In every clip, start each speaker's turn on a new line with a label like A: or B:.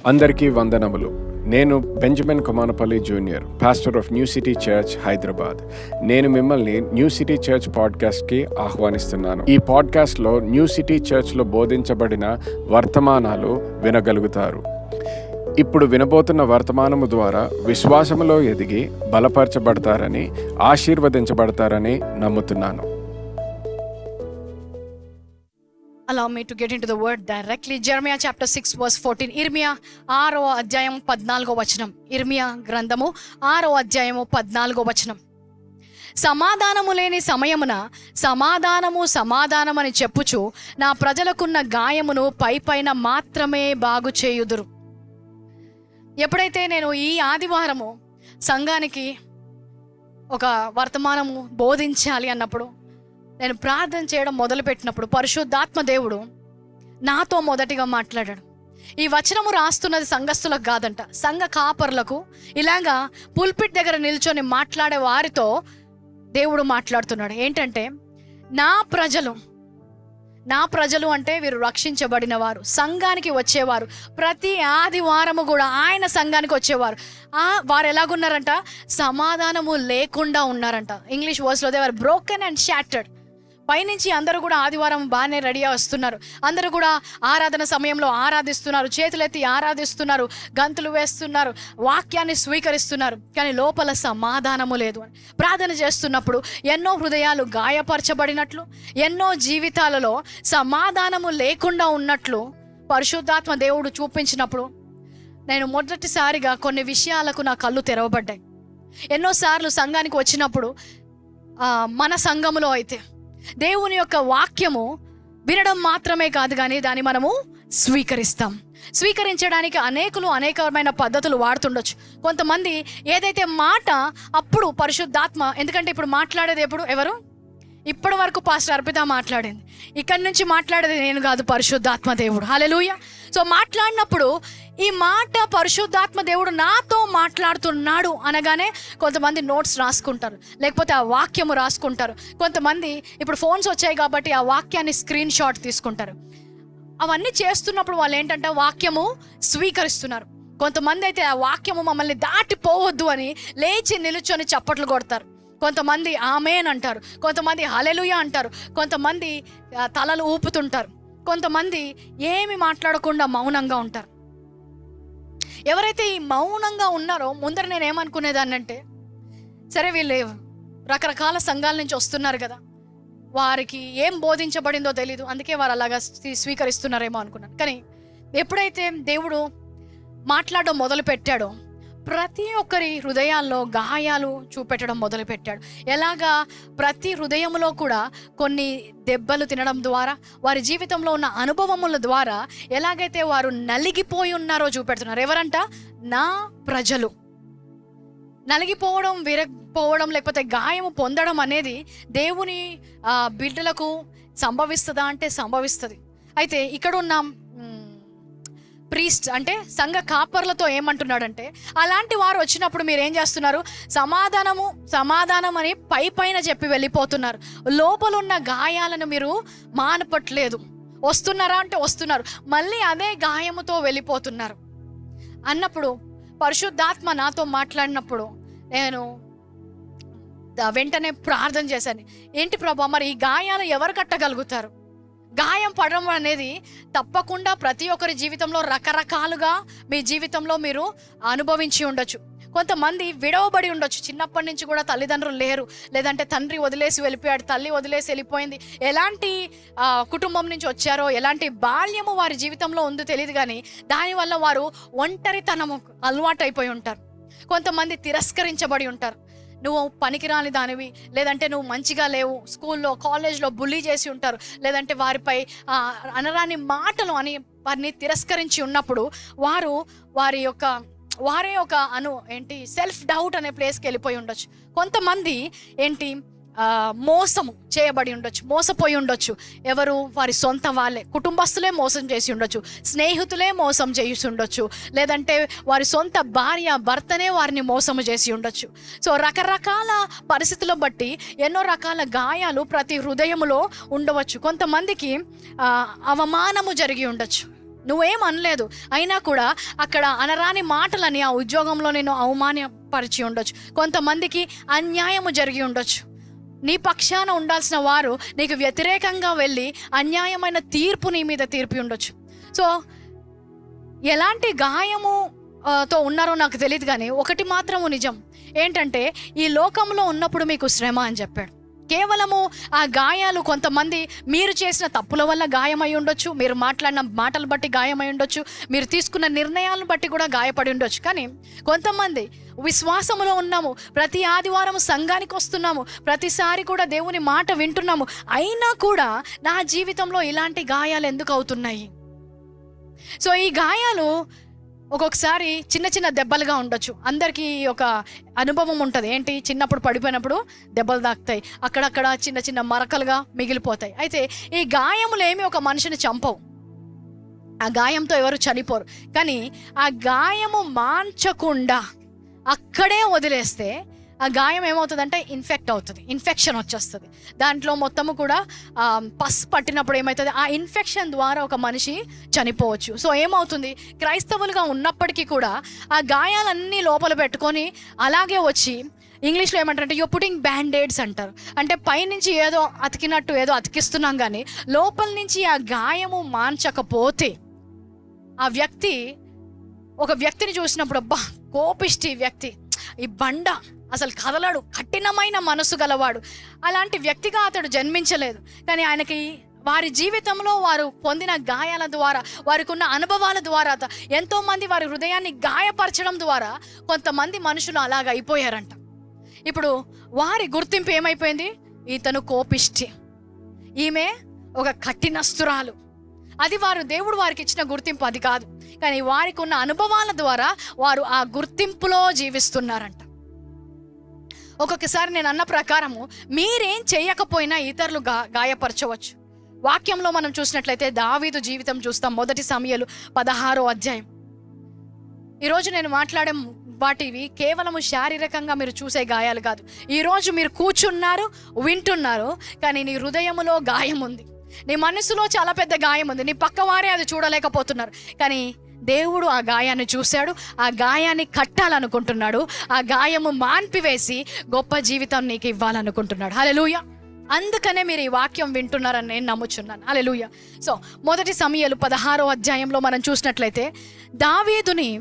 A: అందరికీ వందనములు. నేను Benjamin Komanapalli junior, pastor of new city church, Hyderabad. నేను మిమ్మల్ని న్యూ సిటీ చర్చ్ పాడ్కాస్ట్కి ఆహ్వానిస్తున్నాను. ఈ పాడ్కాస్ట్లో న్యూ సిటీ చర్చ్లో బోధించబడిన వర్తమానాలు వినగలుగుతారు. ఇప్పుడు వినబోతున్న వర్తమానము ద్వారా విశ్వాసములో ఎదిగి బలపరచబడతారని, ఆశీర్వదించబడతారని నమ్ముతున్నాను.
B: Allow me to get into the word directly. Jeremiah chapter 6 verse 14. ఇర్మియా 6వ అధ్యాయం 14వ వచనం. ఇర్మియా గ్రంథము 6వ అధ్యాయము 14వ వచనం. సమాధానము లేని సమయమున సమాధానమని చెప్పుచు నా ప్రజలకున్న గాయమును పైపైన మాత్రమే బాగు చేయుదురు. ఎప్పుడైతే నేను ఈ ఆదివారము సంఘానికి ఒక వర్తమానము బోధించాలి అన్నప్పుడు, నేను ప్రార్థన చేయడం మొదలుపెట్టినప్పుడు పరిశుద్ధాత్మ దేవుడు నాతో మొదటిగా మాట్లాడాడు. ఈ వచనము రాస్తున్నది సంఘస్థులకు కాదంట, సంఘ కాపరులకు. ఇలాగా పుల్పిట్ దగ్గర నిల్చొని మాట్లాడే వారితో దేవుడు మాట్లాడుతున్నాడు. ఏంటంటే, నా ప్రజలు అంటే వీరు రక్షించబడిన వారు, సంఘానికి వచ్చేవారు, ప్రతి ఆదివారము కూడా ఆయన సంఘానికి వచ్చేవారు. వారు ఎలాగున్నారంట? సమాధానము లేకుండా ఉన్నారంట. ఇంగ్లీష్ వర్డ్స్లో they are broken and shattered. పైనుంచి అందరూ కూడా ఆదివారం బాగానే రెడీగా వస్తున్నారు, అందరూ కూడా ఆరాధన సమయంలో ఆరాధిస్తున్నారు, చేతులెత్తి ఆరాధిస్తున్నారు, గంతులు వేస్తున్నారు, వాక్యాన్ని స్వీకరిస్తున్నారు. కానీ లోపల సమాధానము లేదు అని ప్రార్థన చేస్తున్నప్పుడు ఎన్నో హృదయాలు గాయపరచబడినట్లు, ఎన్నో జీవితాలలో సమాధానము లేకుండా ఉన్నట్లు పరిశుద్ధాత్మ దేవుడు చూపించినప్పుడు, నేను మొదటిసారిగా కొన్ని విషయాలకు నా కళ్ళు తెరవబడ్డాయి. ఎన్నోసార్లు సంఘానికి వచ్చినప్పుడు మన సంఘములో అయితే దేవుని యొక్క వాక్యము వినడం మాత్రమే కాదు, కానీ దాన్ని మనము స్వీకరించడానికి అనేకమైన పద్ధతులు వాడుతుండొచ్చు. కొంతమంది ఏదైతే మాట అప్పుడు పరిశుద్ధాత్మ, ఎందుకంటే ఇప్పుడు మాట్లాడేది ఎవరు? ఇప్పటి వరకు పాస్టర్ అర్పిత మాట్లాడింది, ఇక్కడి నుంచి మాట్లాడేది నేను కాదు, పరిశుద్ధాత్మ దేవుడు. హల్లెలూయా. సో మాట్లాడినప్పుడు ఈ మాట పరిశుద్ధాత్మ దేవుడు నాతో మాట్లాడుతున్నాడు అనగానే కొంతమంది నోట్స్ రాసుకుంటారు, లేకపోతే ఆ వాక్యము రాసుకుంటారు. కొంతమంది ఇప్పుడు ఫోన్స్ వచ్చాయి కాబట్టి ఆ వాక్యాన్ని స్క్రీన్ షాట్ తీసుకుంటారు. అవన్నీ చేస్తున్నప్పుడు వాళ్ళు ఏంటంటే వాక్యము స్వీకరిస్తున్నారు. కొంతమంది అయితే ఆ వాక్యము మమ్మల్ని దాటిపోవద్దు అని లేచి నిలుచొని చప్పట్లు కొడతారు. కొంతమంది ఆమేన్ అంటారు, కొంతమంది హల్లెలూయా అంటారు, కొంతమంది తలలు ఊపుతుంటారు, కొంతమంది ఏమి మాట్లాడకుండా మౌనంగా ఉంటారు. ఎవరైతే ఈ మౌనంగా ఉన్నారో ముందర నేను ఏమనుకునేదాన్ని అంటే, సరే వీళ్ళు రకరకాల సంఘాల నుంచి వస్తున్నారు కదా, వారికి ఏం బోధించబడిందో తెలీదు, అందుకే వారు అలాగా స్వీకరిస్తున్నారేమో అనుకున్నాను. కానీ ఎప్పుడైతే దేవుడు మాట్లాడడం మొదలు పెట్టాడో ప్రతి ఒక్కరి హృదయాల్లో గాయాలు చూపెట్టడం మొదలుపెట్టాడు. ఎలాగా ప్రతి హృదయంలో కూడా కొన్ని దెబ్బలు తినడం ద్వారా, వారి జీవితంలో ఉన్న అనుభవముల ద్వారా ఎలాగైతే వారు నలిగిపోయి ఉన్నారో చూపెడుతున్నారు. ఎవరంట? నా ప్రజలు. నలిగిపోవడం, విరగపోవడం, లేకపోతే గాయము పొందడం అనేది దేవుని బిడ్డలకు సంభవిస్తుందా అంటే సంభవిస్తుంది. అయితే ఇక్కడ ఉన్న ప్రీస్ట్ అంటే సంఘ కాపర్లతో ఏమంటున్నాడంటే, అలాంటి వారు వచ్చినప్పుడు మీరు ఏం చేస్తున్నారు? సమాధానం అని పైన చెప్పి వెళ్ళిపోతున్నారు. లోపల ఉన్న గాయాలను మీరు మానపట్లేదు. వస్తున్నారా అంటే వస్తున్నారు, మళ్ళీ అదే గాయముతో వెళ్ళిపోతున్నారు అన్నప్పుడు పరిశుద్ధాత్మ నాతో మాట్లాడినప్పుడు నేను వెంటనే ప్రార్థన చేశాను. ఏంటి ప్రభా, మరి ఈ గాయాలు ఎవరు కట్టగలుగుతారు? గాయం పడడం అనేది తప్పకుండా ప్రతి ఒక్కరి జీవితంలో రకరకాలుగా మీ జీవితంలో మీరు అనుభవించి ఉండొచ్చు. కొంతమంది విడవబడి ఉండొచ్చు, చిన్నప్పటి నుంచి కూడా తల్లిదండ్రులు లేరు, లేదంటే తండ్రి వదిలేసి వెళ్ళిపోయాడు, తల్లి వదిలేసి వెళ్ళిపోయింది. ఎలాంటి కుటుంబం నుంచి వచ్చారో, ఎలాంటి బాల్యము వారి జీవితంలో ఉందో తెలియదు, కానీ దానివల్ల వారు ఒంటరితనము అలవాటు అయిపోయి ఉంటారు. కొంతమంది తిరస్కరించబడి ఉంటారు. నువ్వు పనికిరాని దానివి, లేదంటే నువ్వు మంచిగా లేవు, స్కూల్లో కాలేజ్లో బుల్లీ చేసి ఉంటారు, లేదంటే వారిపై అనరాని మాటలు అని వారిని తిరస్కరించి ఉన్నప్పుడు వారే ఒక సెల్ఫ్ డౌట్ అనే ప్లేస్కి వెళ్ళిపోయి ఉండొచ్చు. కొంతమంది మోసము చేయబడి ఉండొచ్చు, మోసపోయి ఉండొచ్చు. ఎవరు? వారి సొంత వాళ్ళే, కుటుంబస్తులే మోసం చేసి ఉండొచ్చు, స్నేహితులే మోసం చేసి ఉండొచ్చు, లేదంటే వారి సొంత భర్తనే వారిని మోసము చేసి ఉండొచ్చు. సో రకరకాల పరిస్థితులను బట్టి ఎన్నో రకాల గాయాలు ప్రతి హృదయములో ఉండవచ్చు. కొంతమందికి అవమానము జరిగి ఉండొచ్చు. నువ్వేం అనలేదు, అయినా కూడా అక్కడ అనరాని మాటలని ఆ ఉద్యోగంలో నేను అవమానపరిచి ఉండొచ్చు. కొంతమందికి అన్యాయము జరిగి ఉండొచ్చు. నీ పక్షాన ఉండాల్సిన వారు నీకు వ్యతిరేకంగా వెళ్ళి అన్యాయమైన తీర్పు నీ మీద తీర్పి ఉండొచ్చు. సో ఎలాంటి గాయము తో ఉన్నారో నాకు తెలియదు, కానీ ఒకటి మాత్రము నిజం ఏంటంటే ఈ లోకంలో ఉన్నప్పుడు మీకు శ్రమ అని చెప్పాడు. కేవలము ఆ గాయాలు కొంతమంది మీరు చేసిన తప్పుల వల్ల గాయమై ఉండొచ్చు, మీరు మాట్లాడిన మాటలు బట్టి గాయమై ఉండొచ్చు, మీరు తీసుకున్న నిర్ణయాలను బట్టి కూడా గాయపడి ఉండొచ్చు. కానీ కొంతమంది విశ్వాసములో ఉన్నాము, ప్రతి ఆదివారం సంఘానికి వస్తున్నాము, ప్రతిసారి కూడా దేవుని మాట వింటున్నాము, అయినా కూడా నా జీవితంలో ఇలాంటి గాయాలు ఎందుకు అవుతున్నాయి? సో ఈ గాయాలు ఒక్కొక్కసారి చిన్న చిన్న దెబ్బలుగా ఉండొచ్చు. అందరికీ ఒక అనుభవం ఉంటుంది, ఏంటి, చిన్నప్పుడు పడిపోయినప్పుడు దెబ్బలు తాకుతాయి, అక్కడక్కడ చిన్న చిన్న మరకలుగా మిగిలిపోతాయి. అయితే ఈ గాయములు ఏమి ఒక మనిషిని చంపవు, ఆ గాయంతో ఎవరు చనిపోరు. కానీ ఆ గాయము మాంచకుండా అక్కడే వదిలేస్తే ఆ గాయం ఏమవుతుందంటే ఇన్ఫెక్షన్ వచ్చేస్తుంది. దాంట్లో మొత్తము కూడా పస్ పట్టినప్పుడు ఏమవుతుంది, ఆ ఇన్ఫెక్షన్ ద్వారా ఒక మనిషి చనిపోవచ్చు. సో ఏమవుతుంది, క్రైస్తవులుగా ఉన్నప్పటికీ కూడా ఆ గాయాలన్నీ లోపల పెట్టుకొని అలాగే వచ్చి, ఇంగ్లీష్లో ఏమంటారంటే యూ పుట్టింగ్ బ్యాండేడ్స్ అంటారు. అంటే పైనుంచి ఏదో అతికినట్టు ఏదో అతికిస్తున్నాం, కానీ లోపల నుంచి ఆ గాయము మాంచకపోతే ఒక వ్యక్తిని చూసినప్పుడు అబ్బా కోపిష్టి వ్యక్తి, ఈ బండ అసలు కదలడు, కఠినమైన మనసు గలవాడు, అలాంటి వ్యక్తిగా అతడు జన్మించలేదు. కానీ ఆయనకి వారి జీవితంలో వారు పొందిన గాయాల ద్వారా, వారికి ఉన్న అనుభవాల ద్వారా, ఎంతోమంది వారి హృదయాన్ని గాయపరచడం ద్వారా కొంతమంది మనుషులు అలాగ అయిపోయారంట. ఇప్పుడు వారి గుర్తింపు ఏమైపోయింది, ఇతను కోపిష్టి, ఈమె ఒక కఠినస్తురాలు. అది దేవుడు వారికి ఇచ్చిన గుర్తింపు అది కాదు. కానీ వారికి ఉన్న అనుభవాల ద్వారా వారు ఆ గుర్తింపులో జీవిస్తున్నారంట. ఒక్కొక్కసారి నేను అన్న ప్రకారము మీరేం చేయకపోయినా ఇతరులు గాయపరచవచ్చు. వాక్యంలో మనం చూసినట్లయితే దావీదు జీవితం చూస్తాం. 1 సమూయేలు 16వ అధ్యాయం. ఈరోజు నేను మాట్లాడే వాటివి కేవలము శారీరకంగా మీరు చూసే గాయాలు కాదు. ఈరోజు మీరు కూర్చున్నారు, వింటున్నారు, కానీ నీ హృదయములో గాయం ఉంది, నీ మనసులో చాలా పెద్ద గాయం ఉంది, నీ పక్కవారే అది చూడలేకపోతున్నారు. కానీ దేవుడు ఆ గాయాన్ని చూశాడు, ఆ గాయాన్ని కట్టాలనుకుంటున్నాడు, ఆ గాయము మాన్పివేసి గొప్ప జీవితం నీకు ఇవ్వాలనుకుంటున్నాడు. హల్లెలూయా. అందుకనే మీరు ఈ వాక్యం వింటున్నారని నేను నమ్ముచున్నాను. హల్లెలూయా. సో 1 సమూయేలు 16వ అధ్యాయంలో మనం చూసినట్లయితే దావీదుని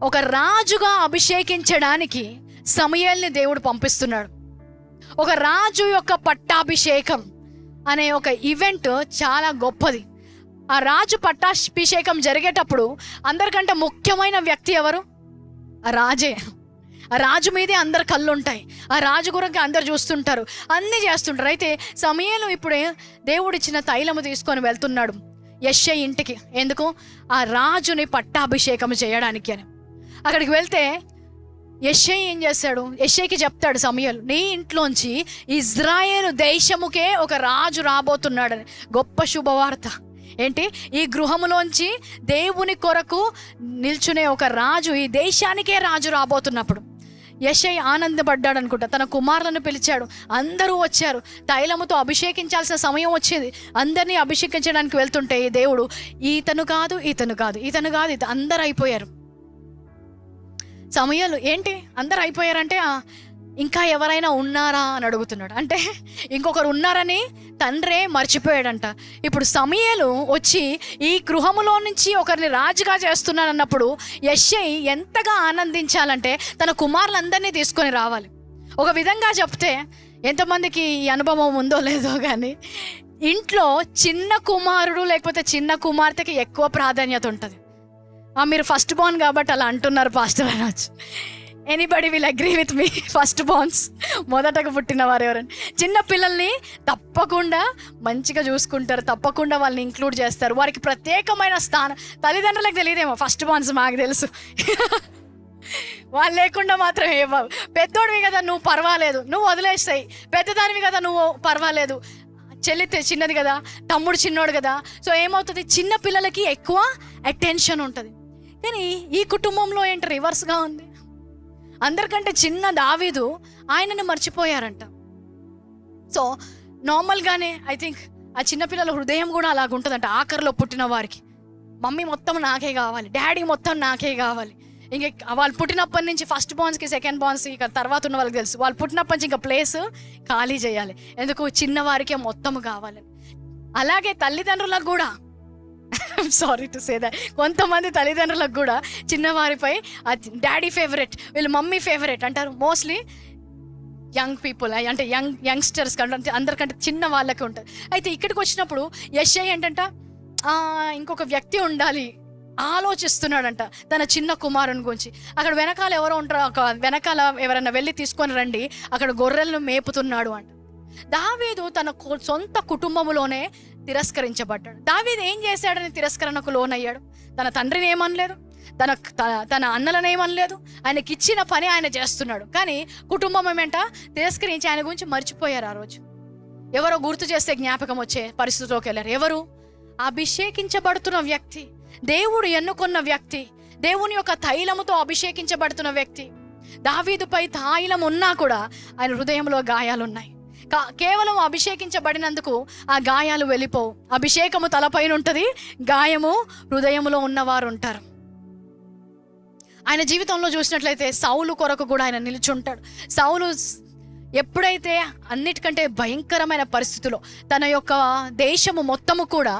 B: ఒక రాజుగా అభిషేకించడానికి సమూయేలుని దేవుడు పంపిస్తున్నాడు. ఒక రాజు యొక్క పట్టాభిషేకం అనే ఒక ఈవెంట్ చాలా గొప్పది. ఆ రాజు పట్టాభిషేకం జరిగేటప్పుడు అందరికంటే ముఖ్యమైన వ్యక్తి ఎవరు? ఆ రాజే. ఆ రాజు మీదే అందరు కళ్ళు ఉంటాయి, ఆ రాజు గురించి అందరు చూస్తుంటారు, అన్నీ చేస్తుంటారు. అయితే సమూయేలు ఇప్పుడు దేవుడిచ్చిన తైలము తీసుకొని వెళ్తున్నాడు యెష్షయి ఇంటికి. ఎందుకు? ఆ రాజుని పట్టాభిషేకం చేయడానికి అని. అక్కడికి వెళ్తే యెష్షయి ఏం చేస్తాడు, యెష్షయికి చెప్తాడు సమూయేలు, నీ ఇంట్లోంచి ఇజ్రాయేలు దేశముకే ఒక రాజు రాబోతున్నాడని. గొప్ప శుభవార్త ఏంటి, ఈ గృహములోంచి దేవుని కొరకు నిల్చునే ఒక రాజు, ఈ దేశానికే రాజు రాబోతున్నప్పుడు యెష్షయి ఆనందపడ్డాడు అనుకుంటా. తన కుమారులను పిలిచాడు, అందరూ వచ్చారు, తైలముతో అభిషేకించాల్సిన సమయం వచ్చింది. అందరినీ అభిషేకించడానికి వెళ్తుంటే ఈ దేవుడు ఇతను కాదు అందరు అయిపోయారు. సమూయేలు ఏంటి అందరు అయిపోయారంటే ఇంకా ఎవరైనా ఉన్నారా అని అడుగుతున్నాడు. అంటే ఇంకొకరు ఉన్నారని తండ్రే మర్చిపోయాడంట. ఇప్పుడు సమూయేలు వచ్చి ఈ గృహములో నుంచి ఒకరిని రాజుగా చేస్తున్నాడన్నప్పుడు యెష్షయి ఎంతగా ఆనందించాలంటే తన కుమారులందరినీ తీసుకొని రావాలి. ఒక విధంగా చెప్తే ఎంతమందికి ఈ అనుభవం ఉందో లేదో కానీ ఇంట్లో చిన్న కుమారుడు లేకపోతే చిన్న కుమార్తెకి ఎక్కువ ప్రాధాన్యత ఉంటుంది. మీరు ఫస్ట్ బోర్న్ కాబట్టి అలా అంటున్నారు పాస్టర్ అనొచ్చు. Anybody will agree with me? First borns, మొదటగా పుట్టిన వారు ఎవరైనా చిన్న పిల్లల్ని తప్పకుండా మంచిగా చూసుకుంటారు, తప్పకుండా వాళ్ళని ఇంక్లూడ్ చేస్తారు, వారికి ప్రత్యేకమైన స్థానం. తల్లిదండ్రులకు తెలియదేమో, ఫస్ట్ బోర్న్స్ మాకు తెలుసు. వాళ్ళు లేకుండా మాత్రం ఏ బాబు, పెద్దోడివి కదా నువ్వు పర్వాలేదు, నువ్వు వదిలేస్తాయి, పెద్దదానివి కదా నువ్వు పర్వాలేదు, చెల్లి చిన్నది కదా, తమ్ముడు చిన్నోడు కదా. సో ఏమవుతుంది, చిన్న పిల్లలకి ఎక్కువ అటెన్షన్ ఉంటుంది. కానీ ఈ కుటుంబంలో ఏంటి రివర్స్గా ఉంది. అందరికంటే చిన్న దావీదు ఆయనని మర్చిపోయారంట. సో నార్మల్గానే ఐ థింక్ ఆ చిన్నపిల్లల హృదయం కూడా అలాగుంటుందంట. ఆఖరిలో పుట్టిన వారికి మమ్మీ మొత్తం నాకే కావాలి, డాడీ మొత్తం నాకే కావాలి. ఇంక వాళ్ళు పుట్టినప్పటి నుంచి ఫస్ట్ బాన్స్కి సెకండ్ బాన్స్ ఇక తర్వాత ఉన్న వాళ్ళకి తెలుసు, వాళ్ళు పుట్టినప్పటి నుంచి ఇంకా ప్లేస్ ఖాళీ చేయాలి, ఎందుకు చిన్నవారికే మొత్తం కావాలని. అలాగే తల్లిదండ్రులకు కూడా సారీ టు సే దట్, కొంతమంది తల్లిదండ్రులకు కూడా చిన్నవారిపై డాడీ ఫేవరెట్, వీళ్ళు మమ్మీ ఫేవరెట్ అంటారు. మోస్ట్లీ యంగ్ పీపుల్ అంటే యంగ్స్టర్స్ కంటే అందరికంటే చిన్న వాళ్ళకి ఉంటుంది. అయితే ఇక్కడికి వచ్చినప్పుడు యెషయా ఏంటంట, ఇంకొక వ్యక్తి ఉండాలి ఆలోచిస్తున్నాడంట తన చిన్న కుమారుని గురించి. అక్కడ వెనకాల ఎవరో ఉంటారో, వెనకాల ఎవరైనా వెళ్ళి తీసుకొని రండి, అక్కడ గొర్రెలను మేపుతున్నాడు అంట. దావీదు తన సొంత కుటుంబంలోనే తిరస్కరించబడ్డాడు. దావీదు ఏం చేశాడని తిరస్కరణకు లోనయ్యాడు? తన తండ్రిని ఏమనలేదు, తన అన్నలను ఏమనలేదు, ఆయనకి ఇచ్చిన పని ఆయన చేస్తున్నాడు. కానీ కుటుంబం ఏమంట తిరస్కరించి ఆయన గురించి మర్చిపోయారు. ఆ రోజు ఎవరో గుర్తు చేస్తే జ్ఞాపకం వచ్చే పరిస్థితిలోకి వెళ్ళారు. ఎవరు? అభిషేకించబడుతున్న వ్యక్తి, దేవుడు ఎన్నుకున్న వ్యక్తి, దేవుని యొక్క తైలముతో అభిషేకించబడుతున్న వ్యక్తి. దావీదుపై తైలం ఉన్నా కూడా ఆయన హృదయంలో గాయాలున్నాయి. కేవలం అభిషేకించబడినందుకు ఆ గాయాలు వెళ్ళిపోవు. అభిషేకము తలపైన ఉంటుంది, గాయము హృదయంలో ఉన్నవారు ఉంటారు. ఆయన జీవితంలో చూసినట్లయితే సౌలు కొరకు కూడా ఆయన నిలుచుంటాడు. సౌలు ఎప్పుడైతే అన్నిటికంటే భయంకరమైన పరిస్థితిలో, తన యొక్క దేశము మొత్తము కూడా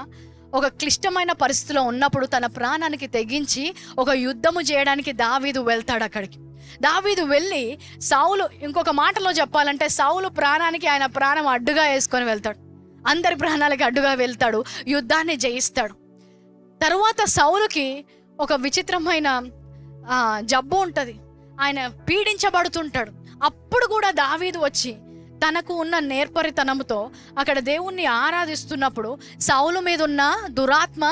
B: ఒక క్లిష్టమైన పరిస్థితిలో ఉన్నప్పుడు తన ప్రాణానికి తెగించి ఒక యుద్ధము చేయడానికి దావీదు వెళ్తాడు. అక్కడికి దావీదు వెళ్ళి సౌలు, ఇంకొక మాటలో చెప్పాలంటే సౌలు ప్రాణానికి ఆయన ప్రాణం అడ్డుగా వేసుకొని వెళ్తాడు, అందరి ప్రాణాలకి అడ్డుగా వెళ్తాడు, యుద్ధాన్ని జయిస్తాడు. తరువాత సౌలుకి ఒక విచిత్రమైన జబ్బు ఉంటుంది, ఆయన పీడించబడుతుంటాడు. అప్పుడు కూడా దావీదు వచ్చి తనకు ఉన్న నేర్పరితనంతో అక్కడ దేవుణ్ణి ఆరాధిస్తున్నప్పుడు సౌలు మీద ఉన్న దురాత్మ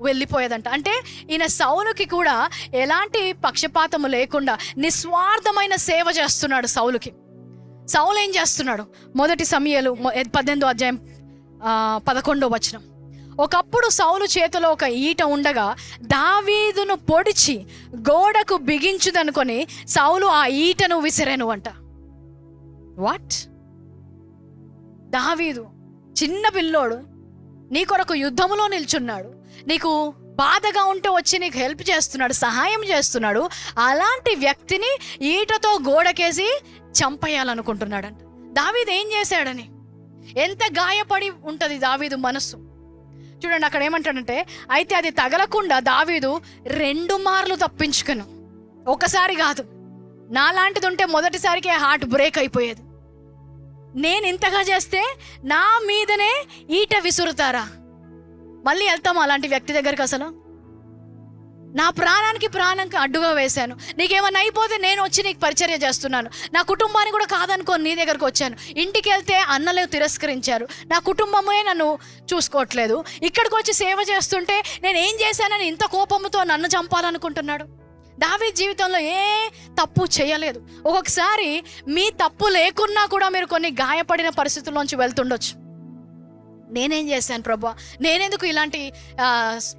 B: వెళ్ళిపోయేదంట. అంటే ఈయన సౌలుకి కూడా ఎలాంటి పక్షపాతము లేకుండా నిస్వార్థమైన సేవ చేస్తున్నాడు. సౌలు ఏం చేస్తున్నాడు? 1 సమూయేలు 18వ అధ్యాయం 11వ వచనం. ఒకప్పుడు సౌలు చేతిలో ఒక ఈట ఉండగా దావీదును పొడిచి గోడకు బిగించుదనుకొని సౌలు ఆ ఈటను విసిరెను అంట. వాట్? దావీదు చిన్న పిల్లోడు, నీ కొరకు యుద్ధములో నిల్చున్నాడు, నీకు బాధగా ఉంటే వచ్చి నీకు హెల్ప్ చేస్తున్నాడు, సహాయం చేస్తున్నాడు. అలాంటి వ్యక్తిని ఈటతో గోడకేసి చంపేయాలనుకుంటున్నాడంట. దావీదు ఏం చేశాడని? ఎంత గాయపడి ఉంటుంది దావీదు మనస్సు. చూడండి అక్కడ ఏమంటాడంటే, అయితే అది తగలకుండా దావీదు 2 మార్లు తప్పించుకను, ఒకసారి కాదు. నాలాంటిది ఉంటే మొదటిసారికే హార్ట్ బ్రేక్ అయిపోయేది. నేను ఇంతగా చేస్తే నా మీదనే ఈట విసురుతారా? మళ్ళీ వెళ్తాము అలాంటి వ్యక్తి దగ్గరికి? అసలు నా ప్రాణానికి అడ్డుగా వేశాను, నీకేమన్నా అయిపోతే నేను వచ్చి నీకు పరిచర్య చేస్తున్నాను, నా కుటుంబాన్ని కూడా కాదనుకోని నీ దగ్గరకు వచ్చాను. ఇంటికి వెళ్తే అన్నలే తిరస్కరించారు, నా కుటుంబమే నన్ను చూసుకోవట్లేదు, ఇక్కడికి వచ్చి సేవ చేస్తుంటే నేను ఏం చేశానని ఇంత కోపంతో నన్ను చంపాలనుకుంటున్నాడు. దావీదు జీవితంలో ఏ తప్పు చేయలేదు. ఒక్కొక్కసారి మీ తప్పు లేకున్నా కూడా మీరు కొన్ని గాయపడిన పరిస్థితుల్లోంచి వెళ్తుండొచ్చు. నేనేం చేశాను ప్రభువా, నేనెందుకు ఇలాంటి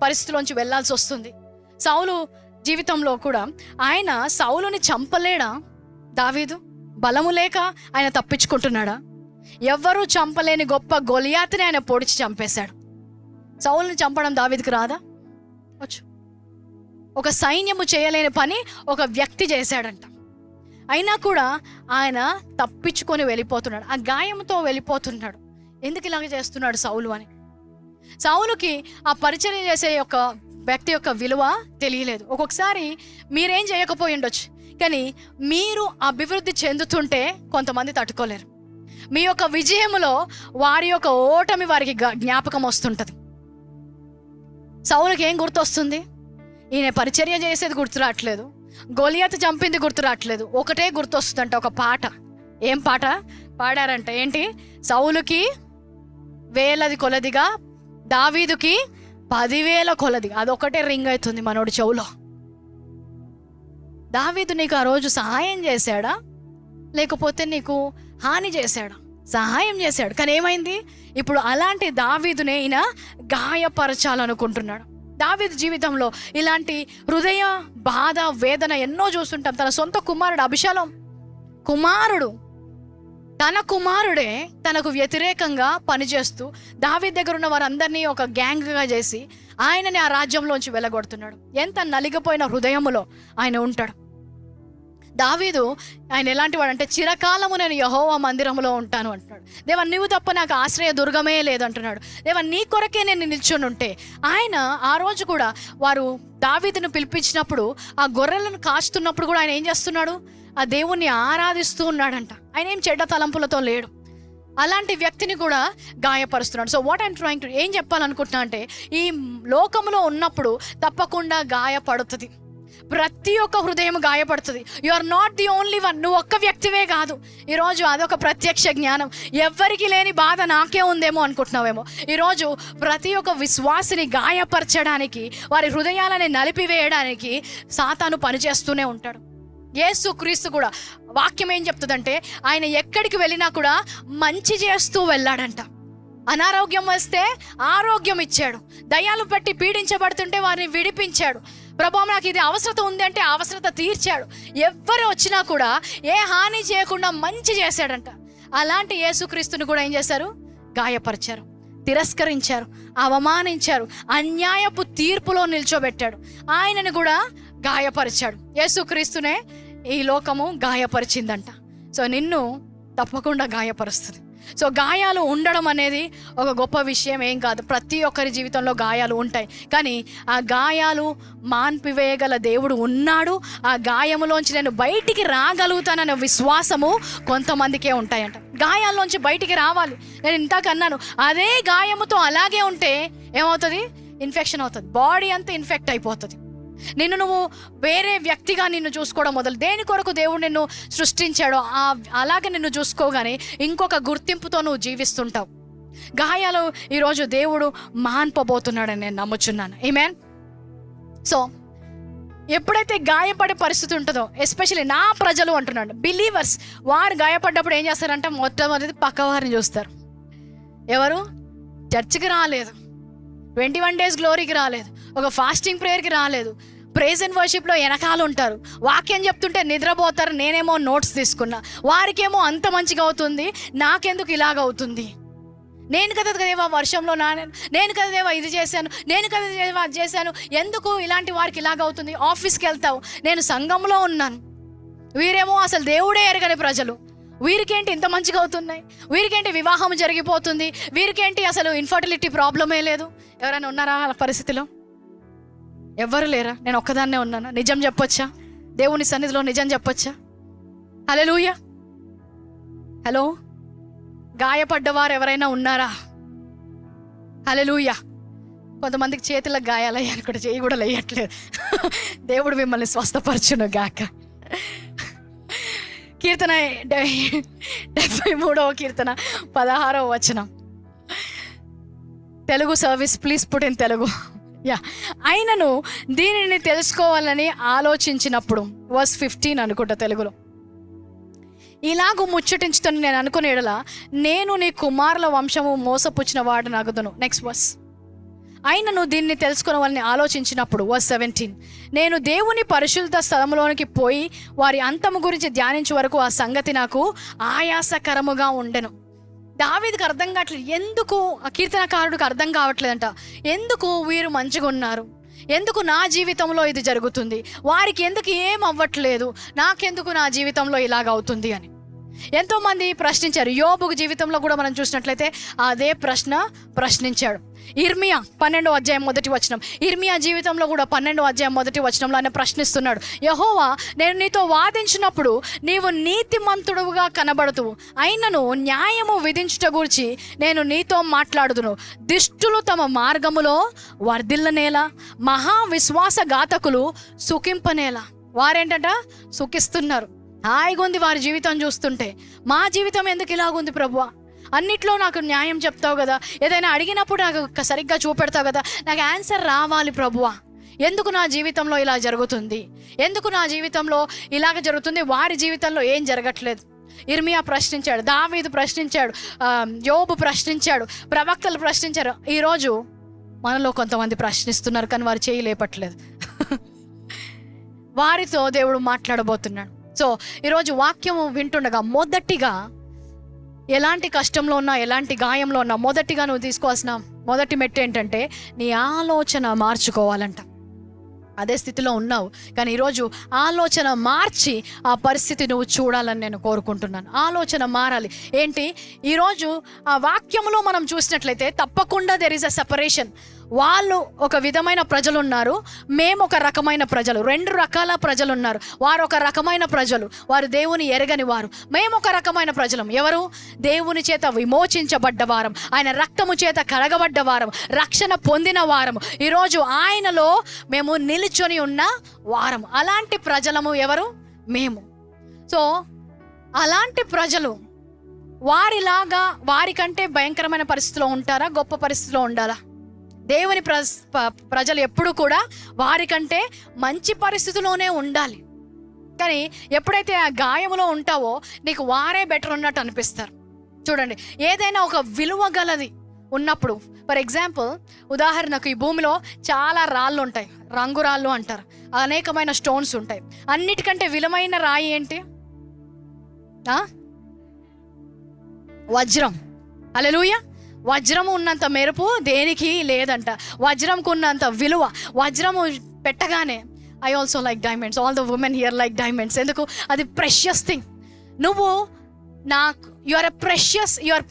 B: పరిస్థితుల్లోంచి వెళ్ళాల్సి వస్తుంది? సౌలు జీవితంలో కూడా ఆయన సౌలుని చంపలేడా? దావీదు బలము లేక ఆయన తప్పించుకుంటున్నాడా? ఎవ్వరూ చంపలేని గొప్ప గొలియాతుని ఆయన పొడిచి చంపేశాడు. సౌలుని చంపడం దావీదుకి రాదా? వచ్చు. ఒక సైన్యము చేయలేని పని ఒక వ్యక్తి చేశాడంట. అయినా కూడా ఆయన తప్పించుకొని వెళ్ళిపోతున్నాడు, ఆ గాయంతో వెళ్ళిపోతున్నాడు. ఎందుకు ఇలాగ చేస్తున్నాడు సౌలు అని? సౌలుకి ఆ పరిచర్య చేసే యొక్క వ్యక్తి యొక్క విలువ తెలియలేదు. ఒక్కొక్కసారి మీరేం చేయకపోయి ఉండొచ్చు, కానీ మీరు అభివృద్ధి చెందుతుంటే కొంతమంది తట్టుకోలేరు. మీ యొక్క విజయములో వారి యొక్క ఓటమి వారికి జ్ఞాపకం వస్తుంటుంది. సౌలుకి ఏం గుర్తొస్తుంది? ఈయన పరిచర్య చేసేది గుర్తు రావట్లేదు, గొలియాతు చంపింది గుర్తు రావట్లేదు, ఒకటే గుర్తొస్తుందంట, ఒక పాట. ఏం పాట పాడారంట? ఏంటి? సౌలుకి 1000 కొలదిగా, దావీదుకి 10,000 కొలదిగా. అదొకటే రింగ్ అవుతుంది మనోడి చెవులో. దావీదు నీకు ఆ రోజు సహాయం చేశాడా, లేకపోతే నీకు హాని చేశాడా? సహాయం చేశాడు, కానీ ఏమైంది? ఇప్పుడు అలాంటి దావీదునే ఈయన గాయపరచాలనుకుంటున్నాడు. దావీదు జీవితంలో ఇలాంటి హృదయ బాధ, వేదన ఎన్నో చూస్తుంటాం. తన సొంత కుమారుడు అభిషాలోం కుమారుడు తన కుమారుడే తనకు వ్యతిరేకంగా పనిచేస్తూ దావీదు దగ్గర ఉన్న వారందరినీ ఒక గ్యాంగ్గా చేసి ఆయనని ఆ రాజ్యంలోంచి వెళ్ళగొడుతున్నాడు. ఎంత నలిగిపోయిన హృదయములో ఆయన ఉంటాడు. దావీదు ఆయన ఎలాంటి వాడు అంటే, చిరకాలము నేను యెహోవా మందిరంలో ఉంటాను అంటున్నాడు. దేవా, నీవు తప్ప నాకు ఆశ్రయ దుర్గమే లేదంటున్నాడు. దేవా, నీ కొరకే నేను నిల్చొని ఉంటే. ఆయన ఆ రోజు కూడా వారు దావీదును పిలిపించినప్పుడు ఆ గొర్రెలను కాస్తున్నప్పుడు కూడా ఆయన ఏం చేస్తున్నాడు? ఆ దేవుణ్ణి ఆరాధిస్తూ ఉన్నాడంట. ఆయన ఏం చెడ్డ తలంపులతో లేడు. అలాంటి వ్యక్తిని కూడా గాయపరుస్తున్నాడు. So what I'm trying to ఏం చెప్పాలనుకుంటున్నా అంటే, ఈ లోకంలో ఉన్నప్పుడు తప్పకుండా గాయపడుతుంది. ప్రతి ఒక్క హృదయం గాయపడుతుంది. You are not the only one. నువ్వు ఒక్క వ్యక్తివే కాదు. ఈరోజు అదొక ప్రత్యక్ష జ్ఞానం. ఎవ్వరికి లేని బాధ నాకే ఉందేమో అనుకుంటున్నావేమో. ఈరోజు ప్రతి ఒక్క విశ్వాసిని గాయపరచడానికి, వారి హృదయాలని నలిపివేయడానికి సాతాను పనిచేస్తూనే ఉంటాడు. యేసు క్రీస్తు కూడా వాక్యం ఏం చెప్తుందంటే, ఆయన ఎక్కడికి వెళ్ళినా కూడా మంచి చేస్తూ వెళ్ళాడంట. అనారోగ్యం వస్తే ఆరోగ్యం ఇచ్చాడు. దయ్యాలు పెట్టి పీడించబడుతుంటే వారిని విడిపించాడు. ప్రభువా, నాకు ఇది అవసరత ఉంది అంటే అవసరత తీర్చాడు. ఎవ్వరు వచ్చినా కూడా ఏ హాని చేయకుండా మంచి చేశాడంట. అలాంటి యేసుక్రీస్తుని కూడా ఏం చేశారు? గాయపరిచారు, తిరస్కరించారు, అవమానించారు, అన్యాయపు తీర్పులో నిల్చోబెట్టాడు. ఆయనను కూడా గాయపరిచాడు. యేసుక్రీస్తునే ఈ లోకము గాయపరిచిందంట. సో నిన్ను తప్పకుండా గాయపరుస్తుంది. సో గాయాలు ఉండడం అనేది ఒక గొప్ప విషయం ఏం కాదు. ప్రతి ఒక్కరి జీవితంలో గాయాలు ఉంటాయి. కానీ ఆ గాయాలు మాన్పివేయగల దేవుడు ఉన్నాడు. ఆ గాయములోంచి నేను బయటికి రాగలుగుతాననే విశ్వాసము కొంతమందికే ఉంటాయంట. గాయాల్లోంచి బయటికి రావాలి. నేను ఇందాక అన్నాను, అదే గాయముతో అలాగే ఉంటే ఏమవుతుంది? ఇన్ఫెక్షన్ అవుతుంది. బాడీ అంతా ఇన్ఫెక్ట్ అయిపోతుంది. నిన్ను నువ్వు వేరే వ్యక్తిగా నిన్ను చూసుకోవడం మొదలు. దేని కొరకు దేవుడు నిన్ను సృష్టించాడో అలాగే నిన్ను చూసుకోగానే ఇంకొక గుర్తింపుతో నువ్వు జీవిస్తుంటావు. గాయాలు ఈరోజు దేవుడు మాన్పబోతున్నాడని నేను నమ్ముచున్నాను. ఆమేన్. సో ఎప్పుడైతే గాయపడే పరిస్థితి ఉంటుందో, ఎస్పెషల్లీ నా ప్రజలు అంటున్నాడు, బిలీవర్స్, వారు గాయపడ్డప్పుడు ఏం చేస్తారంటే మొట్టమొదటి పక్కవారిని చూస్తారు. ఎవరు? చర్చికి రాలేదు, 21 days గ్లోరీకి రాలేదు, ఒక ఫాస్టింగ్ ప్రేయర్కి రాలేదు, ప్రైజ్ అండ్ వర్షిప్లో వెనకాల ఉంటారు, వాక్యం చెప్తుంటే నిద్రపోతారు, నేనేమో నోట్స్ తీసుకున్నా, వారికేమో అంత మంచిగా అవుతుంది, నాకెందుకు ఇలాగవుతుంది? నేను కదా దేవా వర్షంలో నేను కదా దేవా ఇది చేశాను, నేను కదా దేవా అది చేశాను, ఎందుకు ఇలాంటి వారికి ఇలాగవుతుంది? ఆఫీస్కి వెళ్తావు, నేను సంఘంలో ఉన్నాను, వీరేమో అసలు దేవుడే ఎరగని ప్రజలు, వీరికేంటి ఇంత మంచిగా అవుతున్నాయి, వీరికేంటి వివాహం జరిగిపోతుంది, వీరికేంటి అసలు ఇన్ఫర్టిలిటీ ప్రాబ్లమే లేదు. ఎవరైనా ఉన్నారా ఆ పరిస్థితిలో? ఎవ్వరు లేరా? నేను ఒక్కదాన్నే ఉన్నానా? నిజం చెప్పొచ్చా? దేవుని సన్నిధిలో నిజం చెప్పొచ్చా? హల్లెలూయా. హలో, గాయపడ్డవారు ఎవరైనా ఉన్నారా? హల్లెలూయా. కొంతమందికి చేతులకు గాయాలయ్యాను కూడా, చేయి కూడా లేయట్లేదు. దేవుడు మిమ్మల్ని స్వస్థపరచును గాక. కీర్తన 73వ కీర్తన 16వ వచనం. Telugu service, please put in Telugu. ఆయనను దీనిని తెలుసుకోవాలని ఆలోచించినప్పుడు, వర్స్ 15 అనుకుంటా తెలుగులో, ఇలాగూ ముచ్చటించుతాను నేను అనుకునే ఎడల నేను నీ కుమారుల వంశము మోసపుచ్చిన వాడు నగదును. Next verse. ఆయనను దీన్ని తెలుసుకోవాలని ఆలోచించినప్పుడు, వర్స్ 17, నేను దేవుని పరిశుద్ధ స్థలంలోనికి పోయి వారి అంతము గురించి ధ్యానించే వరకు ఆ సంగతి నాకు ఆయాసకరముగా ఉండెను. దావీదుకి అర్థం కావట్లేదు. ఎందుకు ఆ కీర్తనకారుడికి అర్థం కావట్లేదంట. ఎందుకు వీరు మంచిగా ఉన్నారు, ఎందుకు నా జీవితంలో ఇది జరుగుతుంది, వారికి ఎందుకు ఏం అవ్వట్లేదు, నాకెందుకు నా జీవితంలో ఇలాగ అవుతుంది అని ఎంతోమంది ప్రశ్నించారు. యోబు జీవితంలో కూడా మనం చూసినట్లయితే అదే ప్రశ్నించాడు. ఇర్మియా 12వ అధ్యాయం 1వ వచనం. ఇర్మియా జీవితంలో కూడా 12వ అధ్యాయం 1వ వచనంలో ఆయన ప్రశ్నిస్తున్నాడు, యెహోవా, నేను నీతో వాదించినప్పుడు నీవు నీతిమంతుడుగా కనబడుతువు, అయినను న్యాయము విధించుట గురించి నేను నీతో మాట్లాడుదును. దుష్టులు తమ మార్గములో వర్ధిల్లనేలా, మహావిశ్వాసఘాతకులు సుఖింపనేలా. వారేంటంట? సుఖిస్తున్నారు, హాయిగా ఉంది వారి జీవితం చూస్తుంటే. మా జీవితం ఎందుకు ఇలాగుంది ప్రభువా? అన్నిట్లో నాకు న్యాయం చెప్తావు కదా, ఏదైనా అడిగినప్పుడు నాకు సరిగ్గా చూపెడతావు కదా, నాకు ఆన్సర్ రావాలి ప్రభువా. ఎందుకు నా జీవితంలో ఇలా జరుగుతుంది, ఎందుకు నా జీవితంలో ఇలాగ జరుగుతుంది, వారి జీవితంలో ఏం జరగట్లేదు? ఇర్మియా ప్రశ్నించాడు, దావీదు ప్రశ్నించాడు, యోబు ప్రశ్నించాడు, ప్రవక్తలు ప్రశ్నించారు. ఈరోజు మనలో కొంతమంది ప్రశ్నిస్తున్నారు, కానీ వారు చేయి లేపట్లేదు. వారితో దేవుడు మాట్లాడబోతున్నాడు. సో ఈరోజు వాక్యము వింటుండగా మొదటిగా ఎలాంటి కష్టంలో ఉన్నా, ఎలాంటి గాయంలో ఉన్నా, మొదటిగా నువ్వు తీసుకోవాల్సిన మొదటి మెట్టు ఏంటంటే నీ ఆలోచన మార్చుకోవాలంట. అదే స్థితిలో ఉన్నావు, కానీ ఈరోజు ఆలోచన మార్చి ఆ పరిస్థితి నువ్వు చూడాలని నేను కోరుకుంటున్నాను. ఆలోచన మారాలి. ఏంటి, ఈరోజు ఆ వాక్యంలో మనం చూసినట్లయితే తప్పకుండా దెర్ ఈస్ అ సెపరేషన్. వాళ్ళు ఒక విధమైన ప్రజలు ఉన్నారు, మేము ఒక రకమైన ప్రజలు. 2 రకాల ప్రజలు ఉన్నారు. వారు ఒక రకమైన ప్రజలు, వారు దేవుని ఎరగని వారు. మేము ఒక రకమైన ప్రజలం. ఎవరు? దేవుని చేత విమోచించబడ్డ వారం, ఆయన రక్తము చేత కడగబడ్డ వారం, రక్షణ పొందిన వారం, ఈరోజు ఆయనలో మేము నిలుచొని ఉన్న వారం. అలాంటి ప్రజలము ఎవరు? మేము. సో అలాంటి ప్రజలు వారిలాగా, వారికంటే భయంకరమైన పరిస్థితిలో ఉంటారా, గొప్ప పరిస్థితిలో ఉండాలా? దేవుని ప్రజలు ఎప్పుడు కూడా వారికంటే మంచి పరిస్థితిలోనే ఉండాలి. కానీ ఎప్పుడైతే ఆ గాయములో ఉంటావో నీకు వారే బెటర్ ఉన్నట్టు అనిపిస్తారు. చూడండి, ఏదైనా ఒక విలువ గలది ఉన్నప్పుడు, ఫర్ ఎగ్జాంపుల్ ఉదాహరణకు ఈ భూమిలో చాలా రాళ్ళు ఉంటాయి, రంగురాళ్ళు అంటారు, అనేకమైన స్టోన్స్ ఉంటాయి. అన్నిటికంటే విలువైన రాయి ఏంటి? వజ్రం. హల్లెలూయా. వజ్రము ఉన్నంత మెరుపు దేనికి లేదంట. వజ్రంకు ఉన్నంత విలువ. వజ్రము పెట్టగానే I also like diamonds, all the women here like diamonds. ఎందుకు? అది ప్రెషియస్ థింగ్. నువ్వు నాకు you are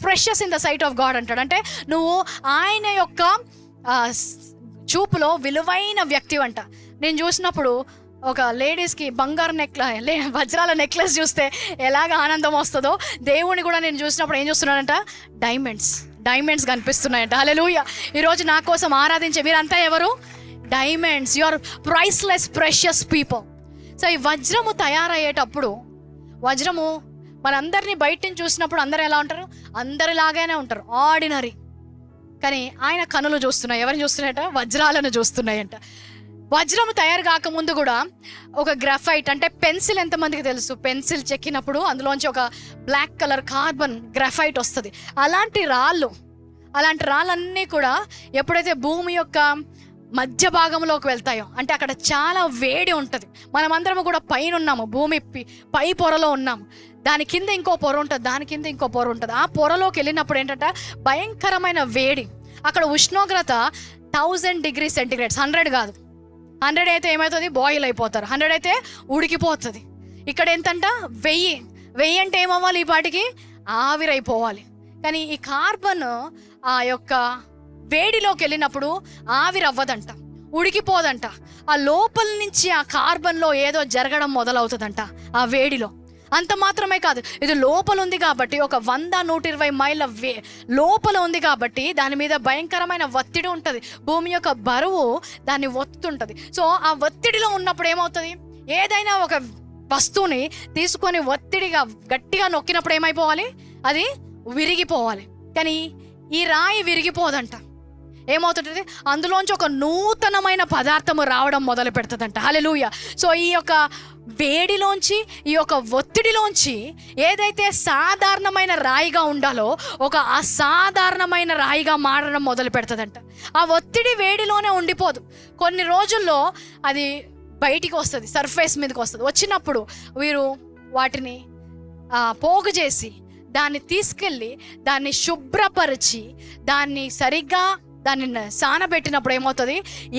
B: precious in the sight of God అంటాడు. అంటే నువ్వు ఆయన యొక్క చూపులో విలువైన వ్యక్తి అంట. నేను చూసినప్పుడు ఒక లేడీస్కి బంగారు వజ్రాల నెక్లెస్ చూస్తే ఎలాగ ఆనందం వస్తుందో, దేవుని కూడా నేను చూసినప్పుడు ఏం చూస్తున్నానంట? డైమండ్స్ కనిపిస్తున్నాయంట. హల్లెలూయా. ఈరోజు నా కోసం ఆరాధించే మీరంతా ఎవరు? Diamonds. You are priceless precious people. So ఈ వజ్రము తయారయ్యేటప్పుడు, వజ్రము మనందరినీ బయట నుంచి చూసినప్పుడు అందరూ ఎలా ఉంటారు? అందరిలాగానే ఉంటారు, ఆర్డినరీ. కానీ ఆయన కనులు చూస్తున్నాయి. ఎవరిని చూస్తున్నాయట? వజ్రాలను చూస్తున్నాయంట. వజ్రము తయారు కాకముందు కూడా ఒక గ్రాఫైట్ అంటే పెన్సిల్, ఎంతమందికి తెలుసు? పెన్సిల్ చెక్కినప్పుడు అందులోంచి ఒక బ్లాక్ కలర్ కార్బన్ గ్రాఫైట్ వస్తుంది. అలాంటి రాళ్ళన్నీ కూడా ఎప్పుడైతే భూమి యొక్క మధ్య భాగంలోకి వెళ్తాయో, అంటే అక్కడ చాలా వేడి ఉంటుంది. మనమందరము కూడా పైన ఉన్నాము, భూమి పై పొరలో ఉన్నాము. దాని కింద ఇంకో పొర ఉంటుంది, దాని కింద ఇంకో పొర ఉంటుంది. ఆ పొరలోకి వెళ్ళినప్పుడు ఏంటంటే భయంకరమైన వేడి. అక్కడ ఉష్ణోగ్రత 1000 degrees Celsius, 100 కాదు. 100 అయితే ఏమవుతుంది? బాయిల్ అయిపోతారు. 100 అయితే ఉడికిపోతుంది. ఇక్కడ ఎంతంట? 1000 అంటే ఏమవ్వాలి? ఈ పాటికి ఆవిరైపోవాలి. కానీ ఈ కార్బన్ ఆ యొక్క వేడిలోకి వెళ్ళినప్పుడు ఆవిరవ్వదంట, ఉడికిపోదంట. ఆ లోపల నుంచి ఆ కార్బన్లో ఏదో జరగడం మొదలవుతుందంట ఆ వేడిలో. అంత మాత్రమే కాదు, ఇది లోపల ఉంది కాబట్టి, ఒక 100-120 మైళ్ళ లోపల ఉంది కాబట్టి దాని మీద భయంకరమైన ఒత్తిడి ఉంటుంది. భూమి యొక్క బరువు దాన్ని ఒత్తుంటుంది. సో ఆ ఒత్తిడిలో ఉన్నప్పుడు ఏమవుతుంది? ఏదైనా ఒక వస్తువుని తీసుకొని ఒత్తిడిగా గట్టిగా నొక్కినప్పుడు ఏమైపోవాలి? అది విరిగిపోవాలి. కానీ ఈ రాయి విరిగిపోదంట. ఏమవుతుంటుంది? అందులోంచి ఒక నూతనమైన పదార్థము రావడం మొదలు పెడుతుందంట. హల్లెలూయా. సో ఈ యొక్క వేడిలోంచి, ఈ యొక్క ఒత్తిడిలోంచి ఏదైతే సాధారణమైన రాయిగా ఉండాలో ఒక అసాధారణమైన రాయిగా మారడం మొదలు పెడుతుందంట. ఆ ఒత్తిడి వేడిలోనే ఉండిపోదు, కొన్ని రోజుల్లో అది బయటికి వస్తుంది, సర్ఫేస్ మీదకి వస్తుంది. వచ్చినప్పుడు వీరు వాటిని పోగు చేసి దాన్ని తీసుకెళ్ళి దాన్ని శుభ్రపరిచి దాన్ని సరిగ్గా దాన్ని సానబెట్టినప్పుడు ఏమవుతుంది?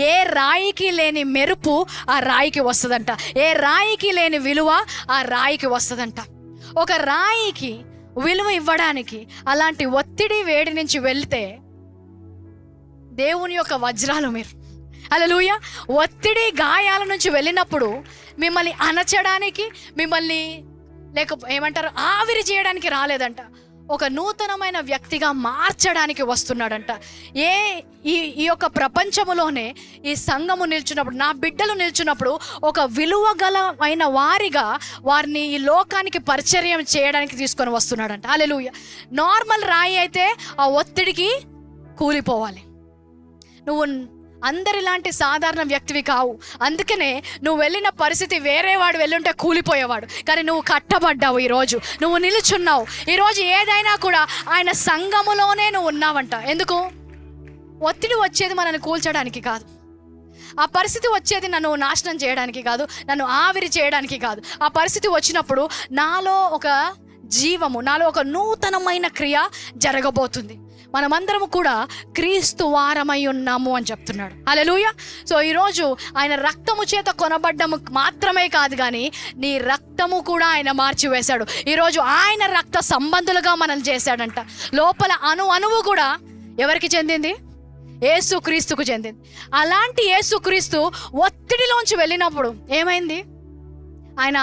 B: ఏ రాయికి లేని మెరుపు ఆ రాయికి వస్తుందంట. ఏ రాయికి లేని విలువ ఆ రాయికి వస్తుందంట. ఒక రాయికి విలువ ఇవ్వడానికి అలాంటి ఒత్తిడి వేడి నుంచి వెళ్తే దేవుని యొక్క వజ్రాలు మీరు. హల్లెలూయా. ఒత్తిడి గాయాల నుంచి వెళ్ళినప్పుడు మిమ్మల్ని అణచడానికి, మిమ్మల్ని ఏమంటారు, ఆవిరి చేయడానికి రాలేదంట. ఒక నూతనమైన వ్యక్తిగా మార్చడానికి వస్తున్నాడంట. ఈ యొక్క ప్రపంచములోనే ఈ సంఘము నిల్చున్నప్పుడు, నా బిడ్డలు నిల్చున్నప్పుడు ఒక విలువ గలమైన వారిగా వారిని ఈ లోకానికి పరిచర్యం చేయడానికి తీసుకొని వస్తున్నాడంట. హల్లెలూయా. నార్మల్ రాయి అయితే ఆ ఒత్తిడికి కూలిపోవాలి. నువ్వు అందరిలాంటి సాధారణ వ్యక్తివి కావు. అందుకనే నువ్వు వెళ్ళిన పరిస్థితి వేరే వాడు వెళ్ళుంటే కూలిపోయేవాడు, కానీ నువ్వు కట్టబడ్డావు. ఈరోజు నువ్వు నిలుచున్నావు. ఈరోజు ఏదైనా కూడా ఆయన సంఘములోనే నువ్వు ఉన్నావంట. ఎందుకు? ఒత్తిడి వచ్చేది మనల్ని కూల్చడానికి కాదు, ఆ పరిస్థితి వచ్చేది నన్ను నాశనం చేయడానికి కాదు, నన్ను ఆవిరి చేయడానికి కాదు. ఆ పరిస్థితి వచ్చినప్పుడు నాలో ఒక జీవము, నాలో ఒక నూతనమైన క్రియ జరగబోతుంది. మనమందరము కూడా క్రీస్తు వారమై ఉన్నాము అని చెప్తున్నాడు. హల్లెలూయా. సో ఈరోజు ఆయన రక్తము చేత కొనబడ్డము మాత్రమే కాదు, కానీ నీ రక్తము కూడా ఆయన మార్చివేశాడు. ఈరోజు ఆయన రక్త సంబంధులుగా మనల్ని చేశాడంట. లోపల అణువు కూడా ఎవరికి చెందింది? యేసుక్రీస్తుకు చెందింది. అలాంటి యేసుక్రీస్తు ఒత్తిడిలోంచి వెళ్ళినప్పుడు ఏమైంది? ఆయన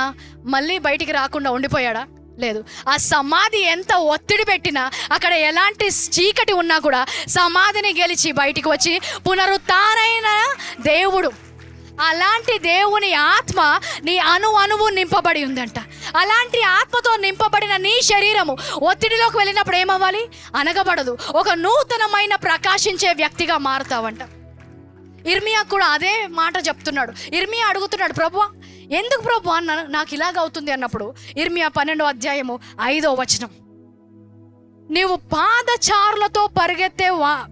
B: మళ్ళీ బయటికి రాకుండా ఉండిపోయాడా? లేదు. ఆ సమాధి ఎంత ఒత్తిడి పెట్టినా, అక్కడ ఎలాంటి చీకటి ఉన్నా కూడా సమాధిని గెలిచి బయటికి వచ్చి పునరుత్థానమైన దేవుడు, అలాంటి దేవుని ఆత్మ నీ అణువు నింపబడి ఉందంట. అలాంటి ఆత్మతో నింపబడిన నీ శరీరము ఒత్తిడిలోకి వెళ్ళినప్పుడు ఏమవ్వాలి? అనగబడదు. ఒక నూతనమైన ప్రకాశించే వ్యక్తిగా మారుతావంట. ఇర్మియా కూడా అదే మాట చెప్తున్నాడు. ఇర్మియా అడుగుతున్నాడు, ప్రభువా ఎందుకు ప్రభువా నాకు ఇలాగ అవుతుంది అన్నప్పుడు ఇర్మియా 12:5 నీవు పాదచారులతో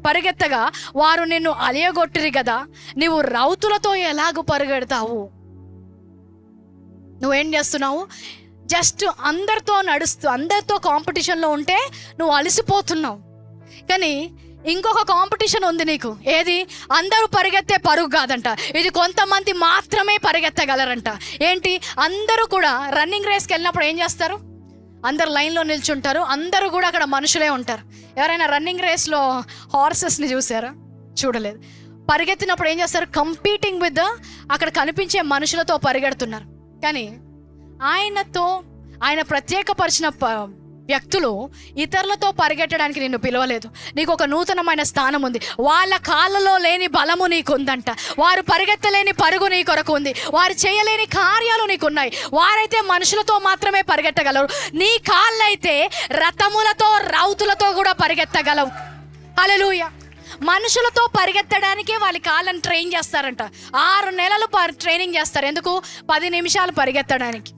B: పరిగెత్తగా వారు నిన్ను అలియగొట్టిరి కదా, నీవు రౌతులతో ఎలాగ పరిగెడతావు? నువ్వేం చేస్తున్నావు? జస్ట్ అందరితో నడుస్తూ అందరితో కాంపిటీషన్లో ఉంటే నువ్వు అలసిపోతున్నావు. కానీ ఇంకొక కాంపిటీషన్ ఉంది నీకు. ఏది? అందరూ పరిగెత్తే పరుగు కాదంట, ఇది కొంతమంది మాత్రమే పరిగెత్తగలరంట. ఏంటి? అందరూ కూడా రన్నింగ్ రేస్కి వెళ్ళినప్పుడు ఏం చేస్తారు? అందరు లైన్లో నిల్చుంటారు, అందరూ కూడా అక్కడ మనుషులే ఉంటారు. ఎవరైనా రన్నింగ్ రేస్లో హార్సెస్ని చూసారా? చూడలేదు. పరిగెత్తినప్పుడు ఏం చేస్తారు? కంపీటింగ్ విత్ అక్కడ కనిపించే మనుషులతో పరిగెడుతున్నారు. కానీ ఆయన ప్రత్యేకపరిచిన వ్యక్తులు ఇతరులతో పరిగెట్టడానికి నిన్ను పిలవలేదు. నీకు ఒక నూతనమైన స్థానం ఉంది. వాళ్ళ కాళ్ళలో లేని బలము నీకుందంట. వారు పరిగెత్తలేని పరుగు నీ కొరకు ఉంది. వారు చేయలేని కార్యాలు నీకున్నాయి. వారైతే మనుషులతో మాత్రమే పరిగెత్తగలరు. నీ కాళ్ళైతే రథములతో రౌతులతో కూడా పరిగెత్తగలవు. హల్లెలూయా. మనుషులతో పరిగెత్తడానికే వాళ్ళ కాళ్ళని ట్రైన్ చేస్తారంట. 6 నెలలు ట్రైనింగ్ చేస్తారు. ఎందుకు? 10 నిమిషాలు పరిగెత్తడానికి.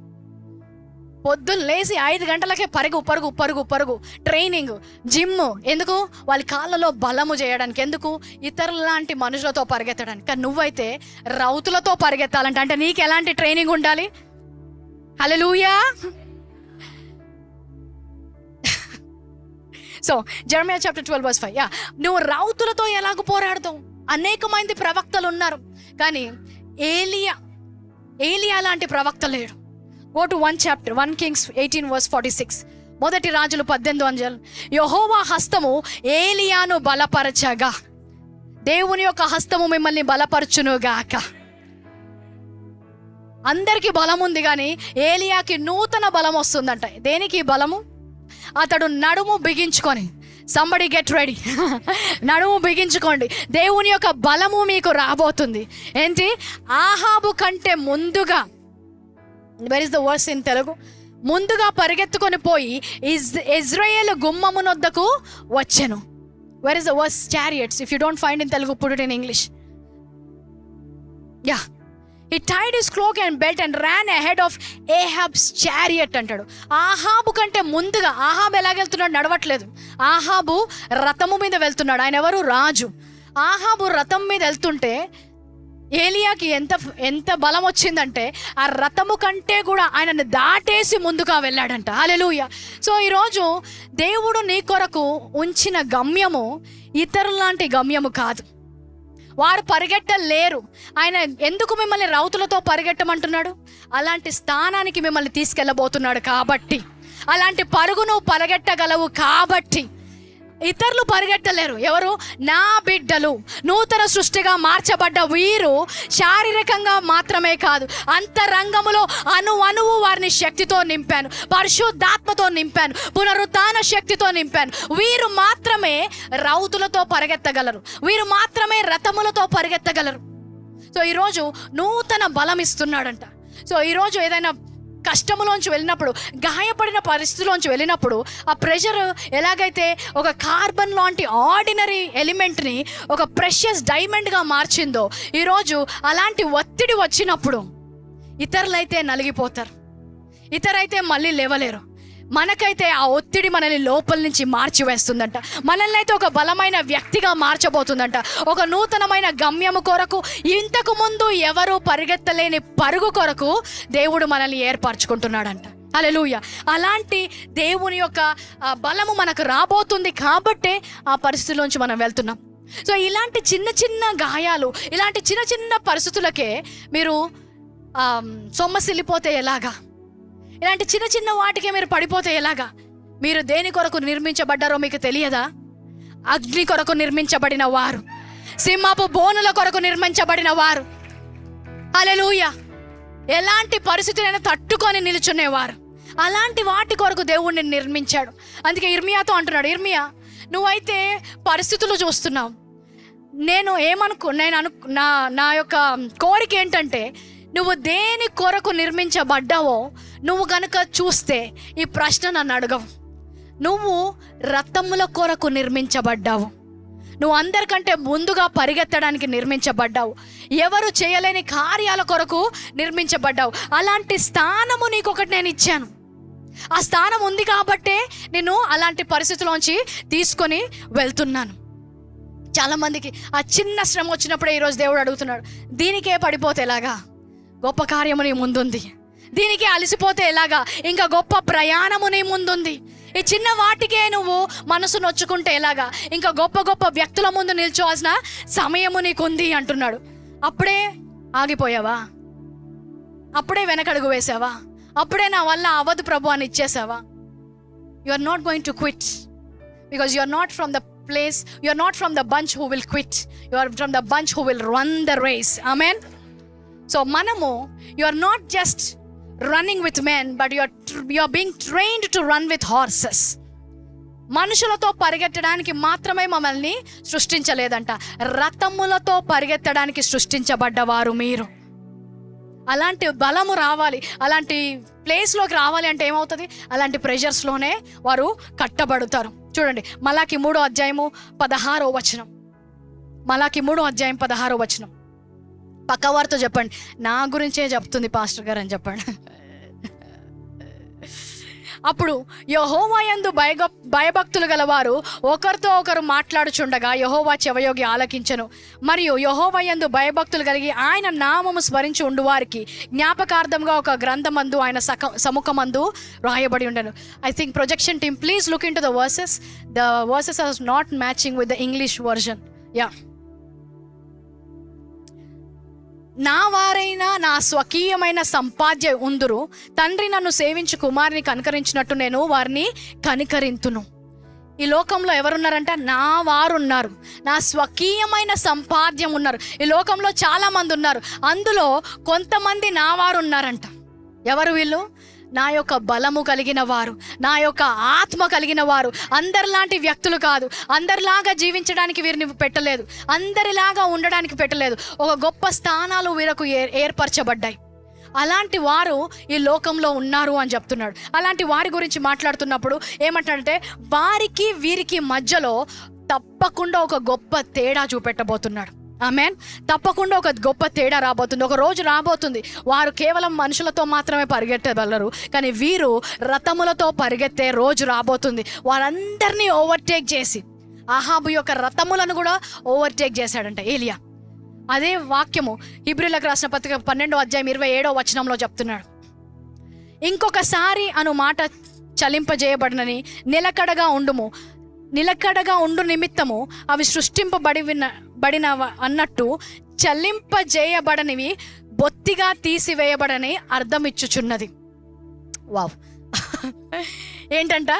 B: పొద్దున్న లేచి 5 గంటలకే పరుగు ట్రైనింగ్, జిమ్. ఎందుకు? వాళ్ళ కాళ్ళలో బలము చేయడానికి. ఎందుకు? ఇతరుల లాంటి మనుషులతో పరిగెత్తడానికి. కానీ నువ్వైతే రౌతులతో పరిగెత్తాలంటే అంటే నీకు ఎలాంటి ట్రైనింగ్ ఉండాలి? హల్లెలూయా. సో జెరమియా చాప్టర్ 12:5 నువ్వు రౌతులతో ఎలాగ పోరాడతావు? అనేక మంది ప్రవక్తలు ఉన్నారు, కానీ ఏలియా లాంటి ప్రవక్త లేడు. Go to 1 Kings 18:46. మొదటి రాజులు 18 యెహోవా హస్తము ఏలియాను బలపరచగా, దేవుని యొక్క హస్తము మిమ్మల్ని బలపరచునుగాక. అందరికీ బలం ఉంది, కానీ ఏలియాకి నూతన బలం వస్తుందంట. దేనికి బలము? అతడు నడుము బిగించుకొని, సంబడి గెట్ రెడీ, నడుము బిగించుకోండి, దేవుని యొక్క బలము మీకు రాబోతుంది. ఏంటి? ఆహాబు కంటే ముందుగా, where is the verse in Telugu? ముందుగా పరిగెత్తుకొని పోయి ఇజ్రాయేలు గుమ్మమునొద్దకు వచ్చెను. Where is the verse? Chariots. If you don't find in Telugu, put it in English. He tied his cloak and belt and ran ahead of Ahab's chariot అంటాడు. ఆహాబు కంటే ముందుగా. ఆహాబు ఎలాగెళ్తున్నాడు? నడవట్లేదు. ఆహాబు రథము మీద వెళ్తున్నాడు. ఆయన ఎవరు? రాజు. ఆహాబు రథం మీద వెళ్తుంటే ఏలియాకి ఎంత బలం వచ్చిందంటే ఆ రథము కంటే కూడా ఆయనను దాటేసి ముందుగా వెళ్ళాడంట. హల్లెలూయా. సో ఈరోజు దేవుడు నీ కొరకు ఉంచిన గమ్యము ఇతరులాంటి గమ్యము కాదు. వారు పరిగెట్టలేరు. ఆయన ఎందుకు మిమ్మల్ని రౌతులతో పరిగెట్టమంటున్నాడు? అలాంటి స్థానానికి మిమ్మల్ని తీసుకెళ్ళబోతున్నాడు కాబట్టి. అలాంటి పరుగు నువ్వు పరిగెట్టగలవు కాబట్టి. ఇతరులు పరిగెట్టలేరు. ఎవరు? నా బిడ్డలు, నూతన సృష్టిగా మార్చబడ్డ వీరు శారీరకంగా మాత్రమే కాదు, అంతరంగములో అణువు వారిని శక్తితో నింపాను, పరిశుద్ధాత్మతో నింపాను, పునరుత్థాన శక్తితో నింపాను. వీరు మాత్రమే రౌతులతో పరిగెత్తగలరు. వీరు మాత్రమే రథములతో పరిగెత్తగలరు. సో ఈరోజు నూతన బలం ఇస్తున్నాడంట. సో ఈరోజు ఏదైనా కష్టములోంచి వెళ్ళినప్పుడు, గాయపడిన పరిస్థితిలోంచి వెళ్ళినప్పుడు, ఆ ప్రెషర్ ఎలాగైతే ఒక కార్బన్ లాంటి ఆర్డినరీ ఎలిమెంట్ని ఒక ప్రెషియస్ డైమండ్గా మార్చిందో, ఈరోజు అలాంటి ఒత్తిడి వచ్చినప్పుడు ఇతరులైతే నలిగిపోతారు, ఇతరైతే మళ్ళీ లేవలేరు. మనకైతే ఆ ఒత్తిడి మనల్ని లోపల నుంచి మార్చివేస్తుందంట. మనల్ని అయితే ఒక బలమైన వ్యక్తిగా మార్చబోతుందంట. ఒక నూతనమైన గమ్యము కొరకు, ఇంతకు ముందు ఎవరు పరిగెత్తలేని పరుగు కొరకు దేవుడు మనల్ని ఏర్పరచుకుంటున్నాడంట. హల్లెలూయా. అలాంటి దేవుని యొక్క బలము మనకు రాబోతుంది కాబట్టే ఆ పరిస్థితుల్లోంచి మనం వెళ్తున్నాం. సో ఇలాంటి చిన్న చిన్న గాయాలు, ఇలాంటి చిన్న చిన్న పరిస్థితులకే మీరు సొమ్మసిల్లిపోతే ఎలాగా? ఇలాంటి చిన్న చిన్న వాటికే మీరు పడిపోతే ఎలాగా? మీరు దేని కొరకు నిర్మించబడ్డారో మీకు తెలియదా? అగ్ని కొరకు నిర్మించబడిన వారు, సింహపు బోనుల కొరకు నిర్మించబడిన వారు. హల్లెలూయా. ఎలాంటి పరిస్థితులైనా తట్టుకొని నిలుచునేవారు. అలాంటి వాటి కొరకు దేవుడిని నిర్మించాడు. అందుకే ఇర్మియాతో అంటున్నాడు, ఇర్మియా నువ్వైతే పరిస్థితులు చూస్తున్నావు, నేను నా యొక్క కోరిక ఏంటంటే నువ్వు దేని కొరకు నిర్మించబడ్డావో నువ్వు గనుక చూస్తే ఈ ప్రశ్న నన్ను అడగవు. నువ్వు రథముల కొరకు నిర్మించబడ్డావు. నువ్వు అందరికంటే ముందుగా పరిగెత్తడానికి నిర్మించబడ్డావు. ఎవరు చేయలేని కార్యాల కొరకు నిర్మించబడ్డావు. అలాంటి స్థానము నీకు ఒకటి నేను ఇచ్చాను. ఆ స్థానం ఉంది కాబట్టే నేను అలాంటి పరిస్థితుల్లోంచి తీసుకొని వెళ్తున్నాను. చాలామందికి ఆ చిన్న శ్రమ వచ్చినప్పుడే ఈరోజు దేవుడు అడుగుతున్నాడు, దీనికే పడిపోతే ఎలాగా? గొప్ప కార్యము నీ ముందుంది. దీనికే అలసిపోతే ఎలాగా? ఇంకా గొప్ప ప్రయాణము నీ ముందుంది. ఈ చిన్న వాటికే నువ్వు మనసు నొచ్చుకుంటే ఎలాగా? ఇంకా గొప్ప గొప్ప వ్యక్తుల ముందు నిల్చోవాల్సిన సమయము నీకుంది అంటున్నాడు. అప్పుడే ఆగిపోయావా? అప్పుడే వెనకడుగు వేసావా? అప్పుడే నా వల్ల అవ్వదు ప్రభు అని ఇచ్చేసావా? You are not going to quit because you are not from the place, you are not from the bunch who will quit, you are from the bunch who will run the race. Amen. So manamu, you are not just running with men, but you are being trained to run with horses. మనుషులతో పరిగెత్తడానికి మాత్రమే మమ్మల్ని సృష్టించలేదంట, రథములతో పరిగెత్తడానికి సృష్టించబడ్డవారు మీరు. అలాంటి బలము రావాలి, అలాంటి ప్లేస్లోకి రావాలి అంటే ఏమవుతుంది? అలాంటి ప్రెషర్స్లోనే వారు కట్టబడతారు. చూడండి, మలాకి 3వ అధ్యాయము 16వ వచనం. మలాకి 3వ అధ్యాయం 16వ వచనం. పక్కవారితో చెప్పండి, నా గురించే చెప్తుంది పాస్టర్ గారు అని చెప్పండి. అప్పుడు యెహోవా యందు భయభక్తులు గలవారు ఒకరితో ఒకరు మాట్లాడుచుండగా యెహోవా చెవయోగి ఆలకించెను. మరియు యెహోవా యందు భయభక్తులు కలిగి ఆయన నామము స్మరించి ఉండు వారికి జ్ఞాపకార్థంగా ఒక గ్రంథమందు ఆయన సముఖమందు రాయబడి ఉండెను. I think projection team please look in to the verses. The verses are not matching with the English version. Yeah. నా వారైనా నా స్వకీయమైన సంపాద్య ఉందురు, తండ్రి నన్ను సేవించు కుమారుని కనికరించినట్టు నేను వారిని కనికరింతును. ఈ లోకంలో ఎవరున్నారంట? నా వారు ఉన్నారు, నా స్వకీయమైన సంపాద్యం ఉన్నారు. ఈ లోకంలో చాలా మంది ఉన్నారు, అందులో కొంతమంది నా వారు ఉన్నారంట. ఎవరు వీళ్ళు? నా యొక్క బలము కలిగిన వారు, నా యొక్క ఆత్మ కలిగిన వారు. అందరిలాంటి వ్యక్తులు కాదు, అందరిలాగా జీవించడానికి వీరిని పెట్టలేదు, అందరిలాగా ఉండడానికి పెట్టలేదు. ఒక గొప్ప స్థానాలు వీరికి ఏర్పరచబడ్డాయి. అలాంటి వారు ఈ లోకంలో ఉన్నారు అని చెప్తున్నాడు. అలాంటి వారి గురించి మాట్లాడుతున్నప్పుడు ఏమంటాడంటే, వారికి వీరికి మధ్యలో తప్పకుండా ఒక గొప్ప తేడా చూపెట్టబోతున్నాడు. ఆమేన్. తప్పకుండా ఒక గొప్ప తేడా రాబోతుంది. ఒక రోజు రాబోతుంది, వారు కేవలం మనుషులతో మాత్రమే పరిగెత్తగలరు, కానీ వీరు రథములతో పరిగెత్తే రోజు రాబోతుంది. వారందరినీ ఓవర్టేక్ చేసి, అహాబు యొక్క రథములను కూడా ఓవర్టేక్ చేశాడంట ఏలియా. అదే వాక్యము హెబ్రీయులకు రాసిన పత్రిక 12వ అధ్యాయం 27వ వచనంలో చెప్తున్నాడు. ఇంకొకసారి అను మాట చలింపజేయబడినని నిలకడగా ఉండు నిమిత్తము అవి సృష్టింపబడిన అన్నట్టు చలింపజేయబడనివి బొత్తిగా తీసివేయబడని అర్థం ఇచ్చుచున్నది. వావ్. ఏంటంట?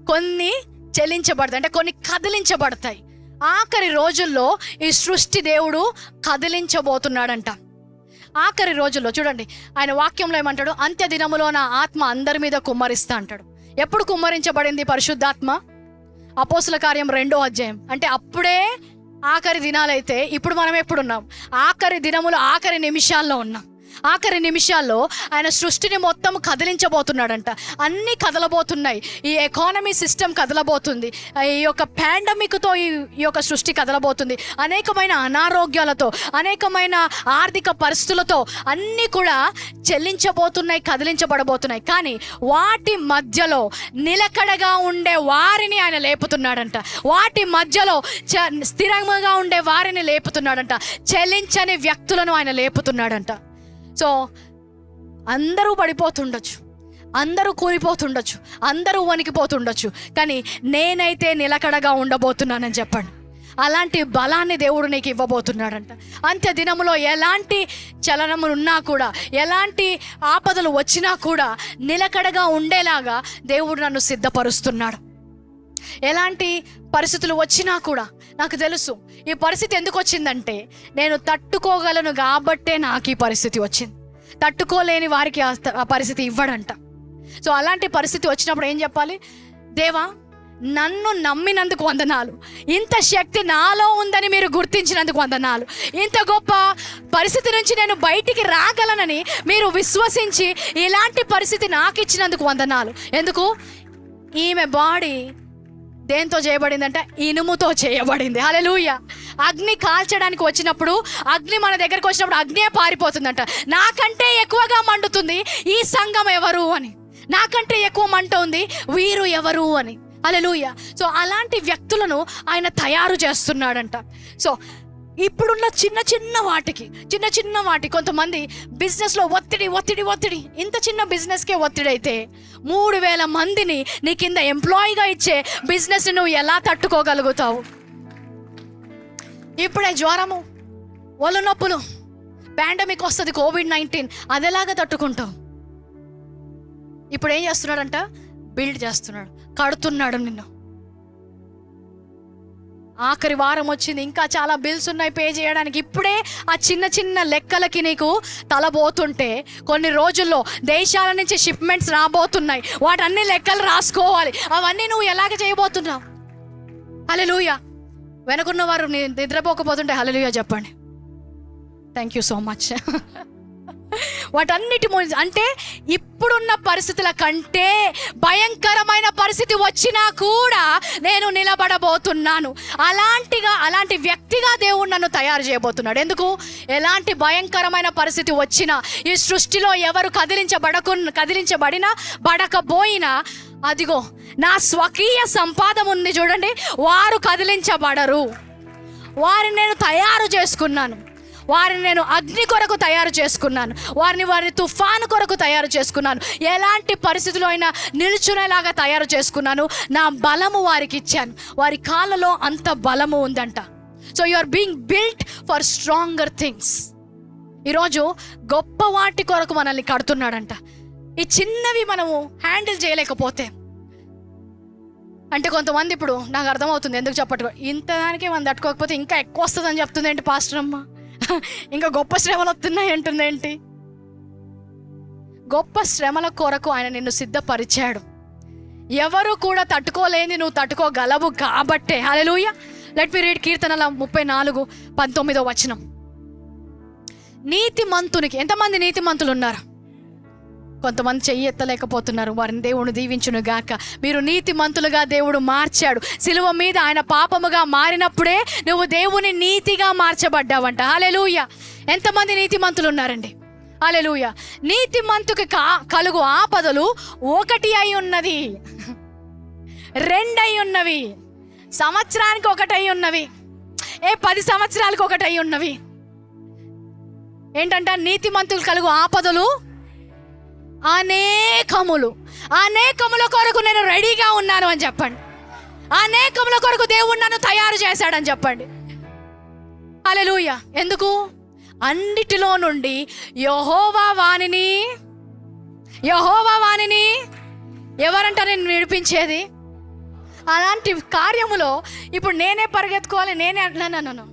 B: కొన్ని చెలించబడతాయి అంటే కొన్ని కదిలించబడతాయి. ఆఖరి రోజుల్లో ఈ సృష్టి దేవుడు కదిలించబోతున్నాడంట. ఆఖరి రోజుల్లో చూడండి, ఆయన వాక్యంలో ఏమంటాడు? అంత్య దినములో నా ఆత్మ అందరి మీద కుమ్మరిస్తా అంటాడు. ఎప్పుడు కుమ్మరించబడింది పరిశుద్ధాత్మ? అపోస్తుల కార్యం 2వ అధ్యాయం. అంటే అప్పుడే ఆఖరి దినాలైతే ఇప్పుడు మనం ఎప్పుడున్నాం? ఆఖరి దినములు, ఆఖరి నిమిషాల్లో ఉన్నాం. ఆఖరి నిమిషాల్లో ఆయన సృష్టిని మొత్తం కదిలించబోతున్నాడంట. అన్నీ కదలబోతున్నాయి. ఈ ఎకానమీ సిస్టమ్ కదలబోతుంది. ఈ యొక్క పాండమిక్తో ఈ యొక్క సృష్టి కదలబోతుంది. అనేకమైన అనారోగ్యాలతో, అనేకమైన ఆర్థిక పరిస్థితులతో అన్నీ కూడా చెల్లించబోతున్నాయి, కదిలించబడబోతున్నాయి. కానీ వాటి మధ్యలో నిలకడగా ఉండే వారిని ఆయన లేపుతున్నాడంట. వాటి మధ్యలో స్థిరంగా ఉండే వారిని లేపుతున్నాడంట. చెల్లించని వ్యక్తులను ఆయన లేపుతున్నాడంట. సో అందరూ పడిపోతుండొచ్చు, అందరూ కూలిపోతుండొచ్చు, అందరూ వణికిపోతుండొచ్చు, కానీ నేనైతే నిలకడగా ఉండబోతున్నానని చెప్పండి. అలాంటి బలాన్ని దేవుడు నీకు ఇవ్వబోతున్నాడంట. అంత్య దినములో ఎలాంటి చలనములు ఉన్నా కూడా, ఎలాంటి ఆపదలు వచ్చినా కూడా నిలకడగా ఉండేలాగా దేవుడు నన్ను సిద్ధపరుస్తున్నాడు. ఎలాంటి పరిస్థితులు వచ్చినా కూడా నాకు తెలుసు ఈ పరిస్థితి ఎందుకు వచ్చిందంటే నేను తట్టుకోగలను కాబట్టే నాకు ఈ పరిస్థితి వచ్చింది. తట్టుకోలేని వారికి ఆ పరిస్థితి ఇవ్వడంట. సో అలాంటి పరిస్థితి వచ్చినప్పుడు ఏం చెప్పాలి? దేవా, నన్ను నమ్మినందుకు వందనాలు, ఇంత శక్తి నాలో ఉందని మీరు గుర్తించినందుకు వందనాలు, ఇంత గొప్ప పరిస్థితి నుంచి నేను బయటికి రాగలనని మీరు విశ్వసించి ఇలాంటి పరిస్థితి నాకు ఇచ్చినందుకు వందనాలు. ఎందుకు? ఈమె బాడీ దేంతో చేయబడిందంటే ఇనుముతో చేయబడింది. హల్లెలూయా. అగ్ని కాల్చడానికి వచ్చినప్పుడు, అగ్ని మన దగ్గరకు వచ్చినప్పుడు అగ్నే పారిపోతుందంట. నాకంటే ఎక్కువగా మండుతుంది ఈ సంఘం ఎవరు అని, నాకంటే ఎక్కువ మంట ఉంది వీరు ఎవరు అని. హల్లెలూయా. సో అలాంటి వ్యక్తులను ఆయన తయారు చేస్తున్నాడంట. సో ఇప్పుడున్న చిన్న చిన్న వాటి కొంతమంది బిజినెస్లో ఒత్తిడి ఇంత చిన్న బిజినెస్కే ఒత్తిడి అయితే 3000 మందిని నీ కింద ఎంప్లాయీగా ఇచ్చే బిజినెస్ నువ్వు ఎలా తట్టుకోగలుగుతావు? ఇప్పుడే జ్వరము, ఒళ్ళు నొప్పులు, పాండమిక్ వస్తుంది, COVID-19, అదేలాగా తట్టుకుంటావు. ఇప్పుడు ఏం చేస్తున్నాడంట? బిల్డ్ చేస్తున్నాడు, కడుతున్నాడు నిన్ను. ఆఖరి వారం వచ్చింది, ఇంకా చాలా బిల్స్ ఉన్నాయి పే చేయడానికి. ఇప్పుడే ఆ చిన్న లెక్కలకి నీకు తలబోతుంటే కొన్ని రోజుల్లో దేశాల నుంచి షిప్మెంట్స్ రాబోతున్నాయి, వాటన్ని లెక్కలు రాసుకోవాలి. అవన్నీ నువ్వు ఎలాగ చేయబోతున్నావు? హల్లెలూయా. వెనకున్న వారు నిద్రపోకపోతుంటే హల్లెలూయా చెప్పండి. Thank you so much. వాటన్నిటి అంటే ఇప్పుడున్న పరిస్థితుల కంటే భయంకరమైన పరిస్థితి వచ్చినా కూడా నేను నిలబడబోతున్నాను. అలాంటి వ్యక్తిగా దేవుడు నన్ను తయారు చేయబోతున్నాడు. ఎందుకు? ఎలాంటి భయంకరమైన పరిస్థితి వచ్చినా, ఈ సృష్టిలో ఎవరు కదిలించబడినా బడకపోయినా, అదిగో నా స్వకీయ సంపాదన ఉంది చూడండి, వారు కదిలించబడరు. వారిని నేను తయారు చేసుకున్నాను, వారిని నేను అగ్ని కొరకు తయారు చేసుకున్నాను, వారిని తుఫాను కొరకు తయారు చేసుకున్నాను, ఎలాంటి పరిస్థితుల్లో అయినా నిల్చునేలాగా తయారు చేసుకున్నాను. నా బలము వారికి ఇచ్చాను. వారి కాళ్ళలో అంత బలము ఉందంట. So you are being built for stronger things. ఈరోజు గొప్ప వాటి కొరకు మనల్ని కడుతున్నాడంట. ఈ చిన్నవి మనము హ్యాండిల్ చేయలేకపోతే, అంటే కొంతమంది ఇప్పుడు నాకు అర్థమవుతుంది ఎందుకు చెప్పట్టు, ఇంత దానికే మనం తట్టుకోకపోతే ఇంకా ఎక్కువ వస్తుందని చెప్తుంది ఏంటి పాస్టర్ అమ్మ, ఇంకా గొప్ప శ్రమలు వస్తున్నాయి అంటుంది ఏంటి? గొప్ప శ్రమల కొరకు ఆయన నిన్ను సిద్ధపరిచాడు. ఎవరు కూడా తట్టుకోలేని నువ్వు తట్టుకోగలవు కాబట్టే. హల్లెలూయా. లెట్ మీ రీడ్ కీర్తనల 34:19. నీతిమంతునికి, ఎంతమంది నీతిమంతులు ఉన్నారు? కొంతమంది చెయ్యి ఎత్తలేకపోతున్నారు. వారిని దేవుడు దీవించును గాక. మీరు నీతిమంతులుగా దేవుడు మార్చాడు. సిలువ మీద ఆయన పాపముగా మారినప్పుడే నువ్వు దేవుని నీతిగా మార్చబడ్డావంట. హల్లెలూయా. ఎంతమంది నీతిమంతులు ఉన్నారండి? హల్లెలూయా. నీతిమంతుకి కలుగు ఆపదలు 1 అయి ఉన్నది, 2 అయి ఉన్నవి, సంవత్సరానికి 1 అయి ఉన్నవి, 10 సంవత్సరాలకు 1 అయి ఉన్నవి. ఏంటంట? నీతిమంతులు కలుగు ఆపదలు అనేకముల కొరకు నేను రెడీగా ఉన్నాను అని చెప్పండి. అనేకముల కొరకు దేవుడు నన్ను తయారు చేశాడని చెప్పండి. హల్లెలూయా. ఎందుకు? అన్నిటిలో నుండి యెహోవా వాణిని ఎవరంట నేను విడిపించేది? అలాంటి కార్యములో ఇప్పుడు నేనే పరిగెత్తుకోవాలి, నేనే అంటున్నాను.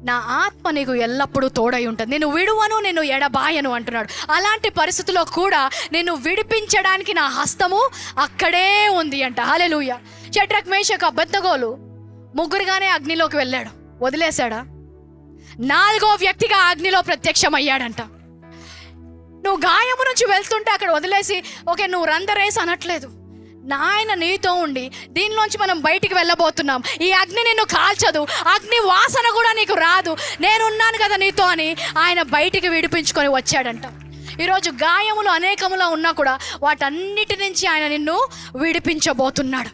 B: నా ఆత్మ నీకు ఎల్లప్పుడూ తోడై ఉంటుంది, నేను విడువను, నేను ఎడబాయను అంటున్నాడు. అలాంటి పరిస్థితుల్లో కూడా నేను విడిపించడానికి నా హస్తము అక్కడే ఉంది అంట. హల్లెలూయా. షడ్రక్, మేషక్, అబేద్నెగోలు ముగ్గురుగానే అగ్నిలోకి వెళ్ళాడు, వదిలేశాడా? 4వ వ్యక్తిగా అగ్నిలో ప్రత్యక్షమయ్యాడంట. నువ్వు గాయము నుంచి వెళ్తుంటే అక్కడ వదిలేసి ఓకే నువ్వు రందరేసి అనట్లేదు. నాయన నీతో ఉండి దీనిలోంచి మనం బయటికి వెళ్ళబోతున్నాం, ఈ అగ్ని నిన్ను కాల్చదు, అగ్ని వాసన కూడా నీకు రాదు, నేనున్నాను కదా నీతో అని ఆయన బయటికి విడిపించుకొని వచ్చాడంట. ఈరోజు గాయములు అనేకములో ఉన్నా కూడా వాటన్నిటి నుంచి ఆయన నిన్ను విడిపించబోతున్నాడు.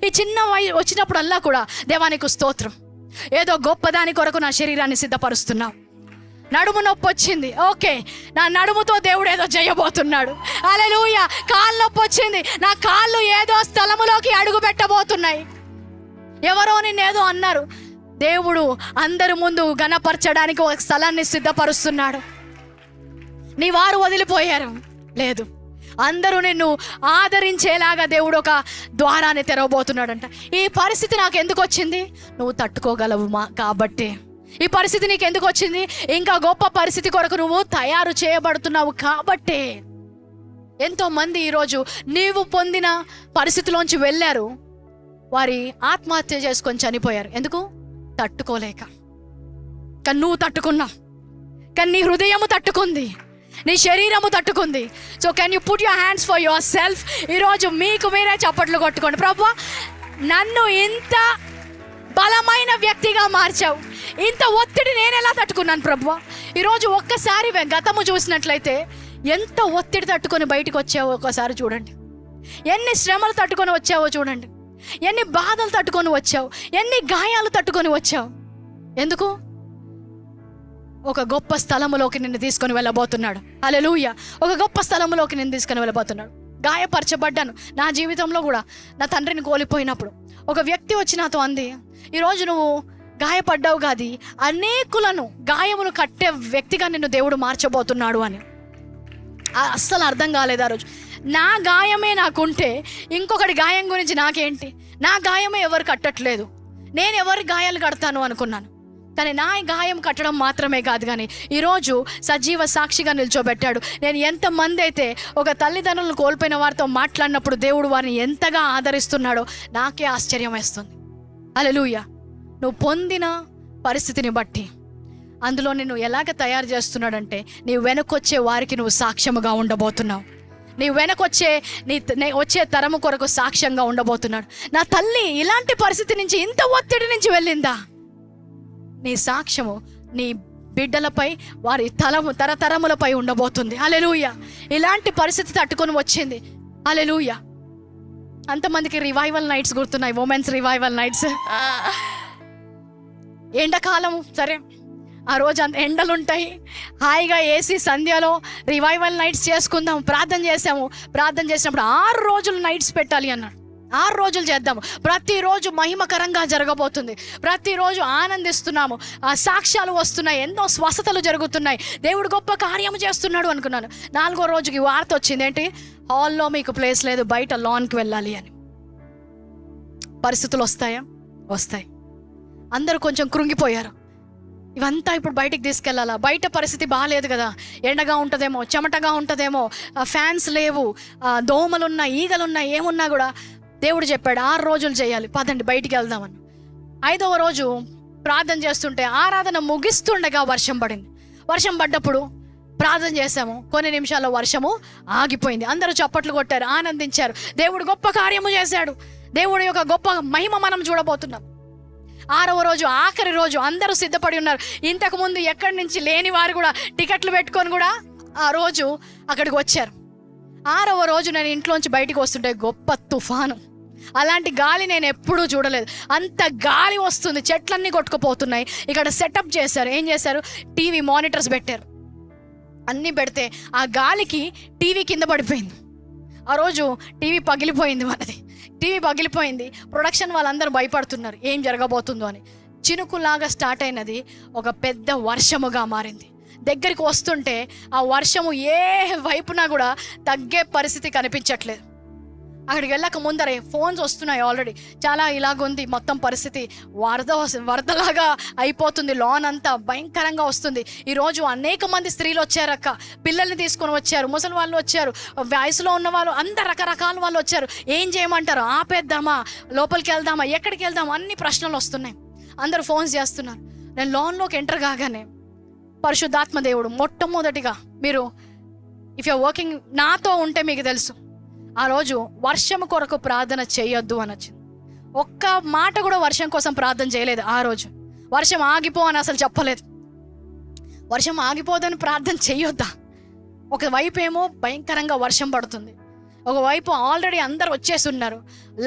B: ఈ చిన్న వచ్చినప్పుడల్లా కూడా దేవానికి స్తోత్రం, ఏదో గొప్పదాని కొరకు నా శరీరాన్ని సిద్ధపరుస్తున్నావు. నడుము నొప్పి వచ్చింది, ఓకే, నా నడుముతో దేవుడు ఏదో చేయబోతున్నాడు. హల్లెలూయా. కాళ్ళు నొప్పి వచ్చింది, నా కాళ్ళు ఏదో స్థలములోకి అడుగు పెట్టబోతున్నాయి. ఎవరో నిన్నేదో అన్నారు, దేవుడు అందరి ముందు ఘనపరచడానికి ఒక స్థలాన్ని సిద్ధపరుస్తున్నాడు. నీ వారు వదిలిపోయారు, లేదు, అందరూ నిన్ను ఆదరించేలాగా దేవుడు ఒక ద్వారాన్ని తెరవబోతున్నాడంట. ఈ పరిస్థితి నాకు ఎందుకు వచ్చింది? నువ్వు తట్టుకోగలవు కాబట్టి. ఈ పరిస్థితి నీకు ఎందుకు వచ్చింది? ఇంకా గొప్ప పరిస్థితి కొరకు నువ్వు తయారు చేయబడుతున్నావు కాబట్టే. ఎంతోమంది ఈరోజు నీవు పొందిన పరిస్థితిలోంచి వెళ్ళారు, వారి ఆత్మహత్య చేసుకొని చనిపోయారు. ఎందుకు? తట్టుకోలేక. కానీ నువ్వు తట్టుకున్నావు, కానీ నీ హృదయము తట్టుకుంది, నీ శరీరము తట్టుకుంది. So can you put your hands for yourself? ఈరోజు మీకు మీరే చప్పట్లు కొట్టుకోండి. ప్రభువా, నన్ను ఇంత బలమైన వ్యక్తిగా మార్చావు, ఇంత ఒత్తిడి నేను ఎలా తట్టుకున్నాను ప్రభువా? ఈరోజు ఒక్కసారి గతము చూసినట్లయితే ఎంత ఒత్తిడి తట్టుకొని బయటకు వచ్చావో ఒకసారి చూడండి. ఎన్ని శ్రమలు తట్టుకొని వచ్చావో చూడండి. ఎన్ని బాధలు తట్టుకొని వచ్చావు, ఎన్ని గాయాలు తట్టుకొని వచ్చావు. ఎందుకు? ఒక గొప్ప స్థలములోకి నిన్ను తీసుకొని వెళ్ళబోతున్నాడు. హల్లెలూయా. ఒక గొప్ప స్థలములోకి నిన్ను తీసుకొని వెళ్ళబోతున్నాడు. గాయపరచబడ్డాను. నా జీవితంలో కూడా నా తండ్రిని కోల్పోయినప్పుడు ఒక వ్యక్తి వచ్చి నాతో అంది, ఈరోజు నువ్వు గాయపడ్డావు కాదు, అనేకులను గాయమును కట్టే వ్యక్తిగా నిన్ను దేవుడు మార్చబోతున్నాడు అని. అస్సలు అర్థం కాలేదు ఆ రోజు. నా గాయమే నాకుంటే ఇంకొకటి గాయం గురించి నాకేంటి? నా గాయమే ఎవరు కట్టట్లేదు, నేను ఎవరి గాయాలు కడతాను అనుకున్నాను. కానీ నా గాయం కట్టడం మాత్రమే కాదు, కానీ ఈరోజు సజీవ సాక్షిగా నిల్చోబెట్టాడు. నేను ఎంతమంది అయితే ఒక తల్లిదండ్రులను కోల్పోయిన వారితో మాట్లాడినప్పుడు దేవుడు వారిని ఎంతగా ఆదరిస్తున్నాడో నాకే ఆశ్చర్యం వేస్తుంది. హల్లెలూయా. నువ్వు పొందిన పరిస్థితిని బట్టి అందులో నిన్ను ఎలాగ తయారు చేస్తున్నాడంటే, నీ వెనకొచ్చే వారికి నువ్వు సాక్ష్యముగా ఉండబోతున్నావు. నీ వెనకొచ్చే వచ్చే తరము కొరకు సాక్ష్యంగా ఉండబోతున్నాడు. నా తల్లి ఇలాంటి పరిస్థితి నుంచి, ఇంత ఒత్తిడి నుంచి వెళ్ళిందా? నీ సాక్ష్యము నీ బిడ్డలపై, వారి తరతరములపై ఉండబోతుంది. హల్లెలూయా. ఇలాంటి పరిస్థితి తట్టుకొని వచ్చింది. హల్లెలూయా. అంతమందికి రివైవల్ నైట్స్ గుర్తున్నాయి, ఉమెన్స్ రివైవల్ నైట్స్. ఎండాకాలం సరే, ఆ రోజు అంత ఎండలుంటాయి, హాయిగా ఏసీ సంధ్యలో రివైవల్ నైట్స్ చేసుకుందాం. ప్రార్థన చేసినప్పుడు 6 రోజులు నైట్స్ పెట్టాలి అన్నాడు. 6 రోజులు చేద్దాము. ప్రతిరోజు మహిమకరంగా జరగబోతుంది. ప్రతిరోజు ఆనందిస్తున్నాము, ఆ సాక్ష్యాలు వస్తున్నాయి, ఎన్నో స్వస్థతలు జరుగుతున్నాయి, దేవుడు గొప్ప కార్యము చేస్తున్నాడు అనుకున్నాను. 4వ రోజుకి వార్త వచ్చింది, ఏంటి? హాల్లో మీకు ప్లేస్ లేదు, బయట లాన్కి వెళ్ళాలి అని. పరిస్థితులు వస్తాయా? వస్తాయి. అందరూ కొంచెం కృంగిపోయారు. ఇవంతా ఇప్పుడు బయటికి తీసుకెళ్ళాలా? బయట పరిస్థితి బాగాలేదు కదా, ఎండగా ఉంటుందేమో, చెమటగా ఉంటుందేమో, ఫ్యాన్స్ లేవు, దోమలున్నాయి, ఈగలున్నాయి, ఏమున్నా కూడా దేవుడు చెప్పాడు 6 రోజులు చేయాలి, పదండి బయటికి వెళ్దామని. 5వ రోజు ప్రార్థన చేస్తుంటే ఆరాధన ముగిస్తుండగా వర్షం పడింది. వర్షం పడ్డప్పుడు ప్రార్థన చేశాము, కొన్ని నిమిషాల్లో వర్షము ఆగిపోయింది. అందరూ చప్పట్లు కొట్టారు, ఆనందించారు. దేవుడు గొప్ప కార్యము చేశాడు. దేవుడి యొక్క గొప్ప మహిమ మనం చూడబోతున్నాం. 6వ రోజు, ఆఖరి రోజు, అందరూ సిద్ధపడి ఉన్నారు. ఇంతకుముందు ఎక్కడి నుంచి లేని వారు కూడా టికెట్లు పెట్టుకొని కూడా ఆ రోజు అక్కడికి వచ్చారు. 6వ రోజు నేను ఇంట్లోంచి బయటికి వస్తుంటే గొప్ప తుఫాను, అలాంటి గాలి నేను ఎప్పుడూ చూడలేదు. అంత గాలి వస్తుంది, చెట్లన్నీ కొట్టుకుపోతున్నాయి. ఇక్కడ సెటప్ చేశారు. ఏం చేశారు? టీవీ మానిటర్స్ పెట్టారు. అన్నీ పెడితే ఆ గాలికి టీవీ కింద పడిపోయింది. ఆ రోజు టీవీ పగిలిపోయింది. మనది టీవీ పగిలిపోయింది. ప్రొడక్షన్ వాళ్ళందరూ భయపడుతున్నారు, ఏం జరగబోతుందో అని. చినుకులాగా స్టార్ట్ అయినది ఒక పెద్ద వర్షముగా మారింది. దగ్గరికి వస్తుంటే ఆ వర్షము ఏ వైపునా కూడా తగ్గే పరిస్థితి కనిపించట్లేదు. అక్కడికి వెళ్ళక ముందరే ఫోన్స్ వస్తున్నాయి, ఆల్రెడీ చాలా ఇలాగుంది మొత్తం పరిస్థితి, వరదలాగా అయిపోతుంది, లాన్ అంతా భయంకరంగా వస్తుంది. ఈరోజు అనేక మంది స్త్రీలు వచ్చారక్క, పిల్లల్ని తీసుకొని వచ్చారు, ముసలి వాళ్ళు వచ్చారు, వయసులో ఉన్న వాళ్ళు, అందరు రకరకాల వాళ్ళు వచ్చారు. ఏం చేయమంటారు? ఆపేద్దామా, లోపలికి వెళ్దామా, ఎక్కడికి వెళ్దామా, అన్ని ప్రశ్నలు వస్తున్నాయి. అందరూ ఫోన్స్ చేస్తున్నారు. నేను లాన్లోకి ఎంటర్ కాగానే పరిశుద్ధాత్మ దేవుడు మొట్టమొదటిగా, మీరు ఇఫ్ యూ వర్కింగ్ నాతో ఉంటే మీకు తెలుసు, ఆ రోజు వర్షం కొరకు ప్రార్థన చేయొద్దు అని వచ్చింది. ఒక్క మాట కూడా వర్షం కోసం ప్రార్థన చేయలేదు. ఆ రోజు వర్షం ఆగిపో అని అసలు చెప్పలేదు. వర్షం ఆగిపోదని ప్రార్థన చేయొద్దా? ఒకవైపు ఏమో భయంకరంగా వర్షం పడుతుంది, ఒకవైపు ఆల్రెడీ అందరు వచ్చేసి ఉన్నారు.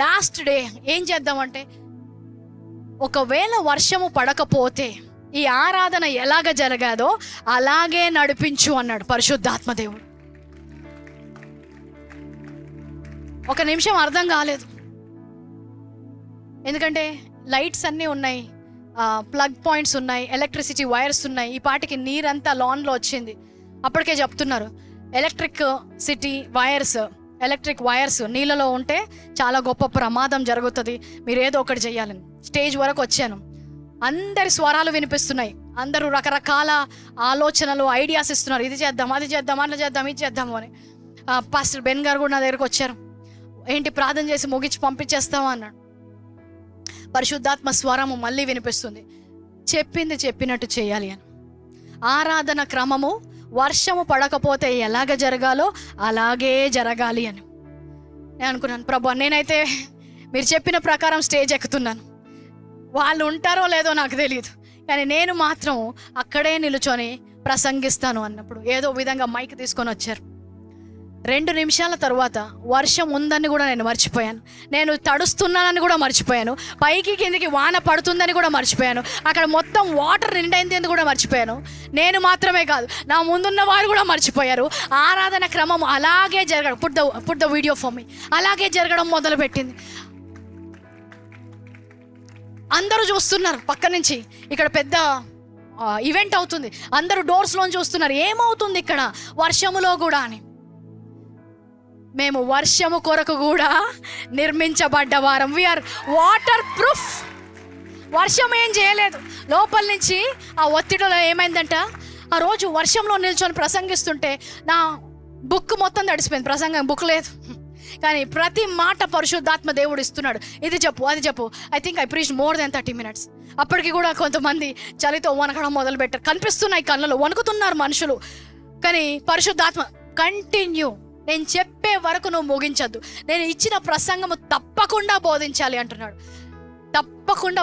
B: లాస్ట్ డే ఏం చేద్దామంటే, ఒకవేళ వర్షము పడకపోతే ఈ ఆరాధన ఎలాగ జరగాదో అలాగే నడిపించు అన్నాడు పరిశుద్ధాత్మ దేవుడు. ఒక నిమిషం అర్థం కాలేదు, ఎందుకంటే లైట్స్ అన్నీ ఉన్నాయి, ప్లగ్ పాయింట్స్ ఉన్నాయి, ఎలక్ట్రిసిటీ వైర్స్ ఉన్నాయి. ఈ పాటికి నీరంతా లాన్లో వచ్చింది. అప్పటికే చెప్తున్నారు ఎలక్ట్రిక్ వైర్స్ నీళ్ళలో ఉంటే చాలా గొప్ప ప్రమాదం జరుగుతుంది, మీరు ఏదో ఒకటి చేయాలని. స్టేజ్ వరకు వచ్చాను, అందరి స్వరాలు వినిపిస్తున్నాయి, అందరూ రకరకాల ఆలోచనలు, ఐడియాస్ ఇస్తున్నారు. ఇది చేద్దాం, అది చేద్దాం, అట్లా చేద్దాం, ఇది చేద్దాము అని. పాస్టర్ బెన్ గారు కూడా నా దగ్గరకు వచ్చారు. ఏంటి ప్రార్థన చేసి ముగించి పంపించేస్తావా అన్నాడు. పరిశుద్ధాత్మ స్వరము మళ్ళీ వినిపిస్తుంది, చెప్పింది చెప్పినట్టు చేయాలి అని. ఆరాధన క్రమము వర్షము పడకపోతే ఎలాగ జరగాలో అలాగే జరగాలి అని నేను అనుకున్నాను. ప్రభు, నేనైతే మీరు చెప్పిన ప్రకారం స్టేజ్ ఎక్కుతున్నాను, వాళ్ళు ఉంటారో లేదో నాకు తెలియదు, కానీ నేను మాత్రం అక్కడే నిలుచొని ప్రసంగిస్తాను అన్నప్పుడు ఏదో విధంగా మైక్ తీసుకొని వచ్చారు. 2 నిమిషాల తర్వాత వర్షం ఉందని కూడా నేను మర్చిపోయాను, నేను తడుస్తున్నానని కూడా మర్చిపోయాను, పైకి కిందికి వాన పడుతుందని కూడా మర్చిపోయాను, అక్కడ మొత్తం వాటర్ నిండైంది కూడా మర్చిపోయాను. నేను మాత్రమే కాదు, నా ముందున్న వారు కూడా మర్చిపోయారు. ఆరాధన క్రమం అలాగే జరగడం, put the video for me, అలాగే జరగడం మొదలుపెట్టింది. అందరూ చూస్తున్నారు పక్క నుంచి, ఇక్కడ పెద్ద ఈవెంట్ అవుతుంది, అందరూ డోర్స్లోంచి చూస్తున్నారు ఏమవుతుంది ఇక్కడ వర్షములో కూడా అని. మేము వర్షము కొరకు కూడా నిర్మించబడ్డ వారం. We are waterproof. వర్షం ఏం చేయలేదు, లోపల నుంచి ఆ ఒత్తిడిలో ఏమైందంట, ఆ రోజు వర్షంలో నిల్చొని ప్రసంగిస్తుంటే నా బుక్ మొత్తం తడిసిపోయింది. ప్రసంగం బుక్ లేదు, కానీ ప్రతి మాట పరిశుద్ధాత్మ దేవుడు ఇస్తున్నాడు. ఇది చెప్పు, అది చెప్పు. I think I preach more than 30 minutes. అప్పటికి కూడా కొంతమంది చలితో వణకడం మొదలుపెట్టారు, కనిపిస్తున్నాయి కళ్ళలో, వణుకుతున్నారు మనుషులు. కానీ పరిశుద్ధాత్మ కంటిన్యూ, నేను చెప్పే వరకు నువ్వు ముగించద్దు, నేను ఇచ్చిన ప్రసంగము తప్పకుండా బోధించాలి అంటున్నాడు. తప్పకుండా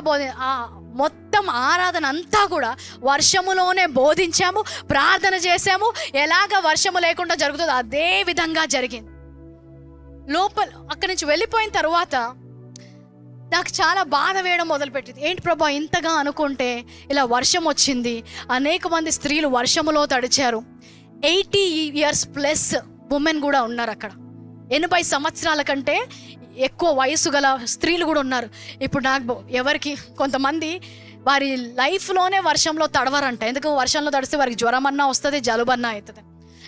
B: మొత్తం ఆరాధన అంతా కూడా వర్షములోనే బోధించాము, ప్రార్థన చేశాము. ఎలాగ వర్షము లేకుండా జరుగుతుందో అదే విధంగా జరిగింది. లోపల అక్కడి నుంచి వెళ్ళిపోయిన తర్వాత నాకు చాలా బాధ వేయడం మొదలుపెట్టింది. ఏంటి ప్రభా ఇంతగా అనుకుంటే ఇలా వర్షం వచ్చింది, అనేక మంది స్త్రీలు వర్షములో తడిచారు. 80 years ప్లస్ ఉమెన్ కూడా ఉన్నారు అక్కడ, 80 సంవత్సరాల కంటే ఎక్కువ వయసు గల స్త్రీలు కూడా ఉన్నారు. ఇప్పుడు నాకు ఎవరికి కొంతమంది వారి లైఫ్లోనే వర్షంలో తడవరంట, ఎందుకు వర్షంలో తడిస్తే వారికి జ్వరం అన్నా వస్తుంది, జలుబన్నా అవుతుంది.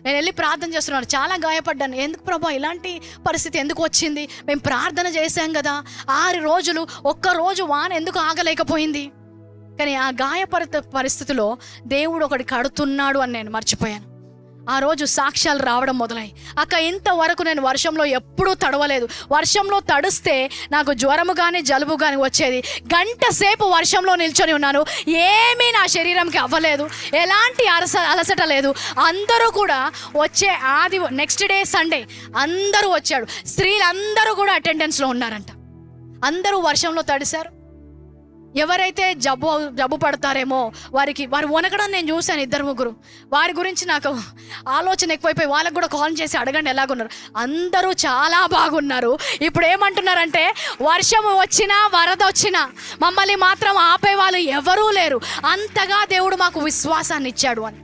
B: నేను వెళ్ళి ప్రార్థన చేస్తున్నాను, చాలా గాయపడ్డాను. ఎందుకు ప్రభా ఇలాంటి పరిస్థితి ఎందుకు వచ్చింది, మేము ప్రార్థన చేశాం కదా, 6 రోజులు ఒక్కరోజు వాన ఎందుకు ఆగలేకపోయింది. కానీ ఆ పరిస్థితిలో దేవుడు ఒకటి కడుతున్నాడు అని నేను మర్చిపోయాను. ఆ రోజు సాక్ష్యాలు రావడం మొదలయ్యి. ఇంతవరకు నేను వర్షంలో ఎప్పుడూ తడవలేదు, వర్షంలో తడిస్తే నాకు జ్వరము కానీ జలుబు కానీ వచ్చేది. 1 గంట సేపు వర్షంలో నిల్చొని ఉన్నాను, ఏమీ నా శరీరంకి అవ్వలేదు, ఎలాంటి అలసట లేదు. అందరూ కూడా వచ్చే నెక్స్ట్ డే సండే అందరూ వచ్చాడు, స్త్రీలందరూ కూడా అటెండెన్స్లో ఉన్నారంట. అందరూ వర్షంలో తడిశారు. ఎవరైతే జబ్బు పడతారేమో వారు వనకడం నేను చూశాను, 2-3. వారి గురించి నాకు ఆలోచన ఎక్కువైపోయి వాళ్ళకు కూడా కాల్ చేసి అడగండి ఎలాగున్నారు. అందరూ చాలా బాగున్నారు. ఇప్పుడు ఏమంటున్నారంటే వర్షము వచ్చినా వరద వచ్చినా మమ్మల్ని మాత్రం ఆపేవాళ్ళు ఎవరూ లేరు, అంతగా దేవుడు మాకు విశ్వాసాన్ని ఇచ్చాడు అని.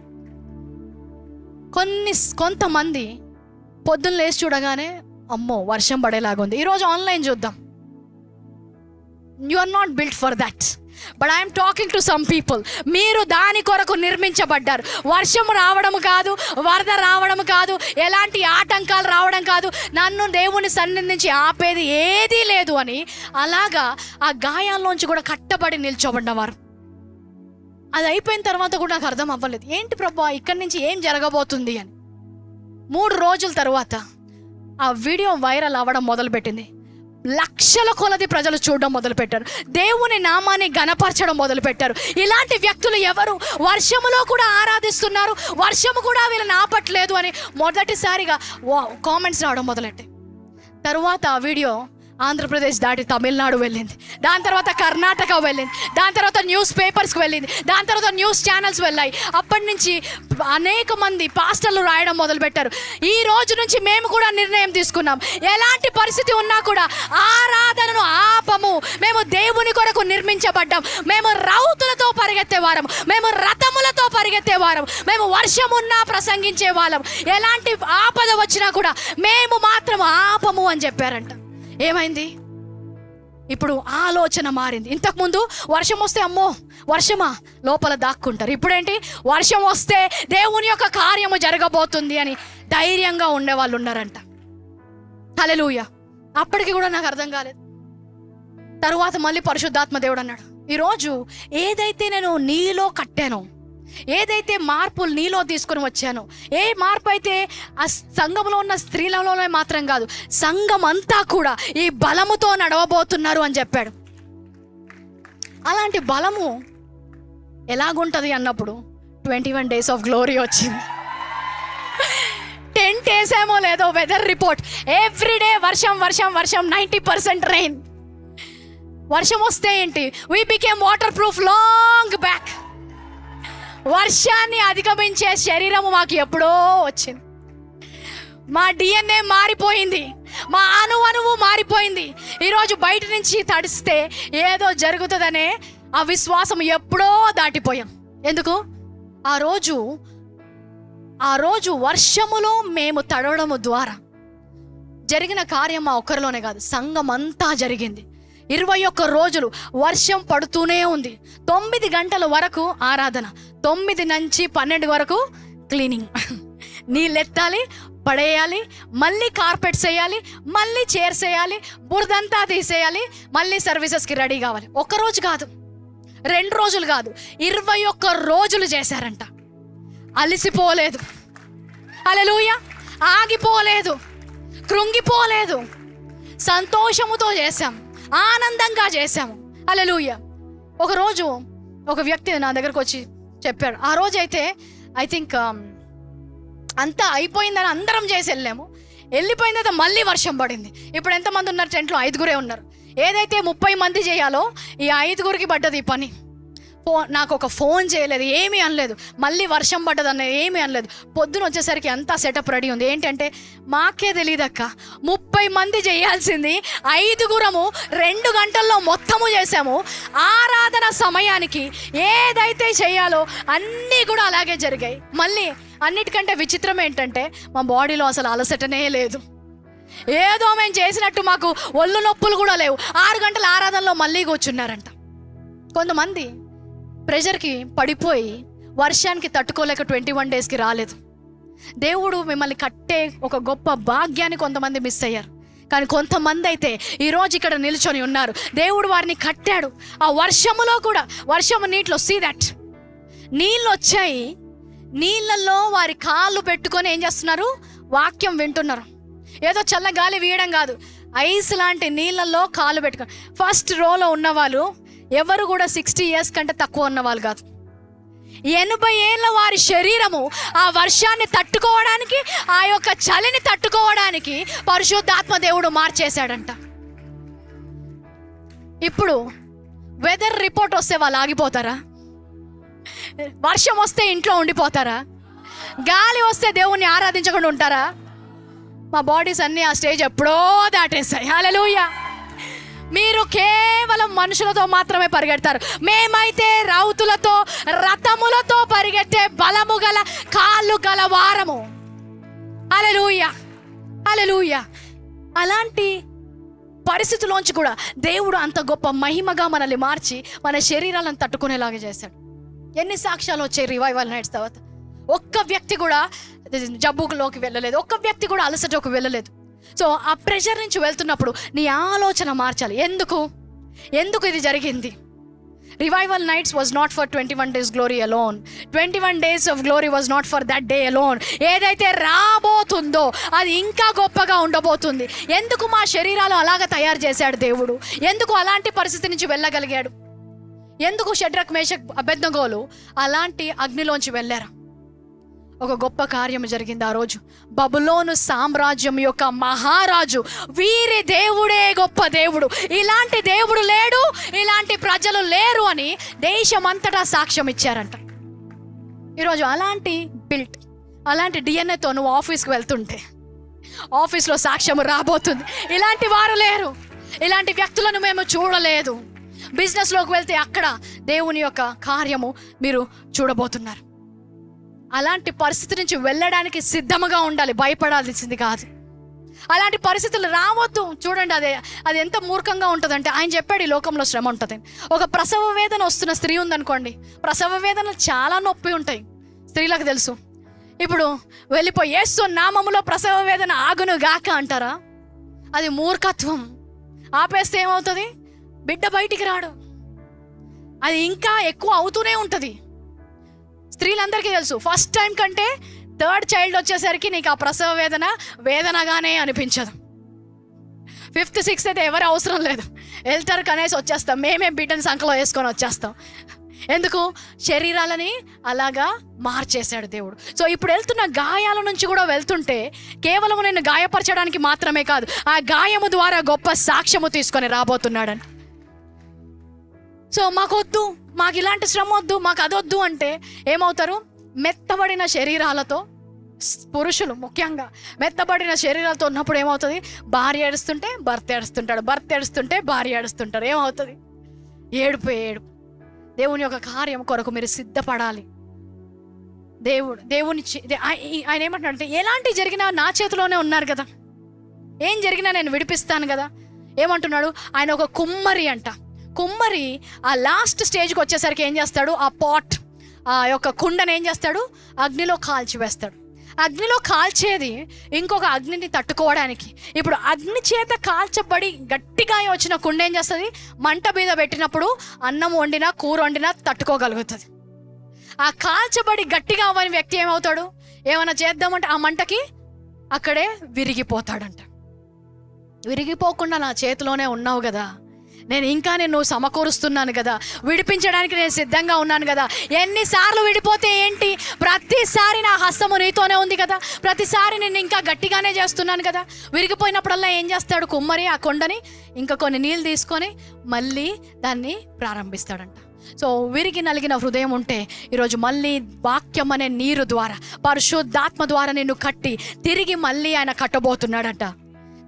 B: కొంతమంది పొద్దున్న లేచి చూడగానే అమ్మో వర్షం పడేలాగుంది. ఈరోజు ఆన్లైన్ చూద్దాం. You are not built for that, but I am talking to some people. మీరు దాని కొరకు నిర్మించబడ్డారు. వర్షం రావడం కాదు, వరద రావడం కాదు, ఎలాంటి ఆటంకాలు రావడం కాదు, నన్ను దేవుని సన్నిధి నుంచి ఆపేది ఏదీ లేదు అని అలాగా ఆ గాయాల్లోంచి కూడా కట్టబడి నిల్చోబడ్డవారు. అది అయిపోయిన తర్వాత కూడా నాకు అర్థం అవ్వలేదు, ఏంటి ప్రభా ఇక్కడి నుంచి ఏం జరగబోతుంది అని. 3 రోజుల తర్వాత ఆ వీడియో వైరల్ అవ్వడం మొదలుపెట్టింది. లక్షల కొలది ప్రజలు చూడడం మొదలుపెట్టారు, దేవుని నామాన్ని గణపరచడం మొదలుపెట్టారు. ఇలాంటి వ్యక్తులు ఎవరు? వర్షములో కూడా ఆరాధిస్తున్నారు, వర్షము కూడా వీళ్ళని ఆపట్లేదు అని మొదటిసారిగా కామెంట్స్ రావడం మొదలెట్టాయి. తరువాత ఆ వీడియో ఆంధ్రప్రదేశ్ దాటి తమిళనాడు వెళ్ళింది, దాని తర్వాత కర్ణాటక వెళ్ళింది, దాని తర్వాత న్యూస్ పేపర్స్కి వెళ్ళింది, దాని తర్వాత న్యూస్ ఛానల్స్ వెళ్ళాయి. అప్పటి నుంచి అనేక మంది పాస్టర్లు రాయడం మొదలుపెట్టారు. ఈ రోజు నుంచి మేము కూడా నిర్ణయం తీసుకున్నాం, ఎలాంటి పరిస్థితి ఉన్నా కూడా ఆరాధనను ఆపము. మేము దేవుని కొరకు నిర్మించబడ్డాం. మేము రౌతులతో పరిగెత్తే వారం, మేము రథములతో పరిగెత్తే వారం, మేము వర్షం ఉన్నా ప్రసంగించే వాళ్ళం. ఎలాంటి ఆపద వచ్చినా కూడా మేము మాత్రం ఆపము అని చెప్పారంట. ఏమైంది? ఇప్పుడు ఆలోచన మారింది. ఇంతకుముందు వర్షం వస్తే అమ్మో వర్షమా లోపల దాక్కుంటారు. ఇప్పుడేంటి? వర్షం వస్తే దేవుని యొక్క కార్యము జరగబోతుంది అని ధైర్యంగా ఉండే వాళ్ళు ఉన్నారంట. హల్లెలూయా. అప్పటికి కూడా నాకు అర్థం కాలేదు. తరువాత మళ్ళీ పరిశుద్ధాత్మ దేవుడు అన్నాడు, ఈరోజు ఏదైతే నేను నీలో కట్టానో, ఏదైతే మార్పులు నీలో తీసుకొని వచ్చానో, ఏ మార్పు అయితే ఆ సంఘంలో ఉన్న స్త్రీలలోనే మాత్రం కాదు, సంఘం అంతా కూడా ఈ బలముతో నడవబోతున్నారు అని చెప్పాడు. అలాంటి బలము ఎలాగుంటుంది అన్నప్పుడు 21 days ఆఫ్ గ్లోరీ వచ్చింది. టెంట్ వేసామో లేదో, వెదర్ రిపోర్ట్ ఎవ్రీడే వర్షం వర్షం వర్షం, 90% రెయిన్. వర్షం వస్తే ఏంటి? We became water proof long back. వర్షాన్ని అధిగమించే శరీరము మాకు ఎప్పుడో వచ్చింది. మా DNA మారిపోయింది, మా అణువు మారిపోయింది. ఈరోజు బయట నుంచి తడిస్తే ఏదో జరుగుతుందనే ఆ విశ్వాసం ఎప్పుడో దాటిపోయాం. ఎందుకు? ఆ రోజు వర్షములో మేము తడవడము ద్వారా జరిగిన కార్యం మా ఒక్కరిలోనే కాదు, సంఘం అంతా జరిగింది. 21 రోజులు వర్షం పడుతూనే ఉంది. 9 గంటల వరకు ఆరాధన, 9 నుంచి 12 వరకు క్లీనింగ్. నీళ్ళెత్తాలి, పడేయాలి, మళ్ళీ కార్పెట్స్ వేయాలి, మళ్ళీ చైర్స్ వేయాలి, బురదంతా తీసేయాలి, మళ్ళీ సర్వీసెస్కి రెడీ కావాలి. 1 రోజు కాదు, 2 రోజులు కాదు, 21 రోజులు చేశారంట. అలిసిపోలేదు, హల్లెలూయా, ఆగిపోలేదు, కృంగిపోలేదు, సంతోషముతో చేశాం, ఆనందంగా చేశాము. హల్లెలూయా. ఒకరోజు ఒక వ్యక్తి నా దగ్గరకు వచ్చి చెప్పాడు, ఆ రోజు అయితే ఐ థింక్ అంతా అయిపోయిందని అందరం చేసి వెళ్ళిపోయిన తర్వాత మళ్ళీ వర్షం పడింది. ఇప్పుడు ఎంతమంది ఉన్నారు టెంట్లో? 5 ఉన్నారు. ఏదైతే 30 మంది చేయాలో ఈ 5 పడ్డది ఈ పని. నాకు ఒక ఫోన్ చేయలేదు, ఏమీ అనలేదు, మళ్ళీ వర్షం పడ్డది అనేది ఏమీ అనలేదు. పొద్దున వచ్చేసరికి అంతా సెటప్ రెడీ ఉంది. ఏంటంటే మాకే తెలియదక్క, 30 మంది చేయాల్సింది 5 2 గంటల్లో మొత్తము చేసాము. ఆరాధన సమయానికి ఏదైతే చేయాలో అన్నీ కూడా అలాగే జరిగాయి. మళ్ళీ అన్నిటికంటే విచిత్రం ఏంటంటే మా బాడీలో అసలు అలసటనే లేదు. ఏదో మేము చేసినట్టు మాకు ఒళ్ళు నొప్పులు కూడా లేవు. 6 గంటల ఆరాధనలో మళ్ళీ కూర్చున్నారంట. కొంతమంది ప్రెషర్కి పడిపోయి వర్షానికి తట్టుకోలేక 21 డేస్కి రాలేదు. దేవుడు మిమ్మల్ని కట్టే ఒక గొప్ప భాగ్యాన్ని కొంతమంది మిస్ అయ్యారు. కానీ కొంతమంది అయితే ఈరోజు ఇక్కడ నిల్చొని ఉన్నారు. దేవుడు వారిని కట్టాడు. ఆ వర్షములో కూడా, వర్షము నీటిలో, సీ దట్, నీళ్ళు వచ్చాయి, నీళ్ళల్లో వారి కాళ్ళు పెట్టుకొని ఏం చేస్తున్నారు? వాక్యం వింటున్నారు. ఏదో చల్ల గాలి వీయడం కాదు, ఐస్ లాంటి నీళ్ళల్లో కాళ్ళు పెట్టుకొని. ఫస్ట్ రోలో ఉన్నవాళ్ళు ఎవరు కూడా 60 years కంటే తక్కువ ఉన్నవాళ్ళు కాదు. 80 ఏళ్ళ వారి శరీరము ఆ వర్షాన్ని తట్టుకోవడానికి, ఆ యొక్క చలిని తట్టుకోవడానికి పరిశుద్ధాత్మ దేవుడు మార్చేశాడంట. ఇప్పుడు వెదర్ రిపోర్ట్ వస్తే వాళ్ళు ఆగిపోతారా? వర్షం వస్తే ఇంట్లో ఉండిపోతారా? గాలి వస్తే దేవుణ్ణి ఆరాధించకుండా ఉంటారా? మా బాడీస్ అన్నీ ఆ స్టేజ్ ఎప్పుడో దాటేస్తాయి. హల్లెలూయా. మీరు కేవలం మనుషులతో మాత్రమే పరిగెడతారు. మేమైతే రౌతులతో, రథములతో పరిగెత్తే బలము గల కాళ్ళు గల వారము. హల్లెలూయా, హల్లెలూయా. అలాంటి పరిస్థితుల్లోంచి కూడా దేవుడు అంత గొప్ప మహిమగా మనల్ని మార్చి మన శరీరాలను తట్టుకునేలాగా చేశాడు. ఎన్ని సాక్ష్యాలు వచ్చాయి రివైవల్ నైట్స్ తర్వాత. ఒక్క వ్యక్తి కూడా జబ్బులోకి వెళ్ళలేదు, ఒక్క వ్యక్తి కూడా అలసటకు వెళ్ళలేదు. సో ఆ ప్రెషర్ నుంచి వెళ్తున్నప్పుడు నీ ఆలోచన మార్చాలి. ఎందుకు ఇది జరిగింది? Revival nights was not for 21 days glory alone. 21 days of glory was not for that day alone. ఏదైతే రాబోతుందో అది ఇంకా గొప్పగా ఉండబోతుంది. ఎందుకు మా శరీరాలు అలాగ తయారు చేశాడు దేవుడు? ఎందుకు అలాంటి పరిస్థితి నుంచి వెళ్ళగలిగాడు? ఎందుకు షడ్రక్ మేషక్ అబేద్నెగోలు అలాంటి అగ్నిలోంచి వెళ్ళారు? ఒక గొప్ప కార్యం జరిగింది ఆ రోజు. బబులోను సామ్రాజ్యం యొక్క మహారాజు, వీరి దేవుడే గొప్ప దేవుడు, ఇలాంటి దేవుడు లేడు, ఇలాంటి ప్రజలు లేరు అని దేశమంతటా సాక్ష్యం ఇచ్చారంట. ఈరోజు అలాంటి బిల్ట్, అలాంటి డిఎన్ఏతో నువ్వు ఆఫీస్కి వెళ్తుంటే ఆఫీస్లో సాక్ష్యం రాబోతుంది. ఇలాంటి వారు లేరు, ఇలాంటి వ్యక్తులను మేము చూడలేదు. బిజినెస్లోకి వెళ్తే అక్కడ దేవుని యొక్క కార్యము మీరు చూడబోతున్నారు. అలాంటి పరిస్థితి నుంచి వెళ్ళడానికి సిద్ధముగా ఉండాలి, భయపడాల్సింది కాదు. అలాంటి పరిస్థితులు రావద్దు. చూడండి, అది ఎంత మూర్ఖంగా ఉంటుందంటే, ఆయన చెప్పాడు ఈ లోకంలో శ్రమ ఉంటుంది. ఒక ప్రసవ వేదన వస్తున్న స్త్రీ ఉందనుకోండి, ప్రసవ వేదనలు చాలా నొప్పి ఉంటాయి, స్త్రీలకు తెలుసు. ఇప్పుడు వెళ్ళిపోయి యేసు నామములో ప్రసవ వేదన ఆగును గాక అంటారా? అది మూర్ఖత్వం. ఆపేస్తే ఏమవుతుంది? బిడ్డ బయటికి రాడు, అది ఇంకా ఎక్కువ అవుతూనే ఉంటుంది. స్త్రీలందరికీ తెలుసు, ఫస్ట్ టైం కంటే థర్డ్ చైల్డ్ వచ్చేసరికి నీకు ఆ ప్రసవ వేదన వేదనగానే అనిపించదు. 5th 6th అయితే ఎవరు అవసరం లేదు, వెళ్తారు కనేసి వచ్చేస్తాం. మేమే బిడ్డని సంఖలో వేసుకొని వచ్చేస్తాం. ఎందుకు? శరీరాలని అలాగా మార్చేశాడు దేవుడు. సో ఇప్పుడు వెళ్తున్న గాయాల నుంచి కూడా వెళ్తుంటే కేవలం నేను గాయపరచడానికి మాత్రమే కాదు, ఆ గాయము ద్వారా గొప్ప సాక్ష్యము తీసుకొని రాబోతున్నాడని. సో మాకొద్దు, మాకు ఇలాంటి శ్రమ వద్దు, మాకు అదొద్దు అంటే ఏమవుతారు? మెత్తబడిన శరీరాలతో, పురుషులు ముఖ్యంగా మెత్తబడిన శరీరాలతో ఉన్నప్పుడు ఏమవుతుంది? భార్య ఏడుస్తుంటే భర్త ఏడుస్తుంటాడు, భర్త ఏడుస్తుంటే భార్య ఏడుస్తుంటారు. ఏమవుతుంది? ఏడుపు. దేవుని యొక్క కార్యం కొరకు మీరు సిద్ధపడాలి. దేవుని ఆయన ఏమంటున్నాడంటే, ఎలాంటి జరిగినా నా చేతిలోనే ఉన్నారు కదా, ఏం జరిగినా నేను విడిపిస్తాను కదా. ఏమంటున్నాడు? ఆయన ఒక కుమ్మరి అంట. కుమ్మరి ఆ లాస్ట్ స్టేజ్కి వచ్చేసరికి ఏం చేస్తాడు? ఆ పాట్, ఆ యొక్క కుండను ఏం చేస్తాడు? అగ్నిలో కాల్చివేస్తాడు. అగ్నిలో కాల్చేది ఇంకొక అగ్నిని తట్టుకోవడానికి. ఇప్పుడు అగ్ని చేత కాల్చబడి గట్టిగా వచ్చిన కుండ ఏం చేస్తుంది? మంట మీద పెట్టినప్పుడు అన్నం వండినా కూర వండినా తట్టుకోగలుగుతుంది. ఆ కాల్చబడి గట్టిగా అవ్వని వ్యక్తి ఏమవుతాడు? ఏమైనా చేద్దామంటే ఆ మంటకి అక్కడే విరిగిపోతాడంట. విరిగిపోకుండా నా చేతిలోనే ఉన్నావు కదా, నేను ఇంకా నేను సమకూరుస్తున్నాను కదా, విడిపించడానికి నేను సిద్ధంగా ఉన్నాను కదా. ఎన్నిసార్లు విడిపోతే ఏంటి? ప్రతిసారి నా హస్తము నీతోనే ఉంది కదా, ప్రతిసారి నేను ఇంకా గట్టిగానే చేస్తున్నాను కదా. విరిగిపోయినప్పుడల్లా ఏం చేస్తాడు కుమ్మరి? ఆ కొండని ఇంకా కొన్ని నీళ్ళు తీసుకొని మళ్ళీ దాన్ని ప్రారంభిస్తాడంట. సో విరిగి నలిగిన హృదయం ఉంటే ఈరోజు మళ్ళీ వాక్యం అనే నీరు ద్వారా, పరిశుద్ధాత్మ ద్వారా నిన్ను కట్టి తిరిగి మళ్ళీ ఆయన కట్టబోతున్నాడంట.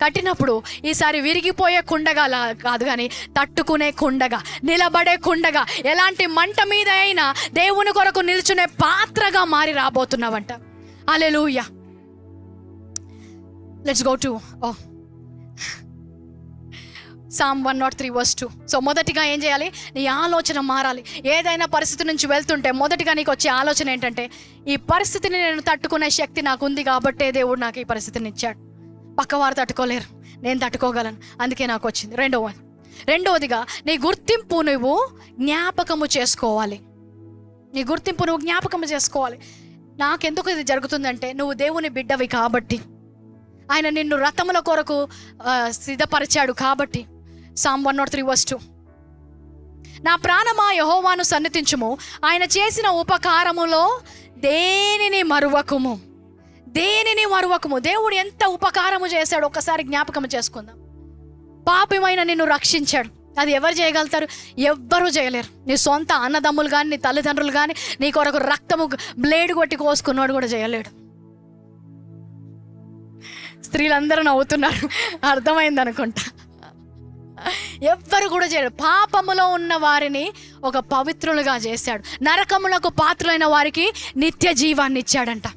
B: కట్టినప్పుడు ఈసారి విరిగిపోయే కుండగా కాదు, కానీ తట్టుకునే కుండగా, నిలబడే కుండగా, ఎలాంటి మంట మీద అయినా దేవుని కొరకు నిల్చునే పాత్రగా మారి రాబోతున్నావంట. Hallelujah. Let's go to Psalm 103 verse 2. So మొదటిగా ఏం చేయాలి? నీ ఆలోచన మారాలి. ఏదైనా పరిస్థితి నుంచి వెళ్తుంటే మొదటిగా నీకు వచ్చే ఆలోచన ఏంటంటే, ఈ పరిస్థితిని నేను తట్టుకునే శక్తి నాకు ఉంది కాబట్టే దేవుడు నాకు ఈ పరిస్థితిని ఇచ్చాడు. పక్కవారు తట్టుకోలేరు, నేను తట్టుకోగలను, అందుకే నాకు వచ్చింది. రెండవదిగా నీ గుర్తింపు నువ్వు జ్ఞాపకము చేసుకోవాలి. నీ గుర్తింపు నువ్వు జ్ఞాపకము చేసుకోవాలి. నాకెందుకు ఇది జరుగుతుందంటే, నువ్వు దేవుని బిడ్డవి కాబట్టి, ఆయన నిన్ను రథముల కొరకు సిద్ధపరిచాడు కాబట్టి. Psalm 103 verse 2. నా ప్రాణమా యెహోవాను సన్నిధించుము, ఆయన చేసిన ఉపకారములో దేనిని మరువకుము. దేవుడు ఎంత ఉపకారము చేశాడు ఒక్కసారి జ్ఞాపకం చేసుకుందాం. పాపమైన నిన్ను రక్షించాడు. అది ఎవరు చేయగలుగుతారు? ఎవ్వరూ చేయలేరు. నీ సొంత అన్నదమ్ములు కానీ, నీ తల్లిదండ్రులు కానీ, నీ కొరకు రక్తము బ్లేడ్ కొట్టి కోసుకున్నాడు కూడా చేయలేడు. స్త్రీలందరూ నవ్వుతున్నారు, అర్థమైంది అనుకుంటా. ఎవ్వరు కూడా చేయడు. పాపములో ఉన్న వారిని ఒక పవిత్రులుగా చేశాడు. నరకములకు పాత్రులైన వారికి నిత్య జీవాన్ని ఇచ్చాడంట.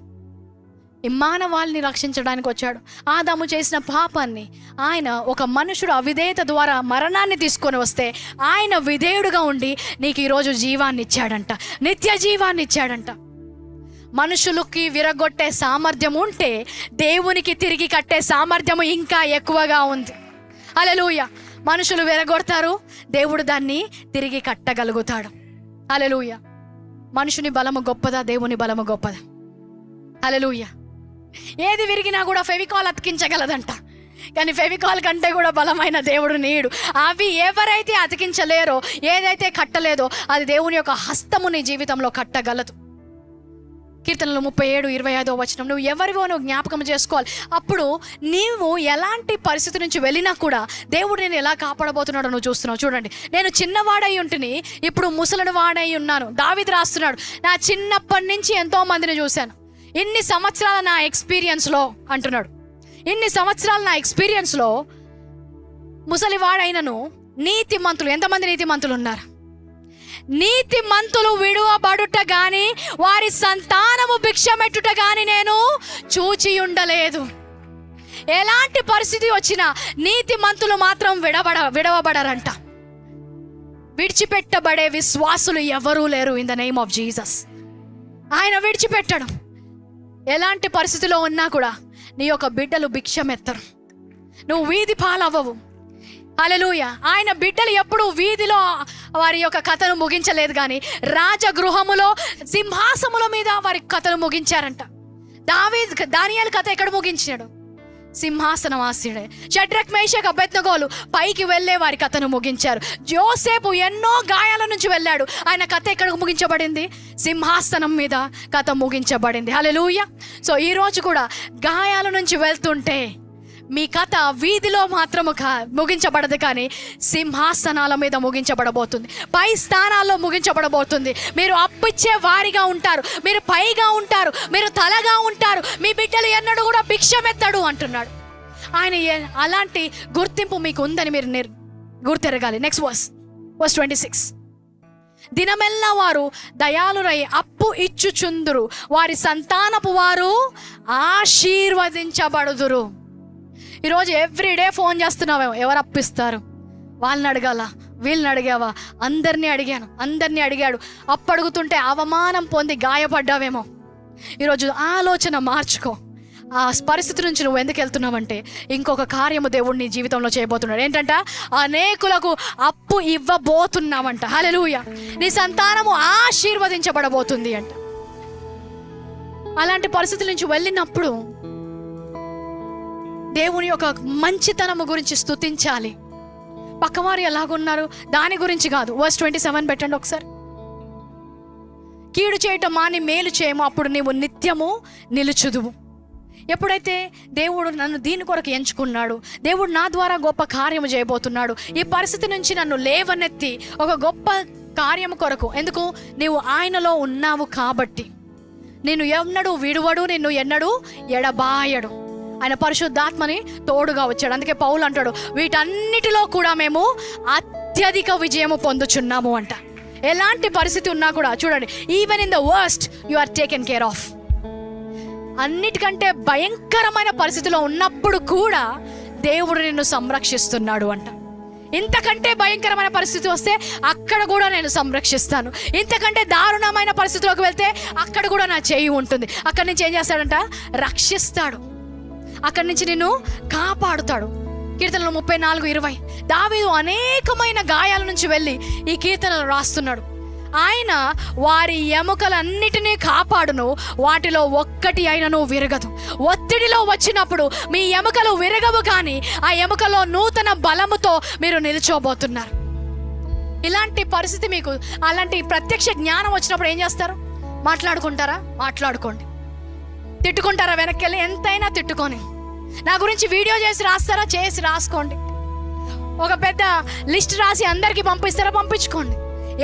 B: ఈ మానవాళిని రక్షించడానికి వచ్చాడు. ఆదాము చేసిన పాపాన్ని ఆయన, ఒక మనుషుడు అవిధేయత ద్వారా మరణాన్ని తీసుకొని వస్తే ఆయన విధేయుడుగా ఉండి నీకు ఈరోజు జీవాన్ని ఇచ్చాడంట, నిత్య జీవాన్ని ఇచ్చాడంట. మనుషులకి విరగొట్టే సామర్థ్యం ఉంటే దేవునికి తిరిగి కట్టే సామర్థ్యము ఇంకా ఎక్కువగా ఉంది. హల్లెలూయా. మనుషులు విరగొడతారు, దేవుడు దాన్ని తిరిగి కట్టగలుగుతాడు. హల్లెలూయా. మనుషుని బలము గొప్పదా? దేవుని బలము గొప్పదా? హల్లెలూయా. ఏది విరిగినా కూడా ఫెవికాల్ అతికించగలదంట, కానీ ఫెవికాల్ కంటే కూడా బలమైన దేవుడు నీడు. అవి ఎవరైతే అతికించలేరో, ఏదైతే కట్టలేదో, అది దేవుని యొక్క హస్తము నీ జీవితంలో కట్టగలదు. కీర్తనలు 37:25 నువ్వు ఎవరివో నువ్వు జ్ఞాపకం చేసుకోవాలి. అప్పుడు నీవు ఎలాంటి పరిస్థితి నుంచి వెళ్ళినా కూడా దేవుడు నేను ఎలా కాపాడబోతున్నాడో నువ్వు చూస్తున్నావు. చూడండి, నేను చిన్నవాడై ఉంటుని, ఇప్పుడు ముసలిని వాడై ఉన్నాను. దావీదు రాస్తున్నాడు, నా చిన్నప్పటి నుంచి ఎంతో మందిని చూశాను, ఇన్ని సంవత్సరాల నా ఎక్స్పీరియన్స్లో అంటున్నాడు. ఇన్ని సంవత్సరాల నా ఎక్స్పీరియన్స్లో ముసలివాడైనను నీతిమంతులు, ఎంతమంది నీతిమంతులు ఉన్నారు? నీతిమంతులు విడువబడుట గాని వారి సంతానము భిక్షమెట్టుట గాని నేను చూచి ఉండలేదు. ఎలాంటి పరిస్థితి వచ్చినా నీతిమంతులు మాత్రం విడవబడరంట. విడిచిపెట్టబడే విశ్వాసులు ఎవరూ లేరు in the name of Jesus. ఆయన విడిచిపెట్టడం. ఎలాంటి పరిస్థితిలో ఉన్నా కూడా నీ యొక్క బిడ్డలు భిక్షమెత్తరు, నువ్వు వీధి పాలవ్వవు. హల్లెలూయా. ఆయన బిడ్డలు ఎప్పుడు వీధిలో వారి యొక్క కథను ముగించలేదు, కానీ రాజగృహములో సింహాసముల మీద వారి కథను ముగించారంట. దానియేలు కథ ఎక్కడ ముగించాడు? సింహాసనవాసీడే. షడ్రక్ మేషక్ అబేద్నెగోలు పైకి వెళ్ళే వారి కథను ముగించారు. యోసేపు ఎన్నో గాయాల నుంచి వెళ్ళాడు, ఆయన కథ ఎక్కడ ముగించబడింది? సింహాసనం మీద కథ ముగించబడింది. హల్లెలూయా. సో ఈరోజు కూడా గాయాల నుంచి వెళ్తుంటే మీ కథ వీధిలో మాత్రము ముగించబడదు, కానీ సింహాసనాల మీద ముగించబడబోతుంది, పై స్థానాల్లో ముగించబడబోతుంది. మీరు అప్పిచ్చే వారిగా ఉంటారు, మీరు పైగా ఉంటారు, మీరు తలగా ఉంటారు. మీ బిడ్డలు ఎన్నడూ కూడా భిక్షమెత్తడు అంటున్నాడు ఆయన. అలాంటి గుర్తింపు మీకు ఉందని మీరు గుర్తెరగాలి. Next verse 26. దినమెల్లా వారు దయాళురై అప్పు ఇచ్చుచుందురు, వారి సంతానపు వారు ఆశీర్వదించబడుదురు. ఈరోజు ఎవ్రీడే ఫోన్ చేస్తున్నావేమో, ఎవరు అప్పిస్తారు? వాళ్ళని అడగాల, వీళ్ళని అడిగావా? అందరినీ అడిగాడు. అప్పు అడుగుతుంటే అవమానం పొంది గాయపడ్డావేమో. ఈరోజు ఆలోచన మార్చుకో. ఆ పరిస్థితి నుంచి నువ్వు ఎందుకు వెళ్తున్నావంటే ఇంకొక కార్యము దేవుడు నీ జీవితంలో చేయబోతున్నాడు. ఏంటంట? అనేకులకు అప్పు ఇవ్వబోతున్నావంట. హల్లెలూయా. నీ సంతానము ఆశీర్వదించబడబోతుంది అంట. అలాంటి పరిస్థితుల నుంచి వెళ్ళినప్పుడు దేవుని యొక్క మంచితనము గురించి స్తుతించాలి. పక్కవారు ఎలాగున్నారు దాని గురించి కాదు. వర్స్ 27 పెట్టండి ఒకసారి. కీడు చేయటం మాని మేలు చేయము, అప్పుడు నీవు నిత్యము నిలుచుదువు. ఎప్పుడైతే దేవుడు నన్ను దీని కొరకు ఎంచుకున్నాడు, దేవుడు నా ద్వారా గొప్ప కార్యము చేయబోతున్నాడు, ఈ పరిస్థితి నుంచి నన్ను లేవనెత్తి ఒక గొప్ప కార్యము కొరకు, ఎందుకు? నీవు ఆయనలో ఉన్నావు కాబట్టి. నిన్ను ఎన్నడూ విడువడు, నిన్ను ఎన్నడూ ఎడబాయడు. ఆయన పరిశుద్ధాత్మని తోడుగా వచ్చాడు. అందుకే పౌలు అంటాడు, వీటన్నిటిలో కూడా మేము అత్యధిక విజయము పొందుచున్నాము అంట. ఎలాంటి పరిస్థితి ఉన్నా కూడా చూడండి, even in the worst you are taken care of. అన్నిటికంటే భయంకరమైన పరిస్థితిలో ఉన్నప్పుడు కూడా దేవుడు నిన్ను సంరక్షిస్తున్నాడు అంట. ఇంతకంటే భయంకరమైన పరిస్థితి వస్తే అక్కడ కూడా నేను సంరక్షిస్తాను. ఇంతకంటే దారుణమైన పరిస్థితిలోకి వెళ్తే అక్కడ కూడా నా చేయి ఉంటుంది. అక్కడి నుంచి ఏం చేస్తాడంట? రక్షిస్తాడు. అక్కడి నుంచి నిన్ను కాపాడుతాడు. కీర్తనలు 34:20. దావీదు అనేకమైన గాయాల నుంచి వెళ్ళి ఈ కీర్తనలు రాస్తున్నాడు. ఆయన వారి ఎముకలన్నిటినీ కాపాడును, వాటిలో ఒక్కటి అయినను విరగదు. ఒత్తిడిలో వచ్చినప్పుడు మీ ఎముకలు విరగవు, కానీ ఆ ఎముకలో నూతన బలముతో మీరు నిల్చోబోతున్నారు. ఇలాంటి పరిస్థితి మీకు, అలాంటి ప్రత్యక్ష జ్ఞానం వచ్చినప్పుడు ఏం చేస్తారు? మాట్లాడుకుంటారా? మాట్లాడుకోండి. తిట్టుకుంటారా? వెనక్కి వెళ్ళి ఎంతైనా తిట్టుకొని. నా గురించి వీడియో చేసి రాస్తారా? చేసి రాసుకోండి. ఒక పెద్ద లిస్ట్ రాసి అందరికీ పంపిస్తారా? పంపించుకోండి.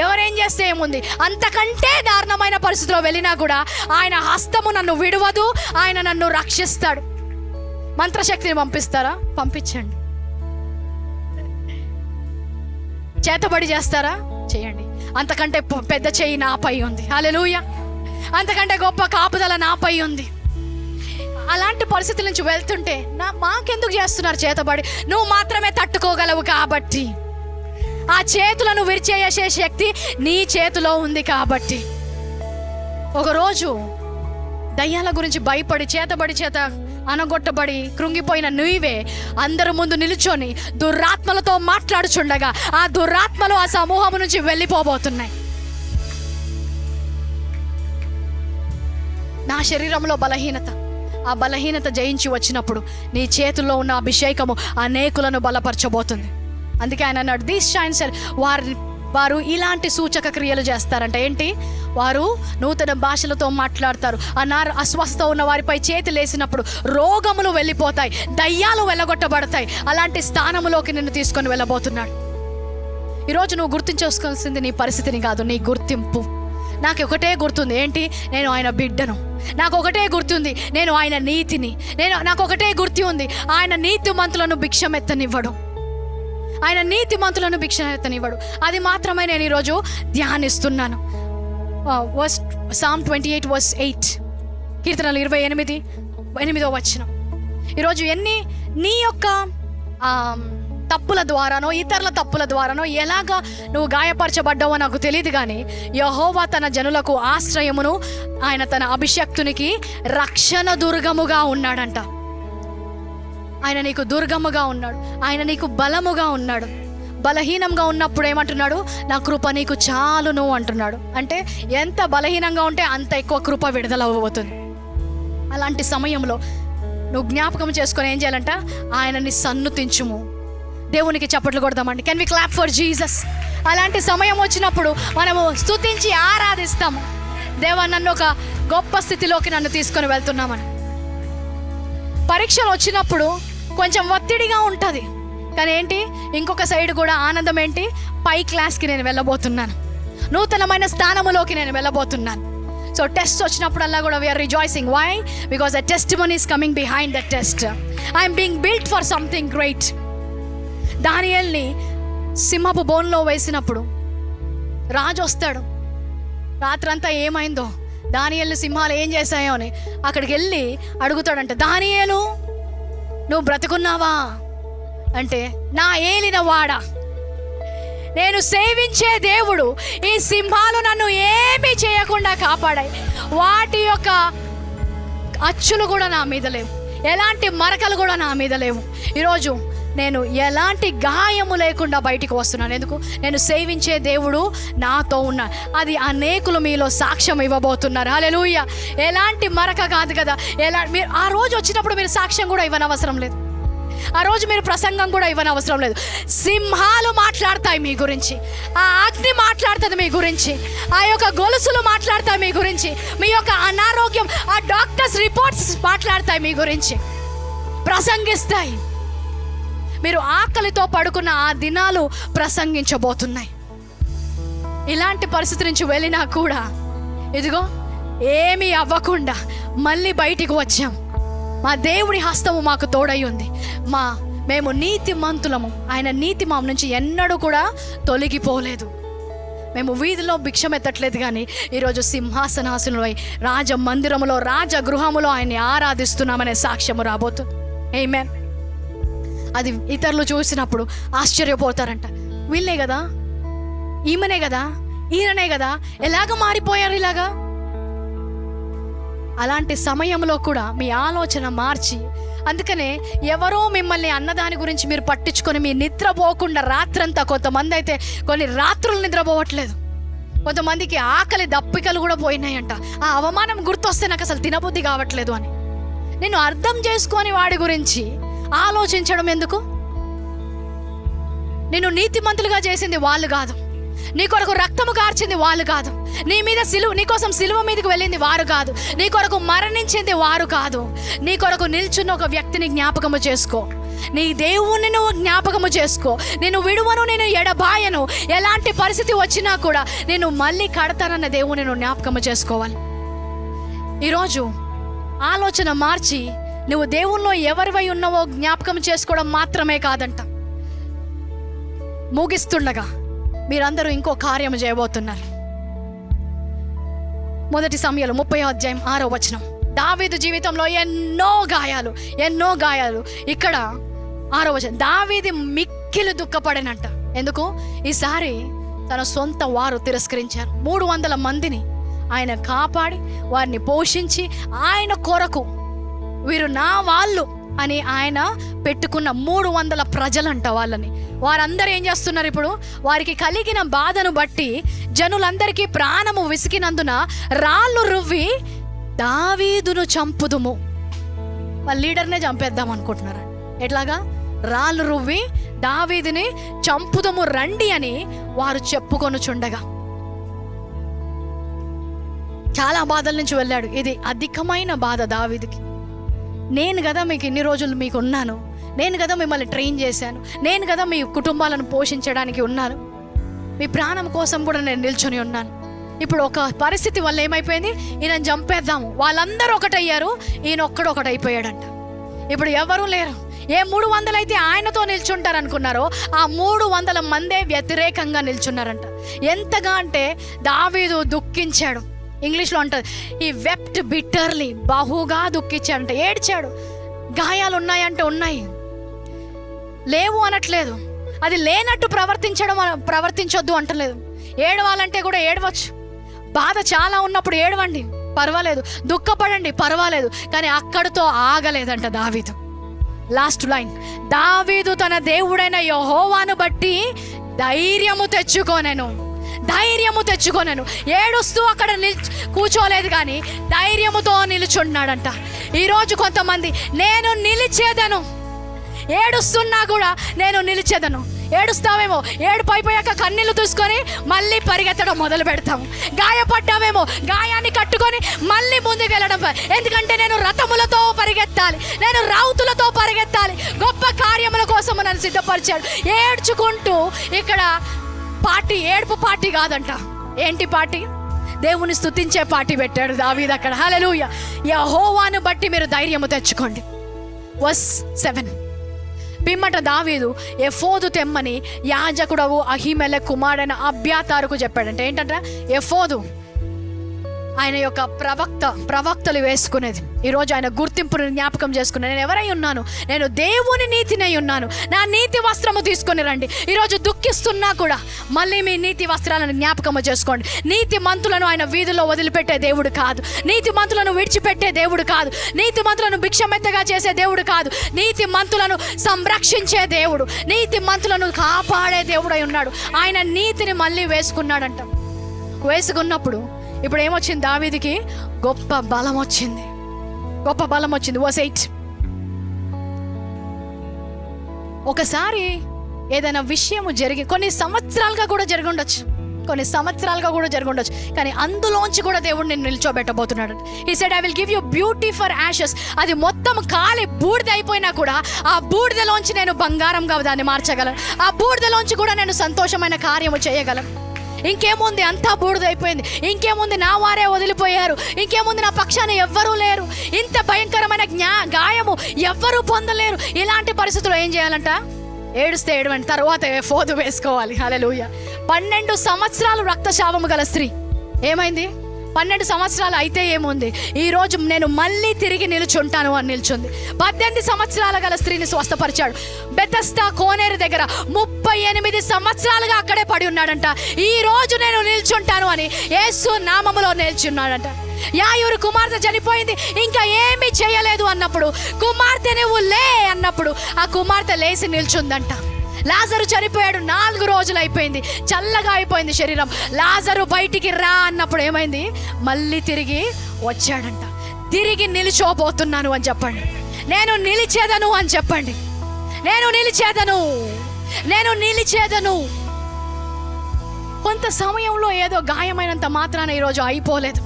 B: ఎవరేం చేస్తే ఏముంది? అంతకంటే దారుణమైన పరిస్థితిలో వెళ్ళినా కూడా ఆయన హస్తము నన్ను విడవదు, ఆయన నన్ను రక్షిస్తాడు. మంత్రశక్తిని పంపిస్తారా? పంపించండి. చేతబడి చేస్తారా? చేయండి. అంతకంటే పెద్ద చెయ్యి నాపై ఉంది. హల్లెలూయా. అంతకంటే గొప్ప కాపుదల నాపై ఉంది. అలాంటి పరిస్థితుల నుంచి వెళ్తుంటే మాకెందుకు చేస్తున్నారు చేతబడి? నువ్వు మాత్రమే తట్టుకోగలవు కాబట్టి. ఆ చేతులను విరిచేసే శక్తి నీ చేతిలో ఉంది కాబట్టి. ఒకరోజు దయ్యాల గురించి భయపడి చేతబడి చేత అనగొట్టబడి కృంగిపోయిన నీవే అందరి ముందు నిలుచొని దురాత్మలతో మాట్లాడుచుండగా ఆ దురాత్మలు ఆ సమూహం నుంచి వెళ్ళిపోబోతున్నాయి. నా శరీరంలో బలహీనత, ఆ బలహీనత జయించి వచ్చినప్పుడు నీ చేతుల్లో ఉన్న అభిషేకము అనేకులను బలపరచబోతుంది. అందుకే ఆయన అన్నాడు, దీస్ షైన్స్ వారి వారు ఇలాంటి సూచక క్రియలు చేస్తారంట. ఏంటి? వారు నూతన భాషలతో మాట్లాడతారు. అస్వస్థ ఉన్న వారిపై చేతులు వేసినప్పుడు రోగములు వెళ్ళిపోతాయి, దయ్యాలు వెళ్ళగొట్టబడతాయి. అలాంటి స్థానంలోకి నిన్ను తీసుకొని వెళ్ళబోతున్నాడు. ఈరోజు నువ్వు గుర్తించుకోవాల్సింది నీ పరిస్థితిని కాదు, నీ గుర్తింపు. నాకు ఒకటే గుర్తుంది, ఏంటి? నేను ఆయన బిడ్డను. నాకు ఒకటే గుర్తుంది, నేను ఆయన నీతిని. నాకు ఒకటే గుర్తు ఉంది, ఆయన నీతిమంతులను భిక్షమెత్తనివ్వడు. ఆయన నీతిమంతులను భిక్షమెత్తనివ్వడు. అది మాత్రమే నేను ఈరోజు ధ్యానిస్తున్నాను. Psalm 28:8, కీర్తనలు 28:8 వచనం. ఈరోజు నీ యొక్క తప్పుల ద్వారానో ఇతరుల తప్పుల ద్వారానో ఎలాగా నువ్వు గాయపరచబడ్డావో నాకు తెలియదు, కానీ యెహోవా తన జనులకు ఆశ్రయమును, ఆయన తన అభిషక్తునికి రక్షణ దుర్గముగా ఉన్నాడంట. ఆయన నీకు దుర్గముగా ఉన్నాడు, ఆయన నీకు బలముగా ఉన్నాడు. బలహీనంగా ఉన్నప్పుడు ఏమంటున్నాడు? నా కృప నీకు చాలును అంటున్నాడు. అంటే ఎంత బలహీనంగా ఉంటే అంత ఎక్కువ కృప విడుదలవ్వబోతుంది. అలాంటి సమయంలో నువ్వు జ్ఞాపకం చేసుకొని ఏం చేయాలంట? ఆయనని సన్నుతించుము. దేవునికి చప్పట్లు కొడదామండి. Can we clap for Jesus? అలాంటి సమయం వచ్చినప్పుడు మనము స్తుతించి ఆరాధిస్తాము. దేవా, నన్ను ఒక గొప్ప స్థితిలోకి నన్ను తీసుకొని వెళ్తున్నామని. పరీక్షలు వచ్చినప్పుడు కొంచెం ఒత్తిడిగా ఉంటుంది, కానీ ఏంటి? ఇంకొక సైడ్ కూడా ఆనందం. ఏంటి? పై క్లాస్కి నేను వెళ్ళబోతున్నాను, నూతనమైన స్థానములోకి నేను వెళ్ళబోతున్నాను. సో టెస్ట్ వచ్చినప్పుడల్లా కూడా we are rejoicing. Why? Because the testimony is coming behind the test. I'm being built for something great. దానియేలుని సింహపు బోన్లో వేసినప్పుడు రాజు వస్తాడు. రాత్రంతా ఏమైందో, దానియేలుని సింహాలు ఏం చేశాయో అని అక్కడికి వెళ్ళి అడుగుతాడంట, దానియేలు నువ్వు బ్రతుకున్నావా అంటే, నా ఏలిన వాడా, నేను సేవించే దేవుడు, ఈ సింహాలు నన్ను ఏమీ చేయకుండా కాపాడాయి. వాటి యొక్క అచ్చులు కూడా నా మీద లేవు, ఎలాంటి మరకలు కూడా నా మీద లేవు. ఈరోజు నేను ఎలాంటి గాయము లేకుండా బయటికి వస్తున్నాను. ఎందుకు? నేను సేవించే దేవుడు నాతో ఉన్నాడు. అది అనేకులు మీలో సాక్ష్యం ఇవ్వబోతున్నారు. హల్లెలూయా. ఎలాంటి మరక కాదు కదా. మీరు ఆ రోజు వచ్చినప్పుడు మీరు సాక్ష్యం కూడా ఇవ్వనవసరం లేదు, ఆ రోజు మీరు ప్రసంగం కూడా ఇవ్వనవసరం లేదు. సింహాలు మాట్లాడతాయి మీ గురించి, ఆ అగ్ని మాట్లాడుతుంది మీ గురించి, ఆ యొక్క గొలుసులు మాట్లాడతాయి మీ గురించి, మీ యొక్క అనారోగ్యం, ఆ డాక్టర్స్ రిపోర్ట్స్ మాట్లాడతాయి మీ గురించి, ప్రసంగిస్తాయి. మీరు ఆకలితో పడుకున్న ఆ దినాలు ప్రసంగించబోతున్నాయి. ఇలాంటి పరిస్థితి నుంచి వెళ్ళినా కూడా ఇదిగో ఏమీ అవ్వకుండా మళ్ళీ బయటికి వచ్చాం. మా దేవుడి హస్తము మాకు తోడై ఉంది. మేము నీతిమంతులము. ఆయన నీతి మా నుంచి ఎన్నడూ కూడా తొలగిపోలేదు. మేము వీధిలో భిక్షమెత్తట్లేదు, కానీ ఈరోజు సింహాసనాసనులై రాజ మందిరములో, రాజగృహములో ఆయన్ని ఆరాధిస్తున్నామనే సాక్ష్యము రాబోతుంది. ఆమేన్. అది ఇతరులు చూసినప్పుడు ఆశ్చర్యపోతారంట, వీళ్ళే కదా, ఈమెనే కదా, ఈయననే కదా, ఎలాగ మారిపోయారు ఇలాగా. అలాంటి సమయంలో కూడా మీ ఆలోచన మార్చి, అందుకనే ఎవరో మిమ్మల్ని అన్నదాని గురించి మీరు పట్టించుకొని మీ నిద్రపోకుండా రాత్రంతా, కొంతమంది అయితే కొన్ని రాత్రులు నిద్రపోవట్లేదు, కొంతమందికి ఆకలి దప్పికలు కూడా పోయినాయంట. ఆ అవమానం గుర్తొస్తే నాకు అసలు తినబుద్ధి కావట్లేదు అని. నేను అర్థం చేసుకొని వాడి గురించి ఆలోచించడం ఎందుకు? నేను నీతిమంతులుగా చేసింది వాళ్ళు కాదు, నీ కొరకు రక్తము కార్చింది వాళ్ళు కాదు, నీ కోసం సిలువ మీదకి వెళ్ళింది వారు కాదు, నీ కొరకు మరణించింది వారు కాదు. నీ కొరకు నిల్చున్న ఒక వ్యక్తిని జ్ఞాపకము చేసుకో, నీ దేవుణ్ణి నువ్వు జ్ఞాపకము చేసుకో. నేను విడువను, నేను ఎడబాయను. ఎలాంటి పరిస్థితి వచ్చినా కూడా నేను మళ్ళీ కడతానన్న దేవుణ్ణి నువ్వు జ్ఞాపకము చేసుకోవాలి. ఈరోజు ఆలోచన మార్చి నువ్వు దేవుల్లో ఎవరివై ఉన్నావో జ్ఞాపకం చేసుకోవడం మాత్రమే కాదంట. ముగిస్తుండగా మీరందరూ ఇంకో కార్యం చేయబోతున్నారు. 1 సమూయేలు 30:6 దావీదు జీవితంలో ఎన్నో గాయాలు. ఇక్కడ 6 దావీదు మిక్కిలి దుఃఖపడనంట. ఎందుకు? ఈసారి తన సొంత వారు తిరస్కరించారు. 300 మందిని ఆయన కాపాడి వారిని పోషించి ఆయన కొరకు వీరు నా వాళ్ళు అని ఆయన పెట్టుకున్న 300 ప్రజలంట. వారందరూ ఏం చేస్తున్నారు? ఇప్పుడు వారికి కలిగిన బాధను బట్టి జనులందరికీ ప్రాణము విసికినందున రాళ్ళు రువ్వి దావీదును చంపుదుము. వాళ్ళ లీడర్నే చంపేద్దాం అనుకుంటున్నారు. ఎట్లాగా? రాళ్ళు రువ్వి దావీదుని చంపుదము రండి అని వారు చెప్పుకొనుచుండగా. చాలా బాధల నుంచి వెళ్ళాడు. ఇది అధికమైన బాధ దావీదుకి. నేను కదా మీకు ఇన్ని రోజులు మీకు ఉన్నాను, నేను కదా మిమ్మల్ని ట్రైన్ చేశాను, నేను కదా మీ కుటుంబాలను పోషించడానికి ఉన్నాను, మీ ప్రాణం కోసం కూడా నేను నిల్చొని ఉన్నాను. ఇప్పుడు ఒక పరిస్థితి వల్ల ఏమైపోయింది, ఈయన చంపేద్దాము, వాళ్ళందరూ ఒకటయ్యారు, ఈయన ఒకటైపోయాడంట. ఇప్పుడు ఎవరూ లేరు. ఏ 300 అయితే ఆయనతో నిల్చుంటారు అనుకున్నారో ఆ 300 మందే వ్యతిరేకంగా నిల్చున్నారంట. ఎంతగా అంటే దావీదు దుఃఖించాడు. ఇంగ్లీష్లో అంటారు ఈ వెప్ట్ బిట్టర్లీ, బహుగా దుఃఖించాడంట, ఏడ్చాడు. గాయాలు ఉన్నాయంటే ఉన్నాయి, లేవు అనట్లేదు. అది లేనట్టు ప్రవర్తించొద్దు అంటలేదు. ఏడవాలంటే కూడా ఏడవచ్చు. బాధ చాలా ఉన్నప్పుడు ఏడవండి, పర్వాలేదు. దుఃఖపడండి, పర్వాలేదు. కానీ అక్కడితో ఆగలేదంట దావీదు. లాస్ట్ లైన్, దావీదు తన దేవుడైన యెహోవాను బట్టి ధైర్యము తెచ్చుకోనెను. ఏడుస్తూ అక్కడ కూర్చోలేదు, కానీ ధైర్యముతో నిలుచున్నాడంట. ఈరోజు కొంతమంది నేను నిలిచేదను, ఏడుస్తున్నా కూడా నేను నిలిచేదను. ఏడుస్తావేమో, ఏడుపు అయిపోయాక కన్నీళ్ళు తీసుకొని మళ్ళీ పరిగెత్తడం మొదలు పెడతాం. గాయపడ్డావేమో, గాయాన్ని కట్టుకొని మళ్ళీ ముందుకు వెళ్ళడం. ఎందుకంటే నేను రథములతో పరిగెత్తాలి, నేను రావుతులతో పరిగెత్తాలి, గొప్ప కార్యముల కోసం నన్ను సిద్ధపరిచాడు. ఏడ్చుకుంటూ ఇక్కడ పార్టీ, ఏడుపు పార్టీ కాదంట. ఏంటి పార్టీ? దేవుని స్తుతించే పార్టీ పెట్టాడు దావీదు అక్కడ. హల్లెలూయా. యెహోవాను బట్టి మీరు ధైర్యము తెచ్చుకోండి. వర్స్ 7. పిమ్మట దావీదు ఎఫోదు తెమ్మని యాజకుడవు అహీమెలెకు కుమారుడైన అబ్యాతారుకు చెప్పాడంటే ఏంటంటే ఎఫోదు ఆయన యొక్క ప్రవక్తలు వేసుకునేది. ఈరోజు ఆయన గుర్తింపును జ్ఞాపకం చేసుకున్నాను. నేను ఎవరై ఉన్నాను? నేను దేవుని నీతినై ఉన్నాను. నా నీతి వస్త్రము తీసుకొని రండి. ఈరోజు దుఃఖిస్తున్నా కూడా మళ్ళీ మీ నీతి వస్త్రాలను జ్ఞాపకము చేసుకోండి. నీతి మంతులను ఆయన వీధిలో వదిలిపెట్టే దేవుడు కాదు. నీతి మంతులను విడిచిపెట్టే దేవుడు కాదు. నీతి మంతులను భిక్షమెత్తగా చేసే దేవుడు కాదు. నీతి మంతులను సంరక్షించే దేవుడు, నీతి మంతులను కాపాడే దేవుడై ఉన్నాడు. ఆయన నీతిని మళ్ళీ వేసుకున్నాడంట. వేసుకున్నప్పుడు ఇప్పుడు ఏమొచ్చింది? దావీదుకి గొప్ప బలం వచ్చింది. వర్స్ 8. ఒకసారి ఏదైనా విషయము కొన్ని సంవత్సరాలుగా కూడా జరిగి ఉండొచ్చు, కానీ అందులోంచి కూడా దేవుడు నేను నిల్చోబెట్టబోతున్నాడు. He said, I will give you beauty for ashes. అది మొత్తం కాలి బూడిద అయిపోయినా కూడా ఆ బూడిదలోంచి నేను బంగారంగా దాన్ని మార్చగలను. ఆ బూడిదలోంచి కూడా నేను సంతోషమైన కార్యము చేయగలను. ఇంకేముంది, అంతా బూడిదైపోయింది. ఇంకేముంది, నా వారే వదిలిపోయారు. ఇంకేముంది, నా పక్షాన ఎవ్వరూ లేరు. ఇంత భయంకరమైన గాయము ఎవ్వరూ పొందలేరు. ఇలాంటి పరిస్థితుల్లో ఏం చేయాలంట? ఏడుస్తే ఏడవండి, తర్వాత ఎఫోదు వేసుకోవాలి. హల్లెలూయా. 12 సంవత్సరాలు రక్తశాపము గల స్త్రీ ఏమైంది? 12 సంవత్సరాలు అయితే ఏముంది, ఈరోజు నేను మళ్ళీ తిరిగి నిలుచుంటాను అని నిల్చుంది. 18 సంవత్సరాల గల స్త్రీని స్వస్థపరిచాడు. బెతస్దా కోనేరు దగ్గర 38 సంవత్సరాలుగా అక్కడే పడి ఉన్నాడంట. ఈ రోజు నేను నిల్చుంటాను అని యేసు నామములో నిల్చున్నాడంట. యాయూరు కుమార్తె చనిపోయింది, ఇంకా ఏమీ చేయలేదు అన్నప్పుడు, కుమార్తె నువ్వు లే అన్నప్పుడు ఆ కుమార్తె లేచి నిల్చుందంట. లాజరు చనిపోయాడు, 4 రోజులు అయిపోయింది, చల్లగా అయిపోయింది శరీరం. లాజరు బయటికి రా అన్నప్పుడు ఏమైంది? మళ్ళీ తిరిగి వచ్చాడంట. తిరిగి నిలిచోబోతున్నాను అని చెప్పండి. నేను నిలిచేదను అని చెప్పండి. నేను నిలిచేదను. కొంత సమయంలో ఏదో గాయమైనంత మాత్రాన ఈరోజు అయిపోలేదు.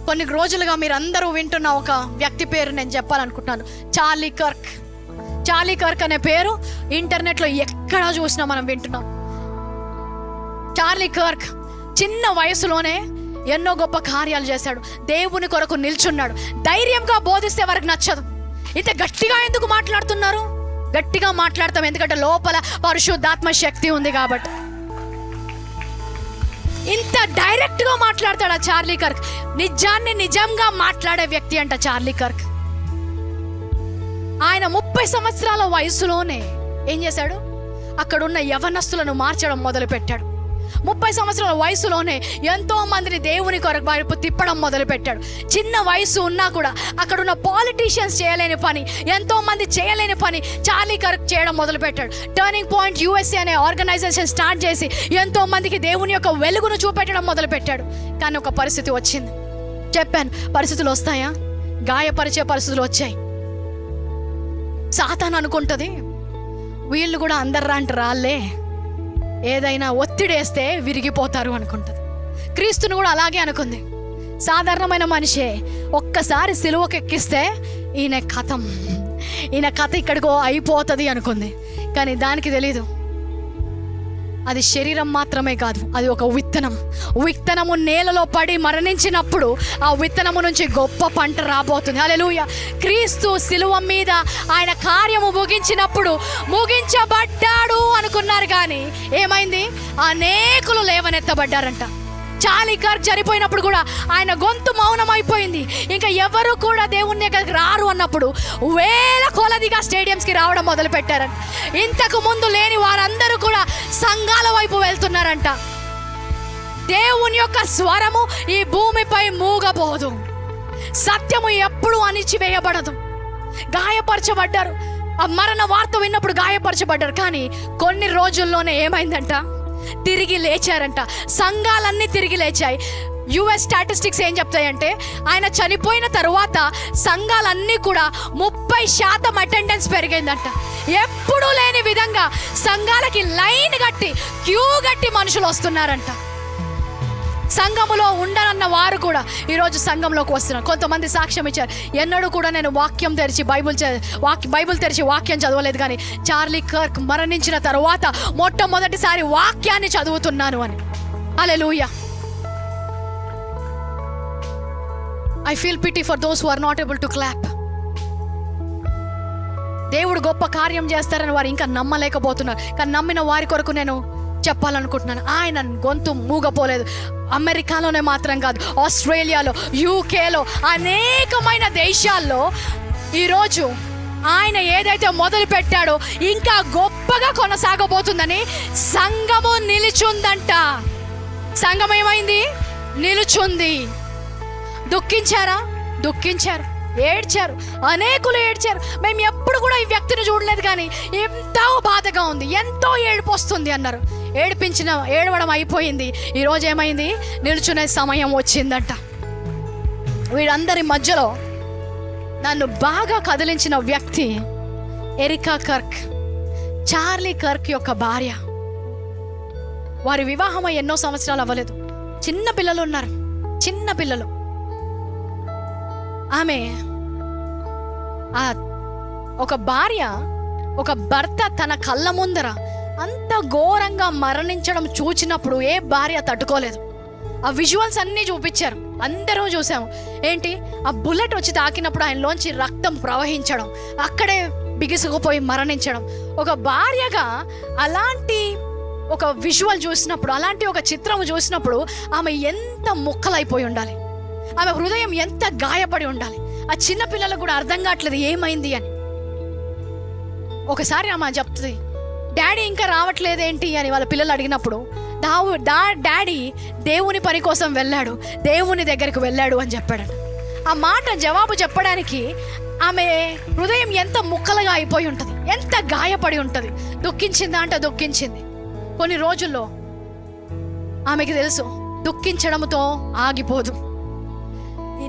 B: కొన్ని రోజులుగా మీరందరూ వింటున్న ఒక వ్యక్తి పేరు నేను చెప్పాలనుకుంటున్నాను. చార్లీ కర్క్ అనే పేరు ఇంటర్నెట్లో ఎక్కడ చూసినా మనం వింటున్నాం. చార్లీ కర్క్ చిన్న వయసులోనే ఎన్నో గొప్ప కార్యాలు చేశాడు. దేవుని కొరకు నిల్చున్నాడు. ధైర్యంగా బోధిస్తే వారికి నచ్చదు. ఇంత గట్టిగా ఎందుకు మాట్లాడుతున్నారు? గట్టిగా మాట్లాడతాం ఎందుకంటే లోపల పరిశుద్ధాత్మ శక్తి ఉంది కాబట్టి. ఇంత డైరెక్ట్గా మాట్లాడతాడు ఆ చార్లీ కర్క్. నిజాన్ని నిజంగా మాట్లాడే వ్యక్తి అంట చార్లీ కర్క్. ఆయన 30 సంవత్సరాల వయసులోనే ఏం చేశాడు? అక్కడున్న యవనస్తులను మార్చడం మొదలుపెట్టాడు. 30 సంవత్సరాల వయసులోనే ఎంతో మందిని దేవుని కొరకు వైపు తిప్పడం మొదలుపెట్టాడు. చిన్న వయసు ఉన్నా కూడా అక్కడున్న పాలిటీషియన్స్ చేయలేని పని, ఎంతో మంది చేయలేని పని చార్లీ కర్క్ చేయడం మొదలుపెట్టాడు. టర్నింగ్ పాయింట్ USA అనే ఆర్గనైజేషన్ స్టార్ట్ చేసి ఎంతో మందికి దేవుని యొక్క వెలుగును చూపెట్టడం మొదలుపెట్టాడు. కానీ ఒక పరిస్థితి వచ్చింది. చెప్పాను, పరిస్థితులు వస్తాయా? గాయపరిచే పరిస్థితులు వచ్చాయి. సాతాను అనుకుంటుంది వీళ్ళు కూడా అందర్రాంటి రాళ్ళే, ఏదైనా ఒత్తిడేస్తే విరిగిపోతారు అనుకుంటుంది. క్రీస్తుని కూడా అలాగే అనుకుంది. సాధారణమైన మనిషే, ఒక్కసారి సిలువకెక్కిస్తే ఈయన కథ ఇక్కడికో అయిపోతుంది అనుకుంది. కానీ దానికి తెలీదు, అది శరీరం మాత్రమే కాదు, అది ఒక విత్తనము నేలలో పడి మరణించినప్పుడు ఆ విత్తనము నుంచి గొప్ప పంట రాబోతుంది. హల్లెలూయా. క్రీస్తు సిలువ మీద ఆయన కార్యము ముగించబడ్డాడు అనుకున్నారు, కానీ ఏమైంది? అనేకులు లేవనెత్తబడ్డారంట. చార్లీ కర్క్ చనిపోయినప్పుడు కూడా ఆయన గొంతు మౌనమైపోయింది. ఇంకా ఎవరు కూడా దేవుని దగ్గరికి రారు అన్నప్పుడు వేల కొలదిగా స్టేడియంస్కి రావడం మొదలు పెట్టారంట. ఇంతకు ముందు లేని వారందరూ కూడా సంఘాల వైపు వెళ్తున్నారంట. దేవుని యొక్క స్వరము ఈ భూమిపై మూగబోదు. సత్యము ఎప్పుడు అణిచివేయబడదు. గాయపరచబడ్డారు, ఆ మరణ వార్త విన్నప్పుడు గాయపరచబడ్డారు. కానీ కొన్ని రోజుల్లోనే ఏమైందంట? తిరిగి లేచారంట. సంఘాలన్నీ తిరిగి లేచాయి. యుఎస్ స్టాటిస్టిక్స్ ఏం చెప్తాయంటే, ఆయన చనిపోయిన తరువాత సంఘాలన్నీ కూడా 30% అటెండెన్స్ పెరిగిందంట. ఎప్పుడూ లేని విధంగా సంఘాలకి లైన్ కట్టి క్యూ కట్టి మనుషులు వస్తున్నారంట. సంఘములో ఉండనన్న వారు కూడా ఈరోజు సంఘంలోకి వస్తున్నారు. కొంతమంది సాక్ష్యం ఇచ్చారు, ఎన్నడూ కూడా నేను బైబిల్ తెరిచి వాక్యం చదవలేదు, కానీ చార్లీ కర్క్ మరణించిన తర్వాత మొట్టమొదటిసారి వాక్యాన్ని చదువుతున్నాను అని. Hallelujah. I feel pity for those who are not able to clap. దేవుడు గొప్ప కార్యం చేస్తారని వారు ఇంకా నమ్మలేకపోతున్నారు. కానీ నమ్మిన వారి కొరకు నేను చెప్పాలనుకుంటున్నాను, ఆయన గొంతు మూగపోలేదు. అమెరికాలోనే మాత్రం కాదు, ఆస్ట్రేలియాలో, యూకేలో, అనేకమైన దేశాల్లో ఈరోజు ఆయన ఏదైతే మొదలు పెట్టాడో ఇంకా గొప్పగా కొనసాగబోతుందని సంఘము నిలుచుందంట. సంఘం ఏమైంది? నిలుచుంది. దుఃఖించారా? దుఃఖించారు, ఏడ్చారు, అనేకులు ఏడ్చారు. మేము ఎప్పుడు కూడా ఈ వ్యక్తిని చూడలేదు, కానీ ఎంతో బాధగా ఉంది, ఎంతో ఏడుపు వస్తుంది అన్నారు. ఏడవడం అయిపోయింది. ఈరోజు ఏమైంది? నిల్చునే సమయం వచ్చిందంట. వీళ్ళందరి మధ్యలో నన్ను బాగా కదిలించిన వ్యక్తి ఎరికా కర్క్, చార్లీ కర్క్ యొక్క భార్య. వారి వివాహమై ఎన్నో సంవత్సరాలు అవ్వలేదు. చిన్న పిల్లలు ఉన్నారు, చిన్న పిల్లలు. ఆమె ఒక భార్య, ఒక భర్త తన కళ్ళ ముందర అంత ఘోరంగా మరణించడం చూచినప్పుడు ఏ భార్య తట్టుకోలేదు. ఆ విజువల్స్ అన్నీ చూపించారు, అందరూ చూసాము. ఏంటి? ఆ బుల్లెట్ వచ్చి తాకినప్పుడు ఆయనలోంచి రక్తం ప్రవహించడం, అక్కడే బిగుసుకుపోయి మరణించడం. ఒక భార్యగా అలాంటి ఒక విజువల్ చూసినప్పుడు, అలాంటి ఒక చిత్రం చూసినప్పుడు ఆమె ఎంత ముక్కలైపోయి ఉండాలి, ఆమె హృదయం ఎంత గాయపడి ఉండాలి. ఆ చిన్న పిల్లలకు కూడా అర్థం కావట్లేదు ఏమైంది అని. ఒకసారి ఆమె చెప్తుంది, డాడీ ఇంకా రావట్లేదేంటి అని వాళ్ళ పిల్లలు అడిగినప్పుడు, డాడీ దేవుని పని కోసం వెళ్ళాడు, దేవుని దగ్గరికి వెళ్ళాడు అని చెప్పాడు. ఆ మాట జవాబు చెప్పడానికి ఆమె హృదయం ఎంత ముక్కలుగా అయిపోయి ఉంటుంది, ఎంత గాయపడి ఉంటుంది. దుఃఖించిందా అంటే దుఃఖించింది. కొన్ని రోజుల్లో ఆమెకి తెలుసు, దుఃఖించడంతో ఆగిపోదు.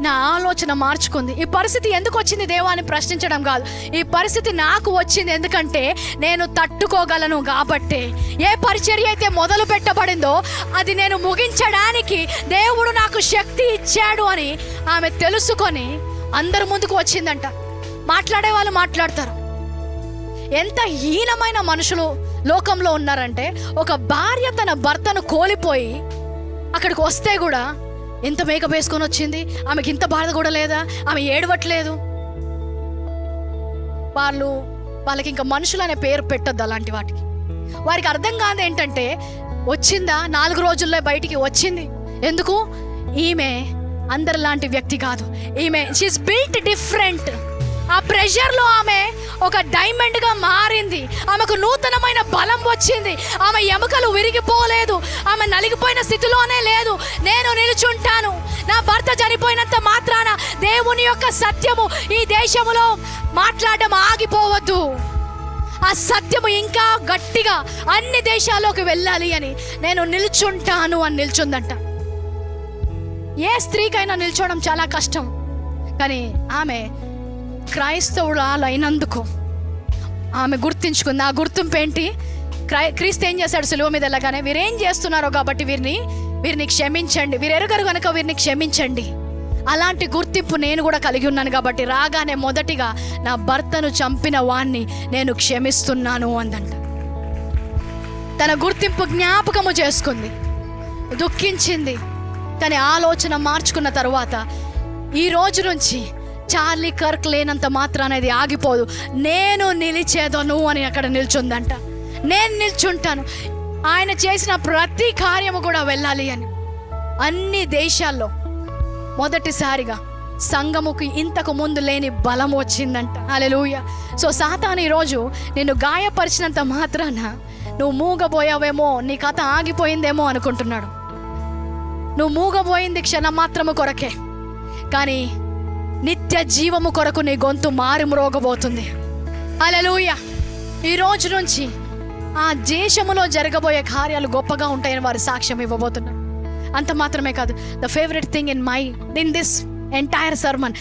B: నా ఆలోచన మార్చుకుంది. ఈ పరిస్థితి ఎందుకు వచ్చింది దేవా అని ప్రశ్నించడం కాదు, ఈ పరిస్థితి నాకు వచ్చింది ఎందుకంటే నేను తట్టుకోగలను కాబట్టే. ఏ పరిచర్య అయితే మొదలు పెట్టబడిందో అది నేను ముగించడానికి దేవుడు నాకు శక్తి ఇచ్చాడు అని ఆమె తెలుసుకొని అందరి ముందుకు వచ్చిందంట. మాట్లాడే వాళ్ళు మాట్లాడతారు. ఎంత హీనమైన మనుషులు లోకంలో ఉన్నారంటే, ఒక భార్య తన భర్తను కోల్పోయి అక్కడికి వస్తే కూడా ఎంత మేకప్ వేసుకొని వచ్చింది, ఆమెకి ఇంత బాధ కూడా లేదా, ఆమె ఏడవట్లేదు. వాళ్ళకి ఇంకా మనుషులు అనే పేరు పెట్టద్దు అలాంటి వాటికి. వారికి అర్థం కాదు ఏంటంటే, వచ్చిందా 4 రోజుల్లో బయటికి వచ్చింది. ఎందుకు? ఈమె అందరిలాంటి వ్యక్తి కాదు. ఈమె షీఈస్ బిల్ట్ డిఫరెంట్. ఆ ప్రెషర్లో ఆమె ఒక డైమండ్గా మారింది. ఆమెకు నూతనమైన బలం వచ్చింది. ఆమె ఎముకలు విరిగిపోలేదు, ఆమె నలిగిపోయిన స్థితిలోనే లేదు. నేను నిలుచుంటాను. నా భర్త చనిపోయినంత మాత్రాన దేవుని యొక్క సత్యము ఈ దేశంలో మాట్లాడడం ఆగిపోవద్దు. ఆ సత్యము ఇంకా గట్టిగా అన్ని దేశాల్లోకి వెళ్ళాలి అని నేను నిల్చుంటాను అని నిల్చుందంట. ఏ స్త్రీకైనా నిల్చోవడం చాలా కష్టం, కానీ ఆమె క్రైస్తవురాలైనందుకు ఆమె గుర్తించుకుంది. ఆ గుర్తింపు ఏంటి? క్రీస్తు ఏం చేశాడు సిలువ మీద వెళ్ళగానే, వీరేం చేస్తున్నారో కాబట్టి వీరిని క్షమించండి, వీరు ఎరుగరు కనుక వీరిని క్షమించండి. అలాంటి గుర్తింపు నేను కూడా కలిగి ఉన్నాను కాబట్టి రాగానే మొదటిగా నా భర్తను చంపిన వాణ్ణి నేను క్షమిస్తున్నాను అందంట. తన గుర్తింపు జ్ఞాపకము చేసుకుంది, దుఃఖించింది. తన ఆలోచన మార్చుకున్న తరువాత ఈ రోజు నుంచి చార్లీ కర్క్ లేనంత మాత్రాన ఇది ఆగిపోదు. నేను నిలిచేదను అని అక్కడ నిల్చుందంట. నేను నిల్చుంటాను. ఆయన చేసిన ప్రతి కార్యము కూడా వెళ్ళాలి అని. అన్ని దేశాల్లో మొదటిసారిగా సంఘముకి ఇంతకు ముందు లేని బలం వచ్చిందంట. హల్లెలూయా. సో సాతాను ఈరోజు నిన్ను గాయపరిచినంత మాత్రాన నువ్వు మూగబోయావేమో, నీ కథ ఆగిపోయిందేమో అనుకుంటున్నాడు. నువ్వు మూగబోయింది క్షణం మాత్రము కొరకే, కానీ నిత్య జీవము కొరకు నీ గొంతు మారి మ్రోగబోతుంది. హల్లెలూయా. ఈ రోజు నుంచి ఆ దేశములో జరగబోయే కార్యాలు గొప్పగా ఉంటాయని వారు సాక్ష్యం ఇవ్వబోతున్నారు. అంత మాత్రమే కాదు, the favourite thing in this entire sermon,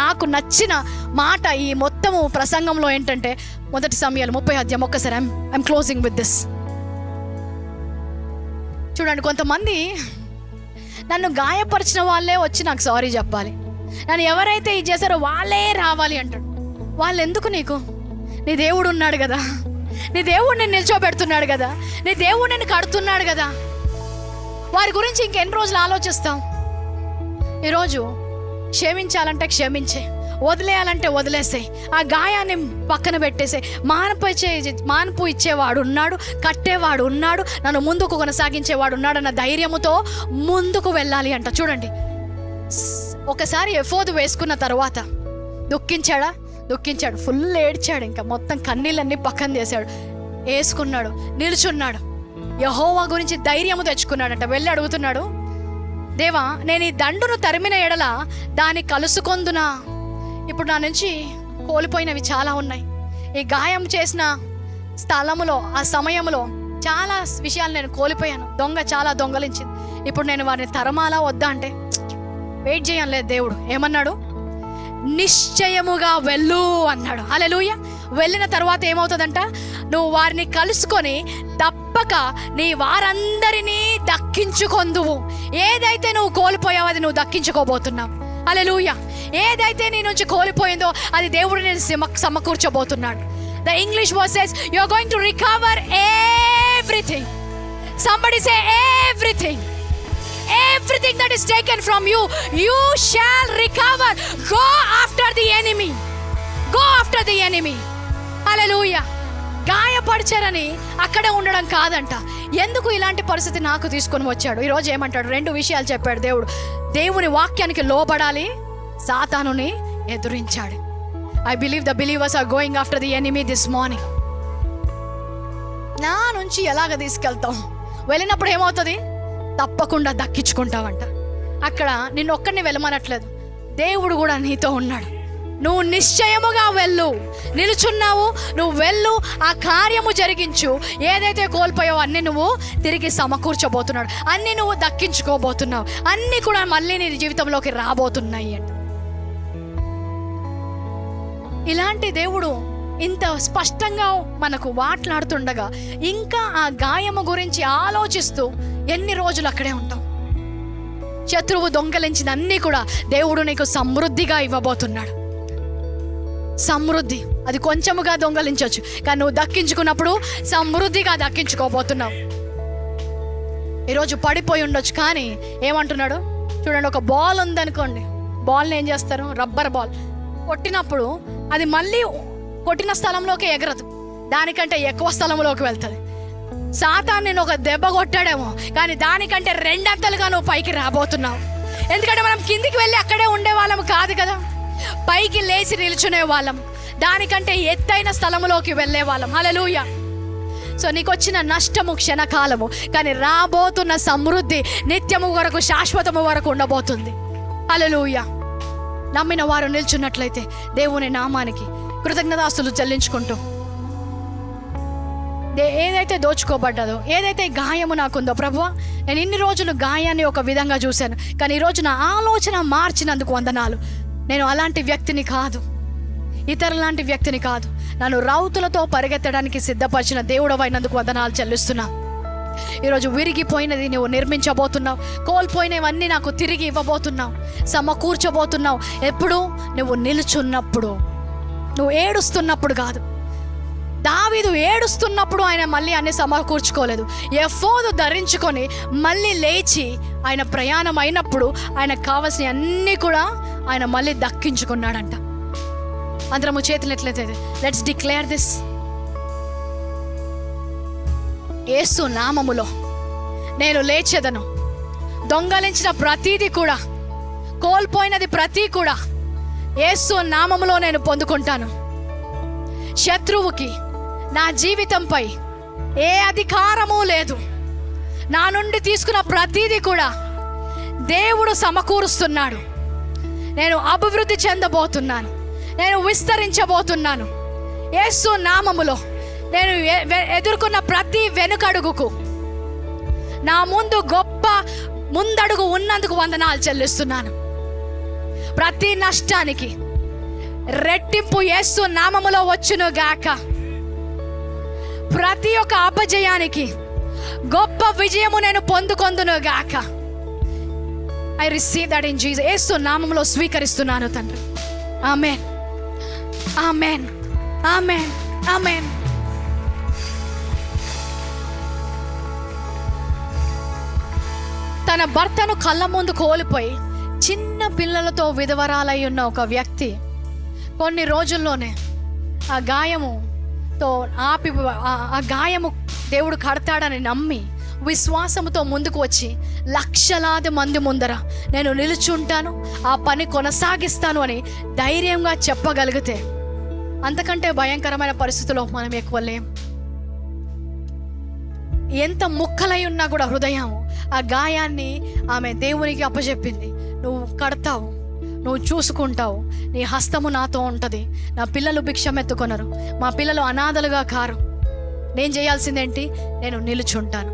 B: నాకు నచ్చిన మాట ఈ మొత్తము ప్రసంగంలో ఏంటంటే, మొదటి సమయాలు 30 ఒక్కసారి ఐఎమ్ క్లోజింగ్ విత్ దిస్. చూడండి, కొంతమంది నన్ను గాయపరిచిన వాళ్ళే వచ్చి నాకు సారీ చెప్పాలి, నన్ను ఎవరైతే ఇది చేశారో వాళ్ళే రావాలి అంటాడు. వాళ్ళు ఎందుకు నీకు? నీ దేవుడు ఉన్నాడు కదా, నీ దేవుడు నేను నిల్చోబెడుతున్నాడు కదా, నీ దేవుడు నేను కడుతున్నాడు కదా. వారి గురించి ఇంకెన్ని రోజులు ఆలోచిస్తాం? ఈరోజు క్షమించాలంటే క్షమించే, వదిలేయాలంటే వదిలేసే, ఆ గాయాన్ని పక్కన పెట్టేసే. మాన్పు ఇచ్చేవాడు ఉన్నాడు, కట్టేవాడు ఉన్నాడు, నన్ను ముందుకు కొనసాగించేవాడు ఉన్నాడు అన్న ధైర్యముతో ముందుకు వెళ్ళాలి అంట. చూడండి, ఒకసారి ఎఫోదు వేసుకున్న తర్వాత దుఃఖించాడు, ఫుల్ ఏడ్చాడు, ఇంకా మొత్తం కన్నీళ్ళన్నీ పక్కన చేశాడు, వేసుకున్నాడు, నిల్చున్నాడు, యెహోవా గురించి ధైర్యము తెచ్చుకున్నాడంట. వెళ్ళి అడుగుతున్నాడు, దేవా, నేను ఈ దండును తరిమిన ఎడల దాన్ని కలుసుకొందునా? ఇప్పుడు నా నుంచి కోల్పోయినవి చాలా ఉన్నాయి. ఈ గాయం చేసిన స్థలములో, ఆ సమయంలో చాలా విషయాలు నేను కోల్పోయాను. చాలా దొంగలించింది. ఇప్పుడు నేను వారిని తరమాలా వద్దా అంటే వెయిట్ చేయాలి. లేదు, దేవుడు ఏమన్నాడు? నిశ్చయముగా వెళ్ళు అన్నాడు. హల్లెలూయా. వెళ్ళిన తర్వాత ఏమవుతుందంట? నువ్వు వారిని కలుసుకొని తప్పక నీ వారందరినీ దక్కించుకొందువు. ఏదైతే నువ్వు కోల్పోయావో అది నువ్వు దక్కించుకోబోతున్నావు. హల్లెలూయా. ఏదైతే నీ నుంచి కోల్పోయిందో అది దేవుడు నేను సమకూర్చబోతున్నాడు. The English verse says you are going to recover everything. Somebody say everything. Everything that is taken from you, you shall recover. Go after the enemy. Go after the enemy. Hallelujah. గాయపరిచారని అక్కడే ఉండడం కాదంట. ఎందుకు ఇలాంటి పరిస్థితి నాకు తీసుకొని వచ్చాడు? ఈరోజు ఏమంటాడు? 2 విషయాలు చెప్పాడు దేవుడు. దేవుని వాక్యానికి లోబడాలి, సాతానుని ఎదురించాడు. I believe the believers are going after the enemy this morning. నా నుంచి ఎలాగ తీసుకెళ్తాం? వెళ్ళినప్పుడు ఏమవుతుంది? తప్పకుండా దక్కించుకుంటావంట. అక్కడ నిన్ను ఒక్కడిని వెళ్ళమనట్లేదు, దేవుడు కూడా నీతో ఉన్నాడు. నువ్వు నిశ్చయముగా వెళ్ళు. నిలుచున్నావు, నువ్వు వెళ్ళు, ఆ కార్యము జరిగించు. ఏదైతే కోల్పోయావో అన్నీ నువ్వు తిరిగి సమకూర్చబోతున్నాడు, అన్నీ నువ్వు దక్కించుకోబోతున్నావు, అన్నీ కూడా మళ్ళీ నీ జీవితంలోకి రాబోతున్నాయి అంట. ఇలాంటి దేవుడు ఇంత స్పష్టంగా మనకు మాట్లాడుతుండగా ఇంకా ఆ గాయము గురించి ఆలోచిస్తూ ఎన్ని రోజులు అక్కడే ఉంటాం? శత్రువు దొంగలించిన అన్నీ కూడా దేవుడు నీకు సమృద్ధిగా ఇవ్వబోతున్నాడు. సమృద్ధి, అది కొంచెముగా దొంగలించవచ్చు, కానీ నువ్వు దక్కించుకున్నప్పుడు సమృద్ధిగా దక్కించుకోబోతున్నావు. ఈరోజు పడిపోయి ఉండొచ్చు, కానీ ఏమంటున్నాడు చూడండి, ఒక బాల్ ఉందనుకోండి, బాల్ని ఏం చేస్తారు? రబ్బర్ బాల్ కొట్టినప్పుడు అది మళ్ళీ కొట్టిన స్థలంలోకి ఎగరదు, దానికంటే ఎక్కువ స్థలంలోకి వెళ్తుంది. సాతాను నేను ఒక దెబ్బ కొట్టాడేమో, కానీ దానికంటే 2 అంతలుగా నువ్వు పైకి రాబోతున్నావు. ఎందుకంటే మనం కిందికి వెళ్ళి అక్కడే ఉండే వాళ్ళం కాదు కదా, పైకి లేచి నిల్చునే వాళ్ళం, దానికంటే ఎత్తైన స్థలంలోకి వెళ్ళే వాళ్ళం. హల్లెలూయా. సో నీకు వచ్చిన నష్టము క్షణకాలము, కానీ రాబోతున్న సమృద్ధి నిత్యము వరకు, శాశ్వతము వరకు ఉండబోతుంది. హల్లెలూయా. నమ్మిన వారు నిల్చున్నట్లయితే దేవుని నామానికి కృతజ్ఞతాస్తులు చెల్లించుకుంటూ, ఏదైతే దోచుకోబడ్డదో, ఏదైతే గాయము నాకుందో, ప్రభువా, నేను ఇన్ని రోజులు గాయాన్ని ఒక విధంగా చూశాను, కానీ ఈరోజు నా ఆలోచన మార్చినందుకు వందనాలు. నేను అలాంటి వ్యక్తిని కాదు. ఇతరులాంటి వ్యక్తిని కాదు, నన్ను రౌతులతో పరిగెత్తడానికి సిద్ధపరిచిన దేవుడవైనందుకు వందనాలు చెల్లిస్తున్నా. ఈరోజు విరిగిపోయినది నువ్వు నిర్మించబోతున్నావు, కోల్పోయినవన్నీ నాకు తిరిగి ఇవ్వబోతున్నావు, సమకూర్చబోతున్నావు. ఎప్పుడు? నువ్వు నిలుచున్నప్పుడు, నువ్వు ఏడుస్తున్నప్పుడు కాదు. దావీదు ఏడుస్తున్నప్పుడు ఆయన మళ్ళీ అన్ని సమకూర్చుకోలేదు. ఎఫోదు ధరించుకొని మళ్ళీ లేచి ఆయన ప్రయాణం అయినప్పుడు ఆయనకు కావాల్సిన అన్నీ కూడా ఆయన మళ్ళీ దక్కించుకున్నాడంట. అందరము చేతులు ఎట్లయితే లెట్స్ డిక్లేర్ దిస్. యేసు నామములో నేను లేచెదను. దొంగలించిన ప్రతీది కూడా, కోల్పోయినది ప్రతీ కూడా యేసు నామములో నేను పొందుకుంటాను. శత్రువుకి నా జీవితంపై ఏ అధికారము లేదు. నా నుండి తీసుకున్న ప్రతీది కూడా దేవుడు సమకూరుస్తున్నాడు. నేను అభివృద్ధి చెందబోతున్నాను, నేను విస్తరించబోతున్నాను. యేసు నామములో నేను ఎదుర్కొన్న ప్రతి వెనుకడుగుకు నా ముందు గొప్ప ముందడుగు ఉన్నందుకు వందనాలు చెల్లిస్తున్నాను. ప్రతి నష్టానికి రెట్టింపు యేసు నామములో వచ్చును గాక. ప్రతి ఒక్క అపజయానికి గొప్ప విజయము నేను పొందుకొందును గాక. I receive that in Jesus. Yesu నామములో స్వీకరిస్తున్నాను తండ్రి. ఆమేన్, ఆమేన్, ఆమేన్, ఆమేన్. తన భర్తను కళ్ళ ముందు కోల్పోయి చిన్న పిల్లలతో విధవరాలై ఉన్న ఒక వ్యక్తి కొన్ని రోజుల్లోనే ఆ గాయముతో ఆ గాయము దేవుడు కడతాడని నమ్మి విశ్వాసముతో ముందుకు వచ్చి లక్షలాది మంది ముందర నేను నిలుచుంటాను, ఆ పని కొనసాగిస్తాను అని ధైర్యంగా చెప్పగలిగితే అంతకంటే భయంకరమైన పరిస్థితుల్లో మనం ఎక్కువ లేం. ఎంత ముక్కలై ఉన్నా కూడా హృదయం ఆ గాయాన్ని ఆమె దేవునికి అప్పచెప్పింది. నువ్వు కడతావు, నువ్వు చూసుకుంటావు, నీ హస్తము నాతో ఉంటుంది. నా పిల్లలు భిక్షమెత్తుకొనరు, మా పిల్లలు అనాథలుగా కారు. నేను చేయాల్సిందేంటి? నేను నిలుచుంటాను,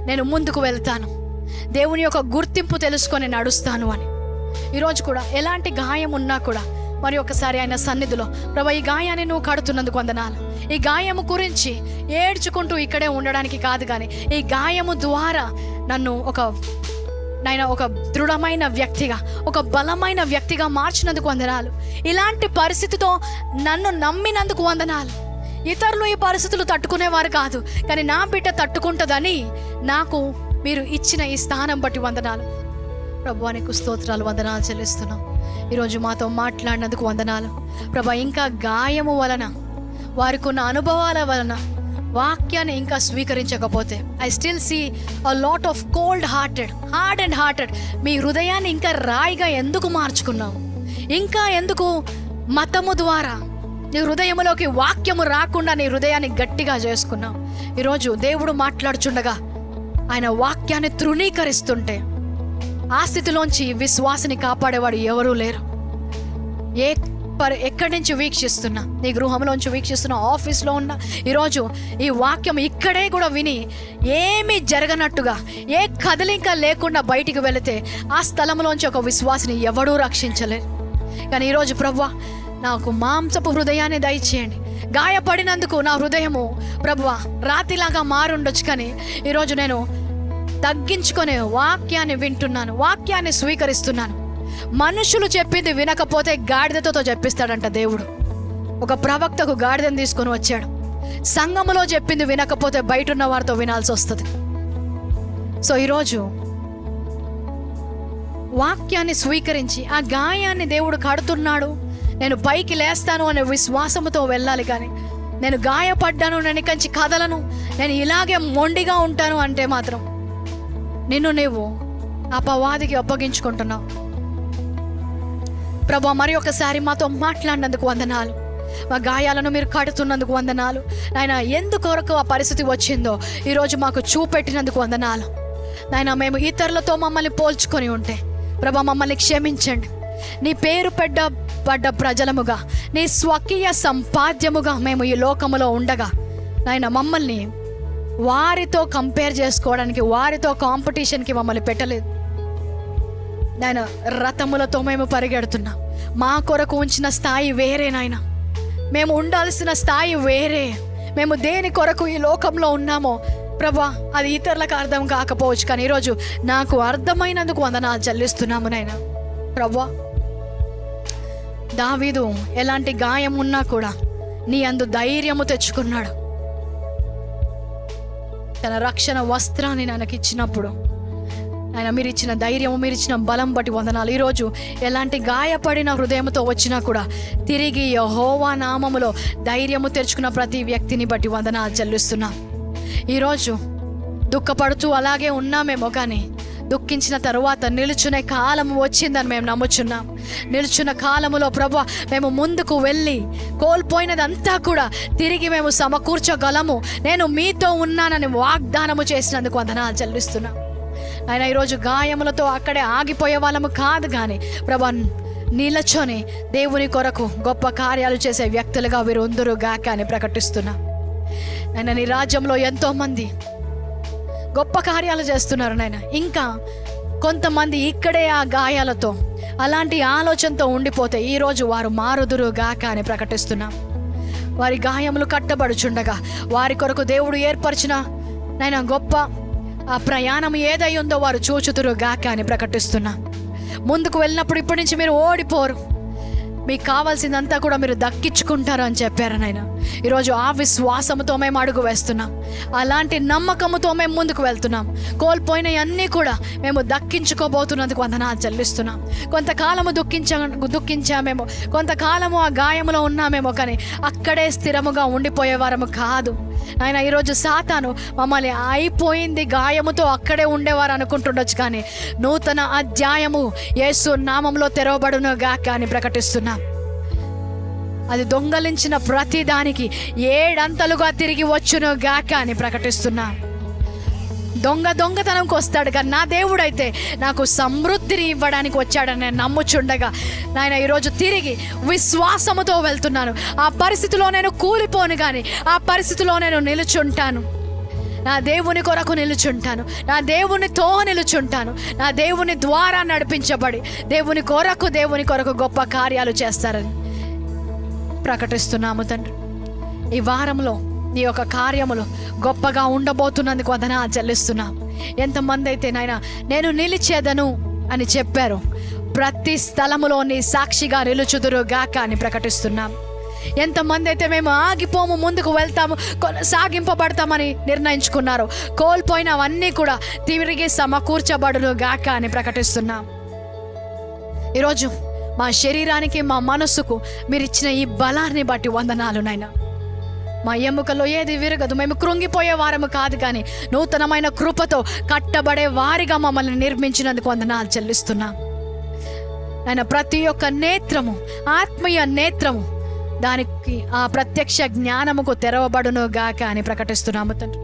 B: నేను ముందుకు వెళ్తాను, దేవుని యొక్క గుర్తింపు తెలుసుకొని నడుస్తాను అని. ఈరోజు కూడా ఎలాంటి గాయం ఉన్నా కూడా మరి ఒకసారి ఆయన సన్నిధిలో, ప్రభా ఈ గాయాన్ని నువ్వు కడుతున్నందుకు వందనాలు. ఈ గాయము గురించి ఏడ్చుకుంటూ ఇక్కడే ఉండడానికి కాదు, కానీ ఈ గాయము ద్వారా నన్ను ఒక దృఢమైన వ్యక్తిగా, ఒక బలమైన వ్యక్తిగా మార్చినందుకు వందనాలు. ఇలాంటి పరిస్థితితో నన్ను నమ్మినందుకు వందనాలు. ఇతరులు ఈ పరిస్థితులు తట్టుకునేవారు కాదు, కానీ నా బిడ్డ తట్టుకుంటుందని నాకు మీరు ఇచ్చిన ఈ స్థానం బట్టి వందనాలు. ప్రభువా నీకు స్తోత్రాలు, వందనాలు చెల్లిస్తున్నాం. ఈరోజు మాతో మాట్లాడినందుకు వందనాలు ప్రభా. ఇంకా గాయము వలన, వారికి ఉన్న అనుభవాల వలన వాక్యాన్ని ఇంకా స్వీకరించకపోతే I still see a lot of hard and hearted. మీ హృదయాన్ని ఇంకా రాయిగా ఎందుకు మార్చుకున్నావు? ఇంకా ఎందుకు మతము ద్వారా నీ హృదయంలోకి వాక్యము రాకుండా నీ హృదయాన్ని గట్టిగా చేసుకున్నావు? ఈరోజు దేవుడు మాట్లాడుచుండగా ఆయన వాక్యాన్ని తృణీకరిస్తుంటే ఆ స్థితిలోంచి విశ్వాసాన్ని కాపాడేవాడు ఎవరూ లేరు. ఎక్కడి నుంచి వీక్షిస్తున్నా, నీ గృహంలోంచి వీక్షిస్తున్నా, ఆఫీస్లో ఉన్నా, ఈరోజు ఈ వాక్యం ఇక్కడే కూడా విని ఏమీ జరగనట్టుగా, ఏ కదలిక లేకుండా బయటికి వెళితే ఆ స్థలంలోంచి ఒక విశ్వాసిని ఎవడూ రక్షించలేరు. కానీ ఈరోజు ప్రభువా నాకు మాంసపు హృదయాన్ని దయచేయండి. గాయపడినందుకు నా హృదయము ప్రభువా రాతిలాగా మారుండొచ్చు, కానీ ఈరోజు నేను తగ్గించుకొని వాక్యాన్ని వింటున్నాను, వాక్యాన్ని స్వీకరిస్తున్నాను. మనుషులు చెప్పింది వినకపోతే గాడిదతో చెప్పిస్తాడంట దేవుడు. ఒక ప్రవక్తకు గాడిదని తీసుకొని వచ్చాడు. సంఘములో చెప్పింది వినకపోతే బయట ఉన్న వారితో వినాల్సి వస్తుంది. సో ఈరోజు వాక్యాన్ని స్వీకరించి ఆ గాయాన్ని దేవుడు కడుతున్నాడు, నేను పైకి లేస్తాను అనే విశ్వాసముతో వెళ్ళాలి. కానీ నేను గాయపడ్డాను, నేను కంచి కదలను, నేను ఇలాగే మొండిగా ఉంటాను అంటే మాత్రం నిన్ను నీవు అపవాదికి అప్పగించుకుంటున్నావు. ప్రభా మరి ఒకసారి మాతో మాట్లాడినందుకు వందనాలు. మా గాయాలను మీరు కడుతున్నందుకు వందనాలు. నాయన ఎందుకొరకు ఆ పరిస్థితి వచ్చిందో ఈరోజు మాకు చూపెట్టినందుకు వందనాలు. నాయన మేము ఇతరులతో మమ్మల్ని పోల్చుకొని ఉంటే ప్రభా మమ్మల్ని క్షమించండి. నీ పేరు పడ్డ ప్రజలముగా, నీ స్వకీయ సంపాద్యముగా మేము ఈ లోకములో ఉండగా నాయన మమ్మల్ని వారితో కంపేర్ చేసుకోవడానికి, వారితో కాంపిటీషన్కి మమ్మల్ని పెట్టలేదు. నాయన రథములతో మేము పరిగెడుతున్నాం. మా కొరకు ఉంచిన స్థాయి వేరే నాయన. మేము ఉండాల్సిన స్థాయి వేరే. మేము దేని కొరకు ఈ లోకంలో ఉన్నామో ప్రభా అది ఇతరులకు అర్థం కాకపోవచ్చు, కానీ ఈరోజు నాకు అర్థమైనందుకు వందనాలు చెల్లిస్తున్నాము నాయన. ప్రభా దావీదు ఎలాంటి గాయం ఉన్నా కూడా నీ అందు ధైర్యము తెచ్చుకున్నాడు. తన రక్షణ వస్త్రాన్ని నాకు ఇచ్చినప్పుడు ఆయన మీరు ఇచ్చిన ధైర్యము, మీరు ఇచ్చిన బలం బట్టి వందనాలు. ఈరోజు ఎలాంటి గాయపడిన హృదయంతో వచ్చినా కూడా తిరిగి యెహోవా నామములో ధైర్యము తెచ్చుకున్న ప్రతి వ్యక్తిని బట్టి వందనాలు చెల్లిస్తున్నా. ఈరోజు దుఃఖపడుతూ అలాగే ఉన్నామేమో, కానీ దుఃఖించిన తరువాత నిలుచునే కాలము వచ్చిందని మేము నమ్ముచున్నాం. నిలుచున్న కాలములో ప్రభువా మేము ముందుకు వెళ్ళి కోల్పోయినదంతా కూడా తిరిగి మేము సమకూర్చగలము. నేను మీతో ఉన్నానని వాగ్దానము చేసినందుకు వందనాలు చెల్లిస్తున్నా. ఆయన ఈరోజు గాయములతో అక్కడే ఆగిపోయే వాళ్ళము కాదు, కానీ ప్రభా నిలచొని దేవుని కొరకు గొప్ప కార్యాలు చేసే వ్యక్తులుగా వీరు ఉందురుగాక అని ప్రకటిస్తున్నా. ఆయన నీ రాజ్యంలో ఎంతోమంది గొప్ప కార్యాలు చేస్తున్నారు నాయన. ఇంకా కొంతమంది ఇక్కడే ఆ గాయాలతో అలాంటి ఆలోచనతో ఉండిపోతే ఈరోజు వారు మారుదురుగాక అని ప్రకటిస్తున్నాం. వారి గాయములు కట్టబడుచుండగా వారి కొరకు దేవుడు ఏర్పరిచిన నాయన గొప్ప ఆ ప్రయాణం ఏదై ఉందో వారు చూచుదురుగాక అని ప్రకటిస్తున్నా. ముందుకు వెళ్ళినప్పుడు ఇప్పటి నుంచి మీరు ఓడిపోరు, మీకు కావాల్సిందంతా కూడా మీరు దక్కించుకుంటారు అని చెప్పారు నాయన. ఈరోజు ఆ విశ్వాసంతో మేము అడుగు వేస్తున్నాం. అలాంటి నమ్మకంతో మేము ముందుకు వెళ్తున్నాం. కోల్పోయినవన్నీ కూడా మేము దక్కించుకోబోతున్నందుకు వందనాలు చెల్లిస్తున్నాం. కొంతకాలము దుఃఖించామేమో, కొంతకాలము ఆ గాయములో ఉన్నామేమో, కానీ అక్కడే స్థిరముగా ఉండిపోయేవారము కాదు ఆయన. ఈరోజు సాతాను మమ్మల్ని అయిపోయింది గాయముతో అక్కడే ఉండేవారు అనుకుంటుండొచ్చు, కానీ నూతన అధ్యాయము యేసు నామంలో తెరవబడును గాక అని ప్రకటిస్తున్నా. అది దొంగలించిన ప్రతి దానికి 7 అంతలుగా తిరిగి వచ్చును గాక అని ప్రకటిస్తున్నా. దొంగతనంకి వస్తాడు, కానీ నా దేవుడైతే నాకు సమృద్ధిని ఇవ్వడానికి వచ్చాడని నేను నమ్ముచుండగా నాయన ఈరోజు తిరిగి విశ్వాసముతో వెళ్తున్నాను. ఆ పరిస్థితిలో నేను కూలిపోను, కానీ ఆ పరిస్థితిలో నేను నిలుచుంటాను. నా దేవుని కొరకు నిలుచుంటాను, నా దేవునితో నిలుచుంటాను. నా దేవుని ద్వారా నడిపించబడి దేవుని కొరకు గొప్ప కార్యాలు చేస్తారని ప్రకటిస్తున్నాము తండ్రి. ఈ వారంలో నీ యొక్క కార్యములు గొప్పగా ఉండబోతున్నందుకు వందనాలు చెల్లిస్తున్నాం. ఎంతమంది అయితే నాయన నేను నిలిచేదను అని చెప్పారు, ప్రతి స్థలములో నీ సాక్షిగా నిలుచుదురుగాక అని ప్రకటిస్తున్నాం. ఎంతమంది అయితే మేము ఆగిపోము, ముందుకు వెళ్తాము, కొనసాగింపబడతామని నిర్ణయించుకున్నారు, కోల్పోయినవన్నీ కూడా తిరిగి సమకూర్చబడునుగాక అని ప్రకటిస్తున్నాం. ఈరోజు మా శరీరానికి మా మనస్సుకు మీరు ఇచ్చిన ఈ బలాన్ని బట్టి వందనాలు నాయన. మా ఎముకలో ఏది విరగదు, మేము కృంగిపోయే వారము కాదు, కానీ నూతనమైన కృపతో కట్టబడే వారిగా మమ్మల్ని నిర్మించినందుకు వందనాలు చెల్లిస్తున్నా. ఆయన ప్రతి ఒక్క నేత్రము, ఆత్మీయ నేత్రము, దానికి ఆ ప్రత్యక్ష జ్ఞానముకు తెరవబడును గాక అని ప్రకటిస్తున్నాము తండ్రి.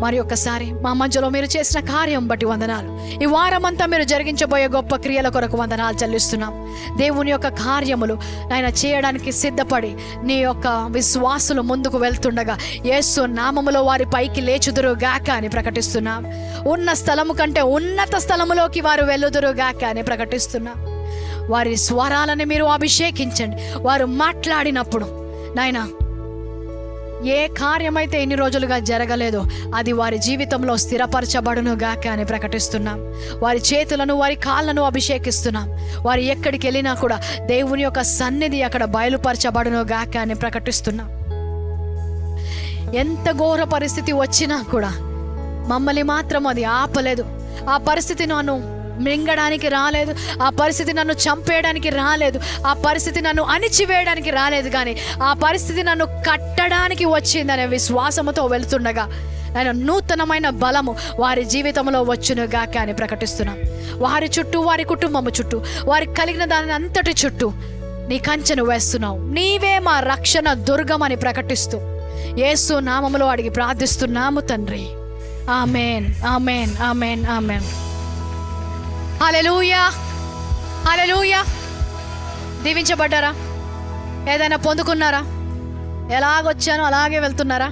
B: మరి ఒక్కసారి మా మధ్యలో మీరు చేసిన కార్యం బట్టి వందనాలు. ఈ వారమంతా మీరు జరిగించబోయే గొప్ప క్రియల కొరకు వందనాలు చెల్లిస్తున్నాం. దేవుని యొక్క కార్యములు ఆయన చేయడానికి సిద్ధపడి నీ యొక్క విశ్వాసులు ముందుకు వెళ్తుండగా యేసు నామములో వారి పైకి లేచుదురుగాక అని ప్రకటిస్తున్నాం. ఉన్న స్థలము కంటే ఉన్నత స్థలములోకి వారు వెళ్ళుదురుగాక అని ప్రకటిస్తున్నాం. వారి స్వరాలని మీరు అభిషేకించండి. వారు మాట్లాడినప్పుడు నాయనా ఏ కార్యమైతే ఇన్ని రోజులుగా జరగలేదో అది వారి జీవితంలో స్థిరపరచబడును గాక అని ప్రకటిస్తున్నాం. వారి చేతులను, వారి కాళ్ళను అభిషేకిస్తున్నాం. వారు ఎక్కడికి వెళ్ళినా కూడా దేవుని యొక్క సన్నిధి అక్కడ బయలుపరచబడును గాక అని ప్రకటిస్తున్నాం. ఎంత ఘోర పరిస్థితి వచ్చినా కూడా మమ్మల్ని మాత్రం అది ఆపలేదు. ఆ పరిస్థితి నన్ను మింగడానికి రాలేదు, ఆ పరిస్థితి నన్ను చంపేయడానికి రాలేదు, ఆ పరిస్థితి నన్ను అణిచివేయడానికి రాలేదు, కానీ ఆ పరిస్థితి నన్ను కట్టడానికి వచ్చిందనే విశ్వాసముతో వెళ్తుండగా నేను నూతనమైన బలము వారి జీవితంలో వచ్చునుగాక అని ప్రకటిస్తున్నాం. వారి చుట్టూ, వారి కుటుంబము చుట్టూ, వారికి కలిగిన దాని అంతటి చుట్టూ నీ కంచెను వేస్తున్నావు. నీవే మా రక్షణ దుర్గం అని ప్రకటిస్తూ యేసు నామములో అడిగి ప్రార్థిస్తున్నాము తండ్రి. ఆమేన్, ఆమేన్, ఆమేన్, ఆమేన్. హల్లెలూయా, హల్లెలూయా. దీవించబడ్డారా? ఏదైనా పొందుకున్నారా? ఎలాగొచ్చానో అలాగే వెళ్తున్నారా?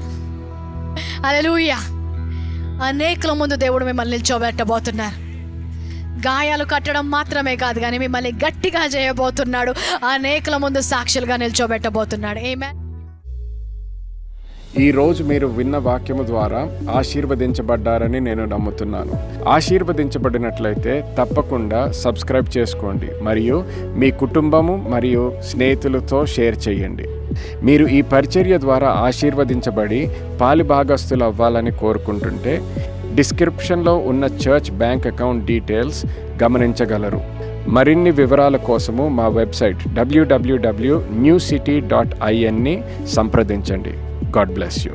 B: హల్లెలూయా. అనేకుల ముందు దేవుడు మిమ్మల్ని నిల్చోబెట్టబోతున్నారు. గాయాలు కట్టడం మాత్రమే కాదు, కానీ మిమ్మల్ని గట్టిగా చేయబోతున్నాడు. అనేకుల ముందు సాక్షులుగా నిల్చోబెట్టబోతున్నాడు. ఆమేన్.
A: ఈరోజు మీరు విన్న వాక్యము ద్వారా ఆశీర్వదించబడ్డారని నేను నమ్ముతున్నాను. ఆశీర్వదించబడినట్లయితే తప్పకుండా సబ్స్క్రైబ్ చేసుకోండి మరియు మీ కుటుంబము మరియు స్నేహితులతో షేర్ చేయండి. మీరు ఈ పరిచర్య ద్వారా ఆశీర్వదించబడి పాలిభాగస్తులు అవ్వాలని కోరుకుంటుంటే డిస్క్రిప్షన్లో ఉన్న చర్చ్ బ్యాంక్ అకౌంట్ డీటెయిల్స్ గమనించగలరు. మరిన్ని వివరాల కోసము మా వెబ్సైట్ www.newcity.in ని సంప్రదించండి. God bless you.